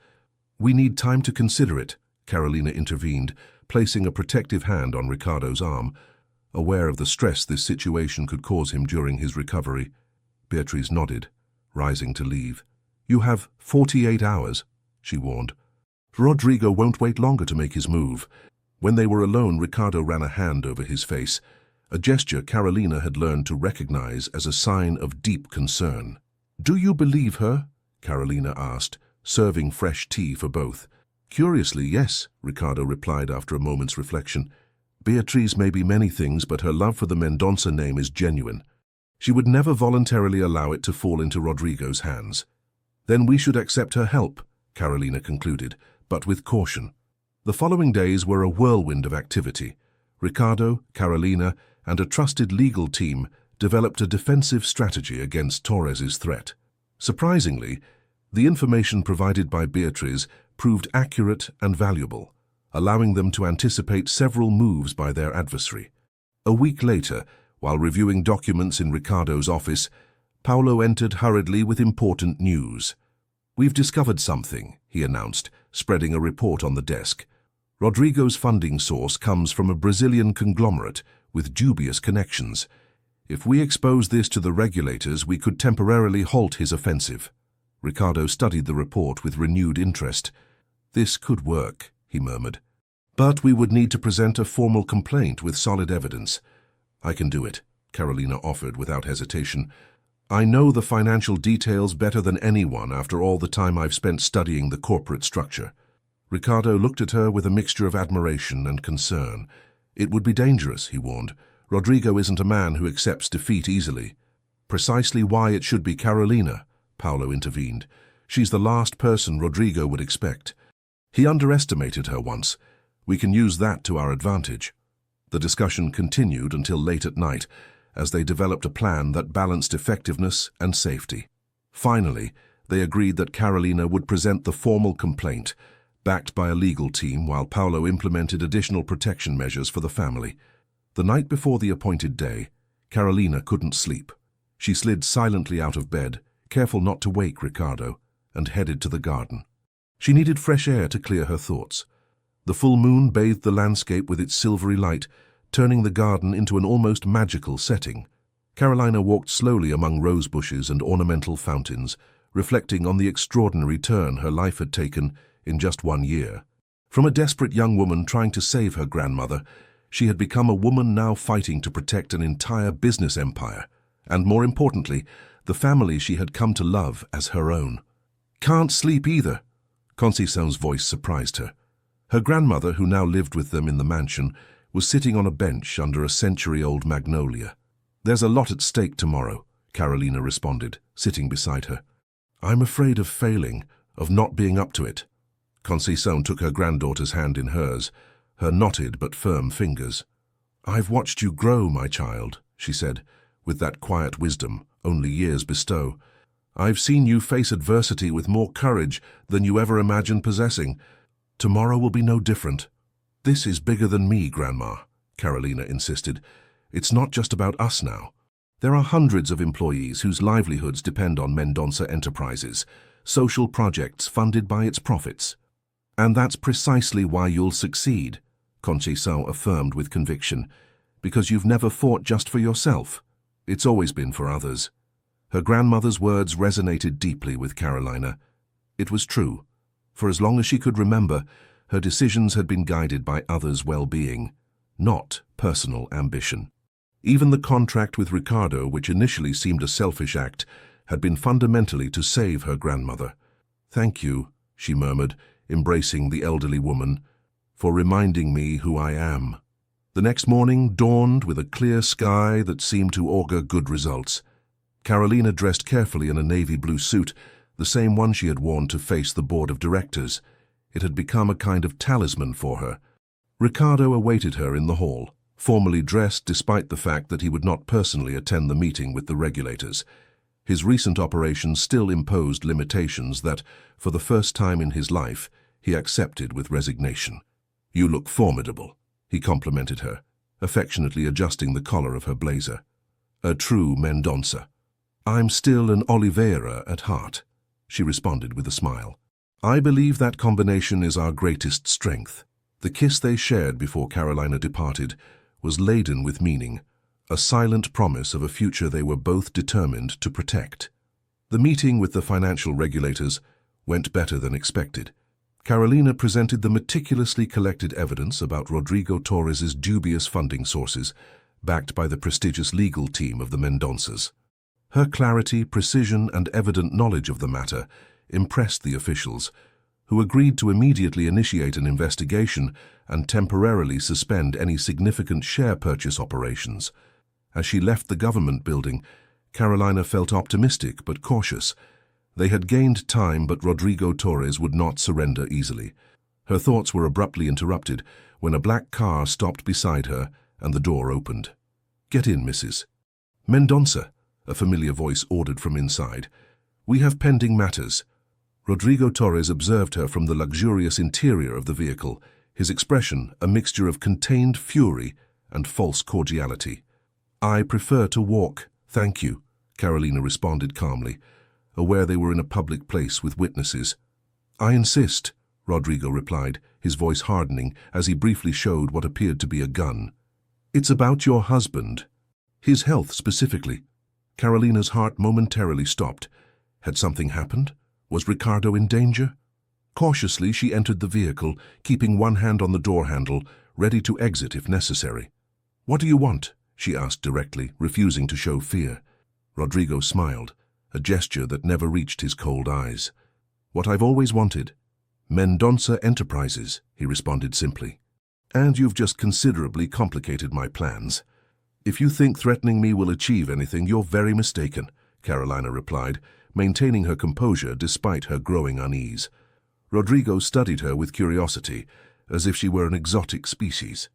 "We need time to consider it," Carolina intervened, placing a protective hand on Ricardo's arm, aware of the stress this situation could cause him during his recovery. Beatriz nodded, rising to leave. "You have 48 hours, she warned. "Rodrigo won't wait longer to make his move." When they were alone, Ricardo ran a hand over his face, a gesture Carolina had learned to recognize as a sign of deep concern. "Do you believe her?" Carolina asked, serving fresh tea for both. "Curiously, yes," Ricardo replied after a moment's reflection. "Beatriz may be many things, but her love for the Mendonça name is genuine. She would never voluntarily allow it to fall into Rodrigo's hands." "Then we should accept her help," Carolina concluded, but with caution. The following days were a whirlwind of activity. Ricardo, Carolina, and a trusted legal team developed a defensive strategy against Torres's threat. Surprisingly, the information provided by Beatriz proved accurate and valuable, allowing them to anticipate several moves by their adversary. A week later, while reviewing documents in Ricardo's office, Paulo entered hurriedly with important news. "We've discovered something," he announced, spreading a report on the desk. "Rodrigo's funding source comes from a Brazilian conglomerate with dubious connections. If we expose this to the regulators, we could temporarily halt his offensive." Ricardo studied the report with renewed interest. "This could work," he murmured. "But we would need to present a formal complaint with solid evidence." "I can do it," Carolina offered without hesitation. "I know the financial details better than anyone after all the time I've spent studying the corporate structure." Ricardo looked at her with a mixture of admiration and concern. "It would be dangerous," he warned. "Rodrigo isn't a man who accepts defeat easily." "Precisely why it should be Carolina," Paulo intervened. "She's the last person Rodrigo would expect. He underestimated her once. We can use that to our advantage." The discussion continued until late at night, as they developed a plan that balanced effectiveness and safety. Finally, they agreed that Carolina would present the formal complaint, backed by a legal team, while Paulo implemented additional protection measures for the family. The night before the appointed day, Carolina couldn't sleep. She slid silently out of bed, careful not to wake Ricardo, and headed to the garden. She needed fresh air to clear her thoughts. The full moon bathed the landscape with its silvery light, turning the garden into an almost magical setting. Carolina walked slowly among rose bushes and ornamental fountains, reflecting on the extraordinary turn her life had taken in just 1 year. From a desperate young woman trying to save her grandmother, she had become a woman now fighting to protect an entire business empire, and more importantly, the family she had come to love as her own. "Can't sleep either," Conceição's voice surprised her. Her grandmother, who now lived with them in the mansion, was sitting on a bench under a century-old magnolia. "There's a lot at stake tomorrow," Carolina responded, sitting beside her. "I'm afraid of failing, of not being up to it." Conceição took her granddaughter's hand in hers, her knotted but firm fingers. "I've watched you grow, my child," she said, with that quiet wisdom only years bestow. "I've seen you face adversity with more courage than you ever imagined possessing. Tomorrow will be no different." "This is bigger than me, Grandma," Carolina insisted. "It's not just about us now. There are hundreds of employees whose livelihoods depend on Mendonça Enterprises, social projects funded by its profits. And that's precisely why you'll succeed," Conceição affirmed with conviction, "because you've never fought just for yourself. It's always been for others." Her grandmother's words resonated deeply with Carolina. It was true. For as long as she could remember, her decisions had been guided by others' well-being, not personal ambition. Even the contract with Ricardo, which initially seemed a selfish act, had been fundamentally to save her grandmother. "Thank you," she murmured, embracing the elderly woman, "for reminding me who I am." The next morning dawned with a clear sky that seemed to augur good results. Carolina dressed carefully in a navy blue suit, the same one she had worn to face the board of directors. It had become a kind of talisman for her. Ricardo awaited her in the hall, formally dressed despite the fact that he would not personally attend the meeting with the regulators. His recent operations still imposed limitations that, for the first time in his life, he accepted with resignation. "You look formidable," he complimented her, affectionately adjusting the collar of her blazer. "A true Mendonça." "I'm still an Oliveira at heart," she responded with a smile. "I believe that combination is our greatest strength." The kiss they shared before Carolina departed was laden with meaning, a silent promise of a future they were both determined to protect. The meeting with the financial regulators went better than expected. Carolina presented the meticulously collected evidence about Rodrigo Torres's dubious funding sources, backed by the prestigious legal team of the Mendonças. Her clarity, precision, and evident knowledge of the matter impressed the officials, who agreed to immediately initiate an investigation and temporarily suspend any significant share purchase operations. As she left the government building, Carolina felt optimistic but cautious. They had gained time, but Rodrigo Torres would not surrender easily. Her thoughts were abruptly interrupted when a black car stopped beside her and the door opened. "Get in, Mrs. Mendonça," a familiar voice ordered from inside. "We have pending matters." Rodrigo Torres observed her from the luxurious interior of the vehicle, his expression a mixture of contained fury and false cordiality. "I prefer to walk, thank you," Carolina responded calmly, aware they were in a public place with witnesses. "I insist," Rodrigo replied, his voice hardening as he briefly showed what appeared to be a gun. "It's about your husband. His health specifically." Carolina's heart momentarily stopped. Had something happened? Was Ricardo in danger? Cautiously, she entered the vehicle, keeping one hand on the door handle, ready to exit if necessary. "What do you want?" she asked directly, refusing to show fear. Rodrigo smiled, a gesture that never reached his cold eyes. "What I've always wanted. Mendonça Enterprises," he responded simply. "And you've just considerably complicated my plans." "If you think threatening me will achieve anything, you're very mistaken," Carolina replied, maintaining her composure despite her growing unease. Rodrigo studied her with curiosity, as if she were an exotic species.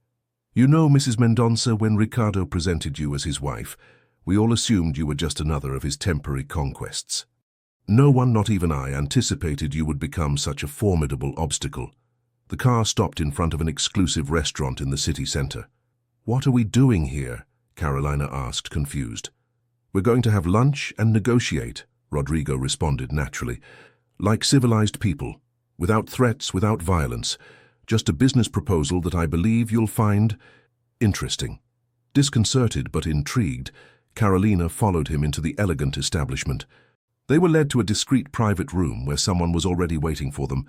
"You know, Mrs. Mendonça, when Ricardo presented you as his wife, we all assumed you were just another of his temporary conquests. No one, not even I, anticipated you would become such a formidable obstacle." The car stopped in front of an exclusive restaurant in the city center. "What are we doing here?" Carolina asked, confused. "We're going to have lunch and negotiate," Rodrigo responded naturally. "Like civilized people, without threats, without violence. Just a business proposal that I believe you'll find interesting." Disconcerted but intrigued, Carolina followed him into the elegant establishment. They were led to a discreet private room where someone was already waiting for them,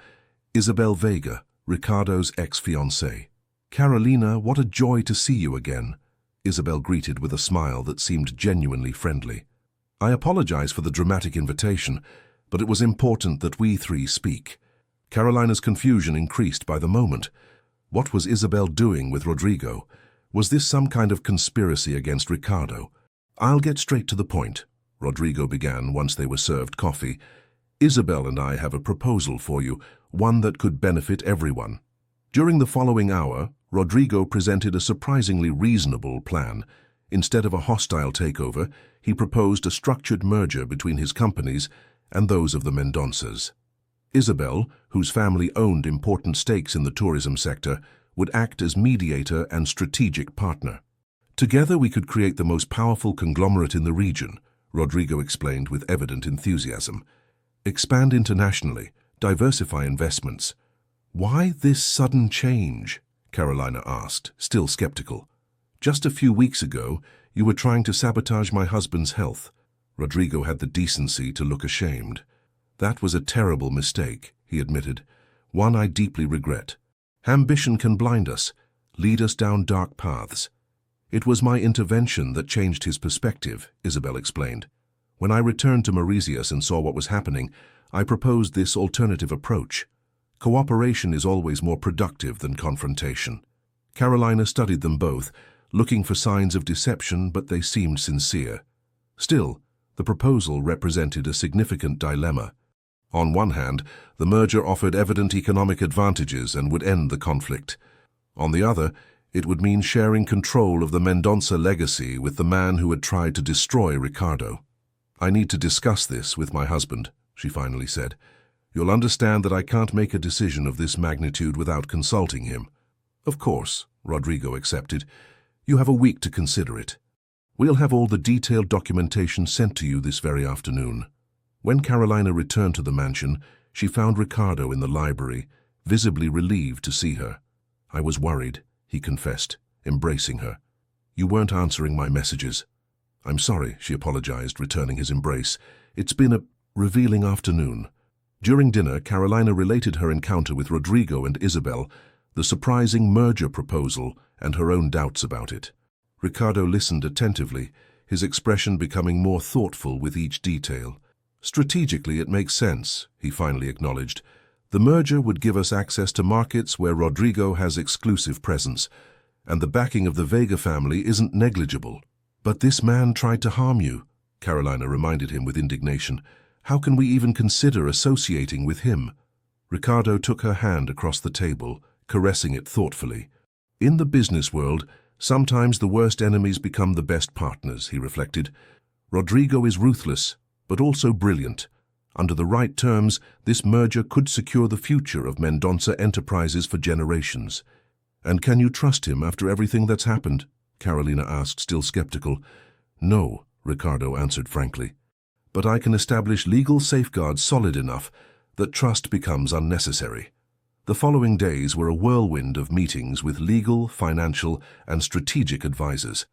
Isabel Vega, Ricardo's ex-fiancée. "Carolina, what a joy to see you again," Isabel greeted with a smile that seemed genuinely friendly. "I apologize for the dramatic invitation, but it was important that we three speak." Carolina's confusion increased by the moment. What was Isabel doing with Rodrigo? Was this some kind of conspiracy against Ricardo? "I'll get straight to the point," Rodrigo began once they were served coffee. "Isabel and I have a proposal for you, one that could benefit everyone." During the following hour, Rodrigo presented a surprisingly reasonable plan. Instead of a hostile takeover, he proposed a structured merger between his companies and those of the Mendonças. Isabel, whose family owned important stakes in the tourism sector, would act as mediator and strategic partner. "Together we could create the most powerful conglomerate in the region," Rodrigo explained with evident enthusiasm. "Expand internationally, diversify investments." "Why this sudden change?" Carolina asked, still skeptical. "Just a few weeks ago, you were trying to sabotage my husband's health." Rodrigo had the decency to look ashamed. "That was a terrible mistake," he admitted. "One I deeply regret. Ambition can blind us, lead us down dark paths." "It was my intervention that changed his perspective," Isabel explained. "When I returned to Mauritius and saw what was happening, I proposed this alternative approach. Cooperation is always more productive than confrontation. Carolina studied them both, looking for signs of deception, but they seemed sincere. Still, the proposal represented a significant dilemma. On one hand, the merger offered evident economic advantages and would end the conflict. On the other, it would mean sharing control of the Mendonça legacy with the man who had tried to destroy Ricardo. "I need to discuss this with my husband," she finally said. "You'll understand that I can't make a decision of this magnitude without consulting him." "Of course," Rodrigo accepted. "You have a week to consider it. We'll have all the detailed documentation sent to you this very afternoon." When Carolina returned to the mansion, she found Ricardo in the library, visibly relieved to see her. "I was worried," he confessed, embracing her. "You weren't answering my messages." "I'm sorry," she apologized, returning his embrace. "It's been a revealing afternoon." During dinner, Carolina related her encounter with Rodrigo and Isabel, the surprising merger proposal, and her own doubts about it. Ricardo listened attentively, his expression becoming more thoughtful with each detail. "Strategically, it makes sense," he finally acknowledged. "The merger would give us access to markets where Rodrigo has exclusive presence, and the backing of the Vega family isn't negligible." "But this man tried to harm you," Carolina reminded him with indignation. "How can we even consider associating with him?" Ricardo took her hand across the table, caressing it thoughtfully. "In the business world, sometimes the worst enemies become the best partners," he reflected. "Rodrigo is ruthless, but also brilliant. Under the right terms, this merger could secure the future of Mendonça Enterprises for generations." "And can you trust him after everything that's happened?" Carolina asked, still skeptical. "No," Ricardo answered frankly. "But I can establish legal safeguards solid enough that trust becomes unnecessary." The following days were a whirlwind of meetings with legal, financial, and strategic advisors.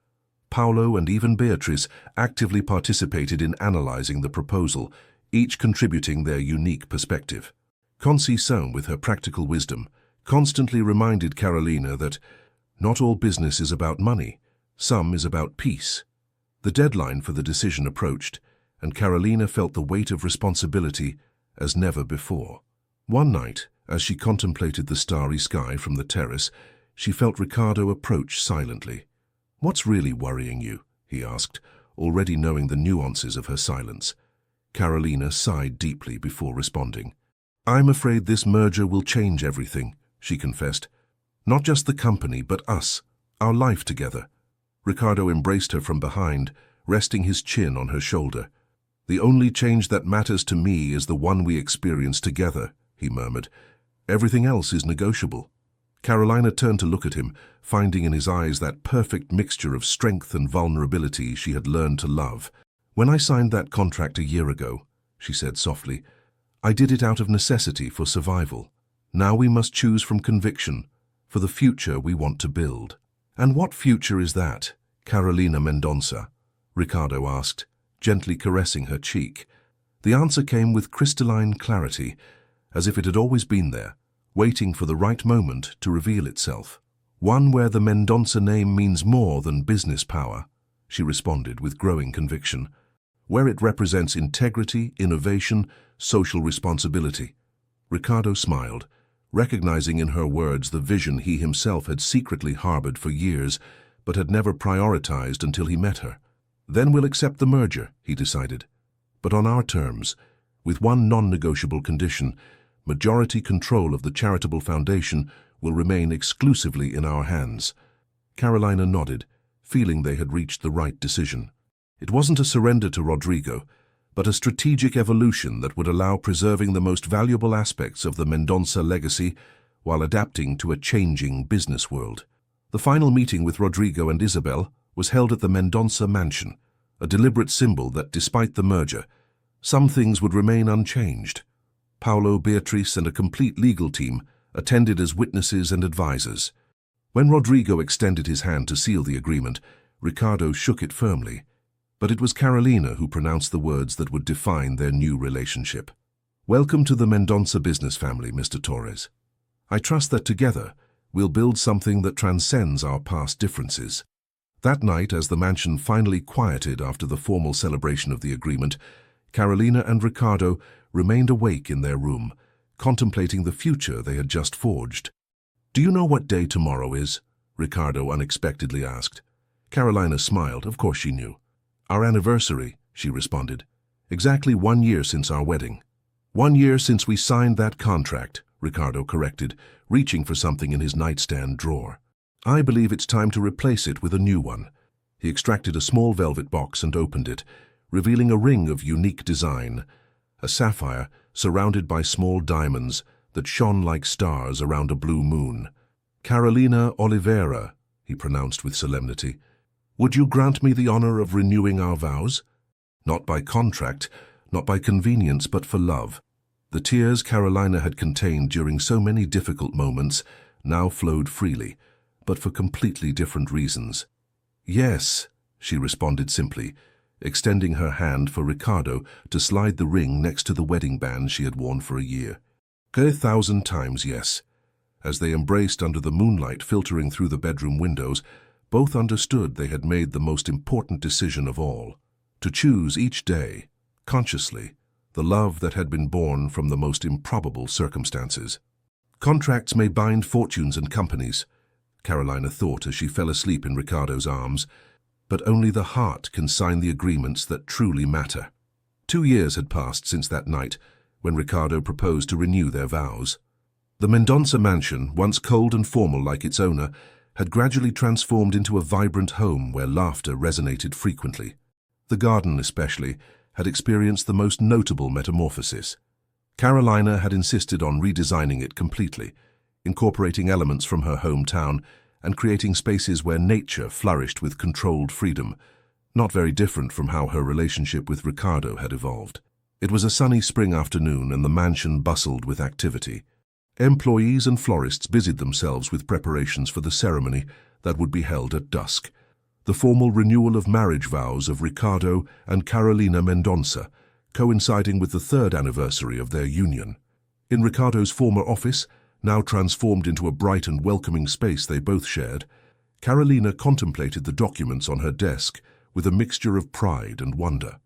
Paulo and even Beatrice actively participated in analyzing the proposal, each contributing their unique perspective. Conceição, with her practical wisdom, constantly reminded Carolina that not all business is about money, some is about peace. The deadline for the decision approached, and Carolina felt the weight of responsibility as never before. One night, as she contemplated the starry sky from the terrace, she felt Ricardo approach silently. "What's really worrying you?" he asked, already knowing the nuances of her silence. Carolina sighed deeply before responding. "I'm afraid this merger will change everything," she confessed. "Not just the company, but us, our life together." Ricardo embraced her from behind, resting his chin on her shoulder. "The only change that matters to me is the one we experience together," he murmured. "Everything else is negotiable." Carolina turned to look at him, finding in his eyes that perfect mixture of strength and vulnerability she had learned to love. "When I signed that contract a year ago," she said softly, "I did it out of necessity for survival. Now we must choose from conviction, for the future we want to build." "And what future is that, Carolina Mendonça?" Ricardo asked, gently caressing her cheek. The answer came with crystalline clarity, as if it had always been there, waiting for the right moment to reveal itself. "One where the Mendonça name means more than business power," she responded with growing conviction. "Where it represents integrity, innovation, social responsibility." Ricardo smiled, recognizing in her words the vision he himself had secretly harbored for years, but had never prioritized until he met her. "Then we'll accept the merger," he decided. "But on our terms, with one non-negotiable condition: majority control of the charitable foundation will remain exclusively in our hands." Carolina nodded, feeling they had reached the right decision. It wasn't a surrender to Rodrigo, but a strategic evolution that would allow preserving the most valuable aspects of the Mendonça legacy while adapting to a changing business world. The final meeting with Rodrigo and Isabel was held at the Mendonça mansion, a deliberate symbol that, despite the merger, some things would remain unchanged. Paulo, Beatrice, and a complete legal team attended as witnesses and advisors. When Rodrigo extended his hand to seal the agreement, Ricardo shook it firmly. But it was Carolina who pronounced the words that would define their new relationship. "Welcome to the Mendonça business family, Mr. Torres. I trust that together we'll build something that transcends our past differences." That night, as the mansion finally quieted after the formal celebration of the agreement, Carolina and Ricardo remained awake in their room, contemplating the future they had just forged. "Do you know what day tomorrow is?" Ricardo unexpectedly asked. Carolina smiled. Of course she knew. "Our anniversary," she responded. "Exactly 1 year since our wedding." "1 year since we signed that contract," Ricardo corrected, reaching for something in his nightstand drawer. "I believe it's time to replace it with a new one." He extracted a small velvet box and opened it, revealing a ring of unique design, a sapphire surrounded by small diamonds that shone like stars around a blue moon. "Carolina Oliveira," he pronounced with solemnity, "would you grant me the honor of renewing our vows? Not by contract, not by convenience, but for love." The tears Carolina had contained during so many difficult moments now flowed freely, but for completely different reasons. "Yes," she responded simply, extending her hand for Ricardo to slide the ring next to the wedding band she had worn for a year. 1,000 times yes. As they embraced under the moonlight filtering through the bedroom windows, both understood they had made the most important decision of all, to choose each day, consciously, the love that had been born from the most improbable circumstances. "Contracts may bind fortunes and companies," Carolina thought as she fell asleep in Ricardo's arms, "but only the heart can sign the agreements that truly matter." 2 years had passed since that night when Ricardo proposed to renew their vows. The Mendonça mansion, once cold and formal like its owner, had gradually transformed into a vibrant home where laughter resonated frequently. The garden, especially, had experienced the most notable metamorphosis. Carolina had insisted on redesigning it completely, incorporating elements from her hometown and creating spaces where nature flourished with controlled freedom, not very different from how her relationship with Ricardo had evolved. It was a sunny spring afternoon and the mansion bustled with activity. Employees and florists busied themselves with preparations for the ceremony that would be held at dusk, the formal renewal of marriage vows of Ricardo and Carolina Mendonça, coinciding with the 3rd anniversary of their union. In Ricardo's former office, now transformed into a bright and welcoming space they both shared, Carolina contemplated the documents on her desk with a mixture of pride and wonder.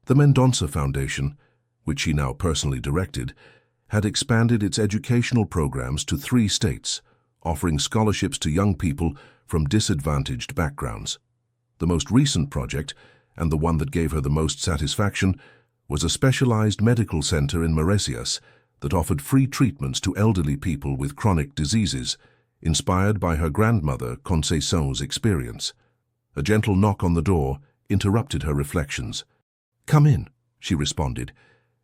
The Mendonça Foundation, which she now personally directed, had expanded its educational programs to 3 states, offering scholarships to young people from disadvantaged backgrounds. The most recent project, and the one that gave her the most satisfaction, was a specialized medical center in Mauritius that offered free treatments to elderly people with chronic diseases, inspired by her grandmother Conceição's experience. A gentle knock on the door interrupted her reflections. "Come in," she responded,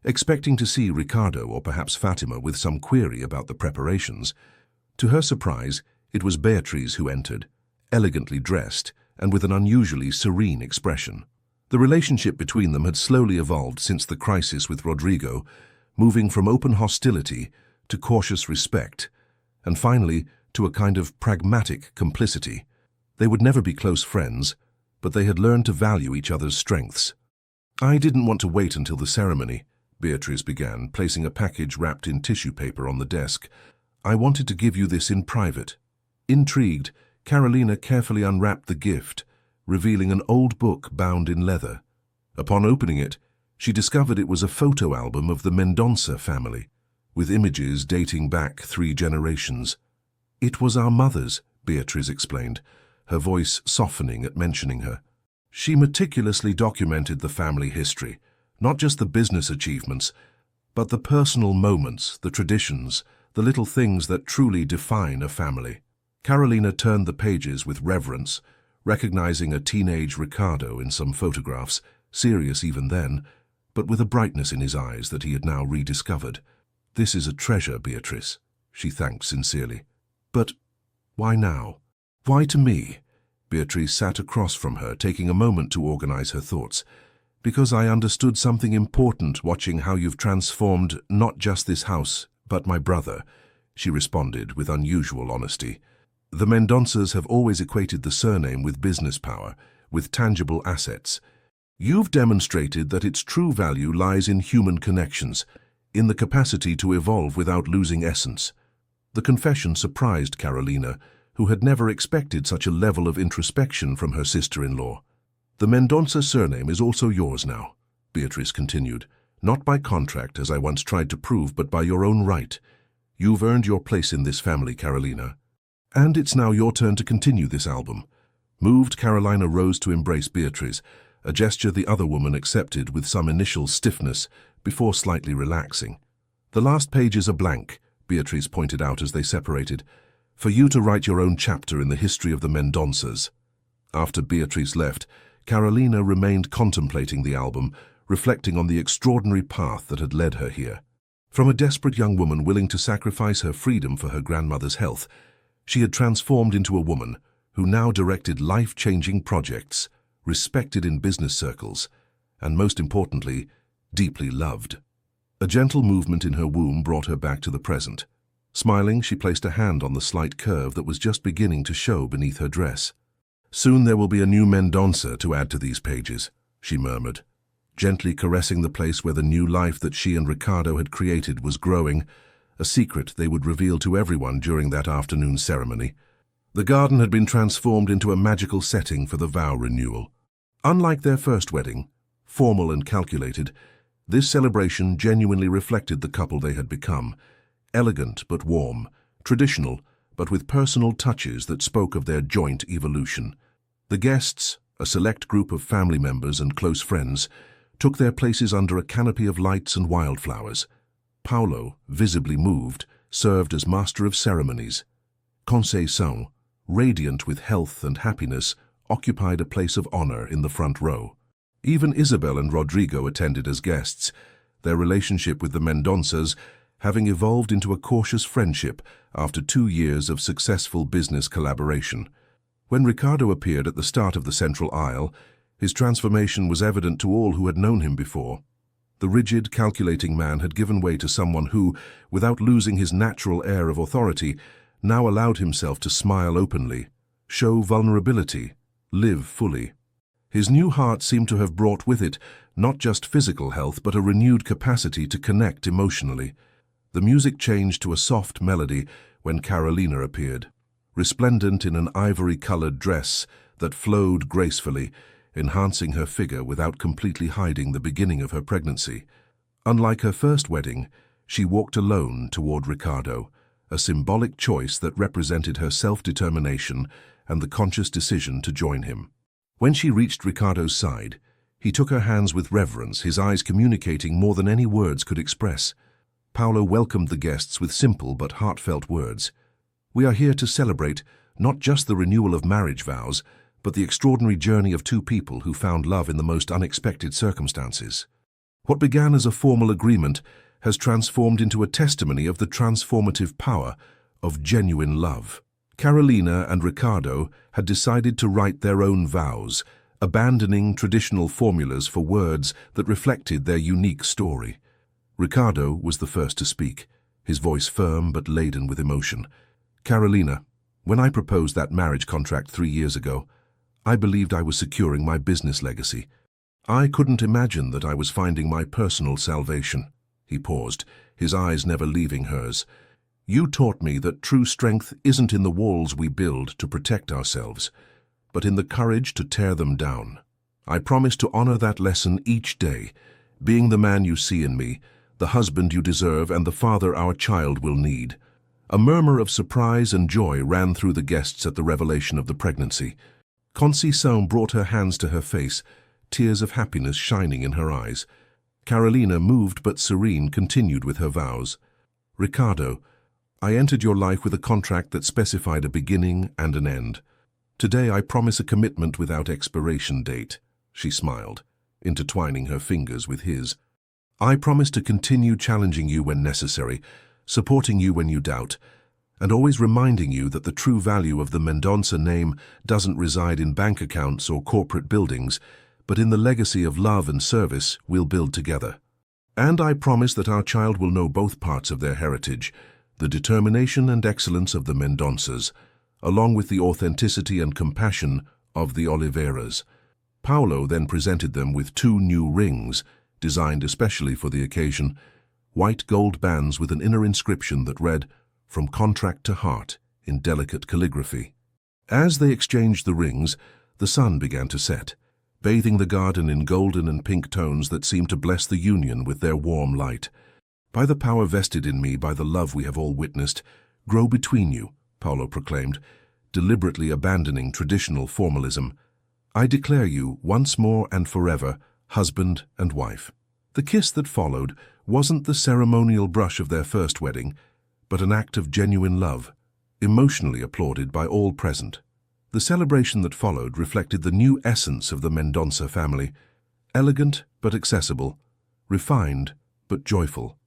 expecting to see Ricardo or perhaps Fatima with some query about the preparations. To her surprise, it was Beatriz who entered, elegantly dressed and with an unusually serene expression. The relationship between them had slowly evolved since the crisis with Rodrigo, moving from open hostility to cautious respect, and finally to a kind of pragmatic complicity. They would never be close friends, but they had learned to value each other's strengths. "I didn't want to wait until the ceremony," Beatriz began, placing a package wrapped in tissue paper on the desk. "I wanted to give you this in private." Intrigued, Carolina carefully unwrapped the gift, revealing an old book bound in leather. Upon opening it, she discovered it was a photo album of the Mendonça family, with images dating back 3 generations. "It was our mother's," Beatriz explained, her voice softening at mentioning her. "She meticulously documented the family history, not just the business achievements, but the personal moments, the traditions, the little things that truly define a family." Carolina turned the pages with reverence, recognizing a teenage Ricardo in some photographs, serious even then, but with a brightness in his eyes that he had now rediscovered. "This is a treasure, Beatrice," she thanked sincerely. "But why now? Why to me?" Beatrice sat across from her, taking a moment to organize her thoughts. "Because I understood something important watching how you've transformed not just this house, but my brother," she responded with unusual honesty. "The Mendonças have always equated the surname with business power, with tangible assets. You've demonstrated that its true value lies in human connections, in the capacity to evolve without losing essence." The confession surprised Carolina, who had never expected such a level of introspection from her sister-in-law. "The Mendonça surname is also yours now," Beatrice continued, Not by contract, as I once tried to prove, but by your own right. You've earned your place in this family, Carolina. And it's now your turn to continue this album." Moved, Carolina rose to embrace Beatrice, a gesture the other woman accepted with some initial stiffness before slightly relaxing. "The last pages are blank," Beatrice pointed out as they separated, "for you to write your own chapter in the history of the Mendonças." After Beatrice left, Carolina remained contemplating the album, reflecting on the extraordinary path that had led her here. From a desperate young woman willing to sacrifice her freedom for her grandmother's health, she had transformed into a woman who now directed life-changing projects, respected in business circles, and most importantly, deeply loved. A gentle movement in her womb brought her back to the present. Smiling, she placed a hand on the slight curve that was just beginning to show beneath her dress. "Soon there will be a new Mendonça to add to these pages," she murmured, gently caressing the place where the new life that she and Ricardo had created was growing, a secret they would reveal to everyone during that afternoon ceremony. The garden had been transformed into a magical setting for the vow renewal. Unlike their first wedding, formal and calculated, this celebration genuinely reflected the couple they had become, elegant but warm, traditional but with personal touches that spoke of their joint evolution. The guests, a select group of family members and close friends, took their places under a canopy of lights and wildflowers. Paulo, visibly moved, served as master of ceremonies. Conceição, radiant with health and happiness, occupied a place of honor in the front row. Even Isabel and Rodrigo attended as guests, their relationship with the Mendonças having evolved into a cautious friendship after 2 years of successful business collaboration. When Ricardo appeared at the start of the central aisle, his transformation was evident to all who had known him before. The rigid, calculating man had given way to someone who, without losing his natural air of authority, now allowed himself to smile openly, show vulnerability, live fully. His new heart seemed to have brought with it not just physical health but a renewed capacity to connect emotionally. The music changed to a soft melody when Carolina appeared, resplendent in an ivory-colored dress that flowed gracefully, enhancing her figure without completely hiding the beginning of her pregnancy. Unlike her first wedding, she walked alone toward Ricardo, a symbolic choice that represented her self-determination and the conscious decision to join him. When she reached Ricardo's side, he took her hands with reverence, his eyes communicating more than any words could express. Paulo welcomed the guests with simple but heartfelt words. "We are here to celebrate not just the renewal of marriage vows, but the extraordinary journey of two people who found love in the most unexpected circumstances. What began as a formal agreement has transformed into a testimony of the transformative power of genuine love." Carolina and Ricardo had decided to write their own vows, abandoning traditional formulas for words that reflected their unique story. Ricardo was the first to speak, his voice firm but laden with emotion. "Carolina, when I proposed that marriage contract 3 years ago, I believed I was securing my business legacy. I couldn't imagine that I was finding my personal salvation." He paused, his eyes never leaving hers. "You taught me that true strength isn't in the walls we build to protect ourselves, but in the courage to tear them down. I promise to honor that lesson each day, being the man you see in me, the husband you deserve, and the father our child will need." A murmur of surprise and joy ran through the guests at the revelation of the pregnancy. Conceição brought her hands to her face, tears of happiness shining in her eyes. Carolina, moved but serene, continued with her vows. "Ricardo, I entered your life with a contract that specified a beginning and an end. Today I promise a commitment without expiration date." She smiled, intertwining her fingers with his. "I promise to continue challenging you when necessary, supporting you when you doubt, and always reminding you that the true value of the Mendonça name doesn't reside in bank accounts or corporate buildings, but in the legacy of love and service we'll build together. And I promise that our child will know both parts of their heritage, the determination and excellence of the Mendonças, along with the authenticity and compassion of the Oliveiras." Paulo then presented them with 2 new rings, designed especially for the occasion, white gold bands with an inner inscription that read, "From contract to heart," in delicate calligraphy. As they exchanged the rings, the sun began to set, bathing the garden in golden and pink tones that seemed to bless the union with their warm light. "By the power vested in me by the love we have all witnessed, grow between you," Paolo proclaimed, deliberately abandoning traditional formalism. "I declare you, once more and forever, husband and wife." The kiss that followed wasn't the ceremonial brush of their first wedding, but an act of genuine love, emotionally applauded by all present. The celebration that followed reflected the new essence of the Mendonça family, elegant but accessible, refined but joyful.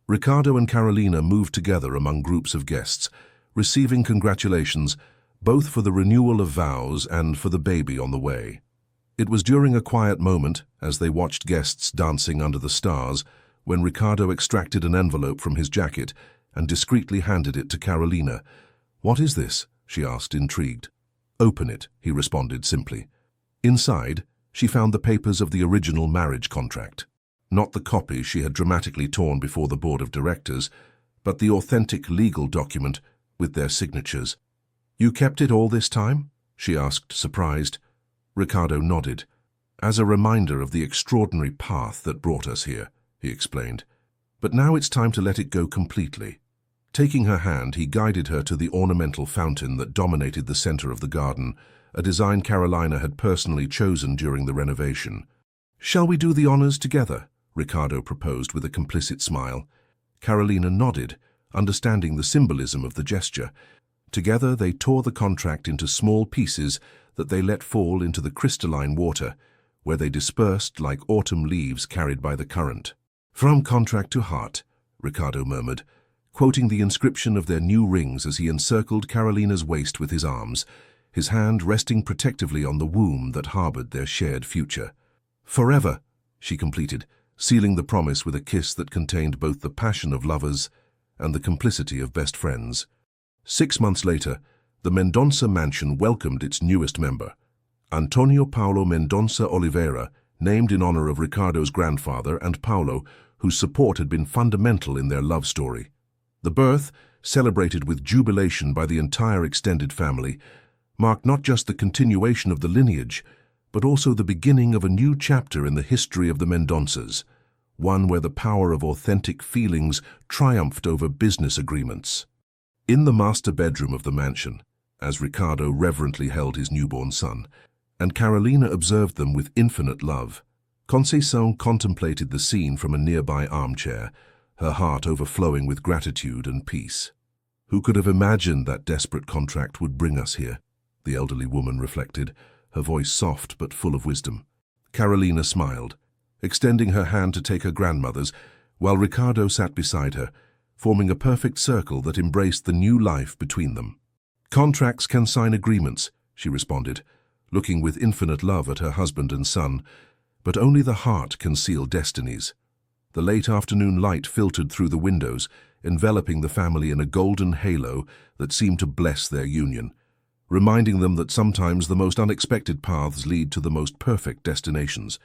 Ricardo and Carolina moved together among groups of guests, receiving congratulations both for the renewal of vows and for the baby on the way. It was during a quiet moment, as they watched guests dancing under the stars, when Ricardo extracted an envelope from his jacket and discreetly handed it to Carolina. "What is this?" she asked, intrigued. "Open it," he responded simply. Inside, she found the papers of the original marriage contract. Not the copy she had dramatically torn before the board of directors, but the authentic legal document with their signatures. "You kept it all this time?" she asked, surprised. Ricardo nodded. "As a reminder of the extraordinary path that brought us here," he explained. "But now it's time to let it go completely." Taking her hand, he guided her to the ornamental fountain that dominated the center of the garden, a design Carolina had personally chosen during the renovation. "Shall we do the honors together?" Ricardo proposed with a complicit smile. Carolina nodded, understanding the symbolism of the gesture. Together they tore the contract into small pieces that they let fall into the crystalline water, where they dispersed like autumn leaves carried by the current. "From contract to heart," Ricardo murmured, quoting the inscription of their new rings as he encircled Carolina's waist with his arms, his hand resting protectively on the womb that harbored their shared future. "Forever," she completed, sealing the promise with a kiss that contained both the passion of lovers and the complicity of best friends. 6 months later, the Mendonça mansion welcomed its newest member, Antonio Paulo Mendonça Oliveira, named in honor of Ricardo's grandfather and Paulo, whose support had been fundamental in their love story. The birth, celebrated with jubilation by the entire extended family, marked not just the continuation of the lineage, but also the beginning of a new chapter in the history of the Mendonças, one where the power of authentic feelings triumphed over business agreements. In the master bedroom of the mansion, as Ricardo reverently held his newborn son, and Carolina observed them with infinite love, Conceição contemplated the scene from a nearby armchair, her heart overflowing with gratitude and peace. "Who could have imagined that desperate contract would bring us here?" the elderly woman reflected, her voice soft but full of wisdom. Carolina smiled, extending her hand to take her grandmother's, while Ricardo sat beside her, forming a perfect circle that embraced the new life between them. "Contracts can sign agreements," she responded, looking with infinite love at her husband and son, "but only the heart can seal destinies." The late afternoon light filtered through the windows, enveloping the family in a golden halo that seemed to bless their union, reminding them that sometimes the most unexpected paths lead to the most perfect destinations.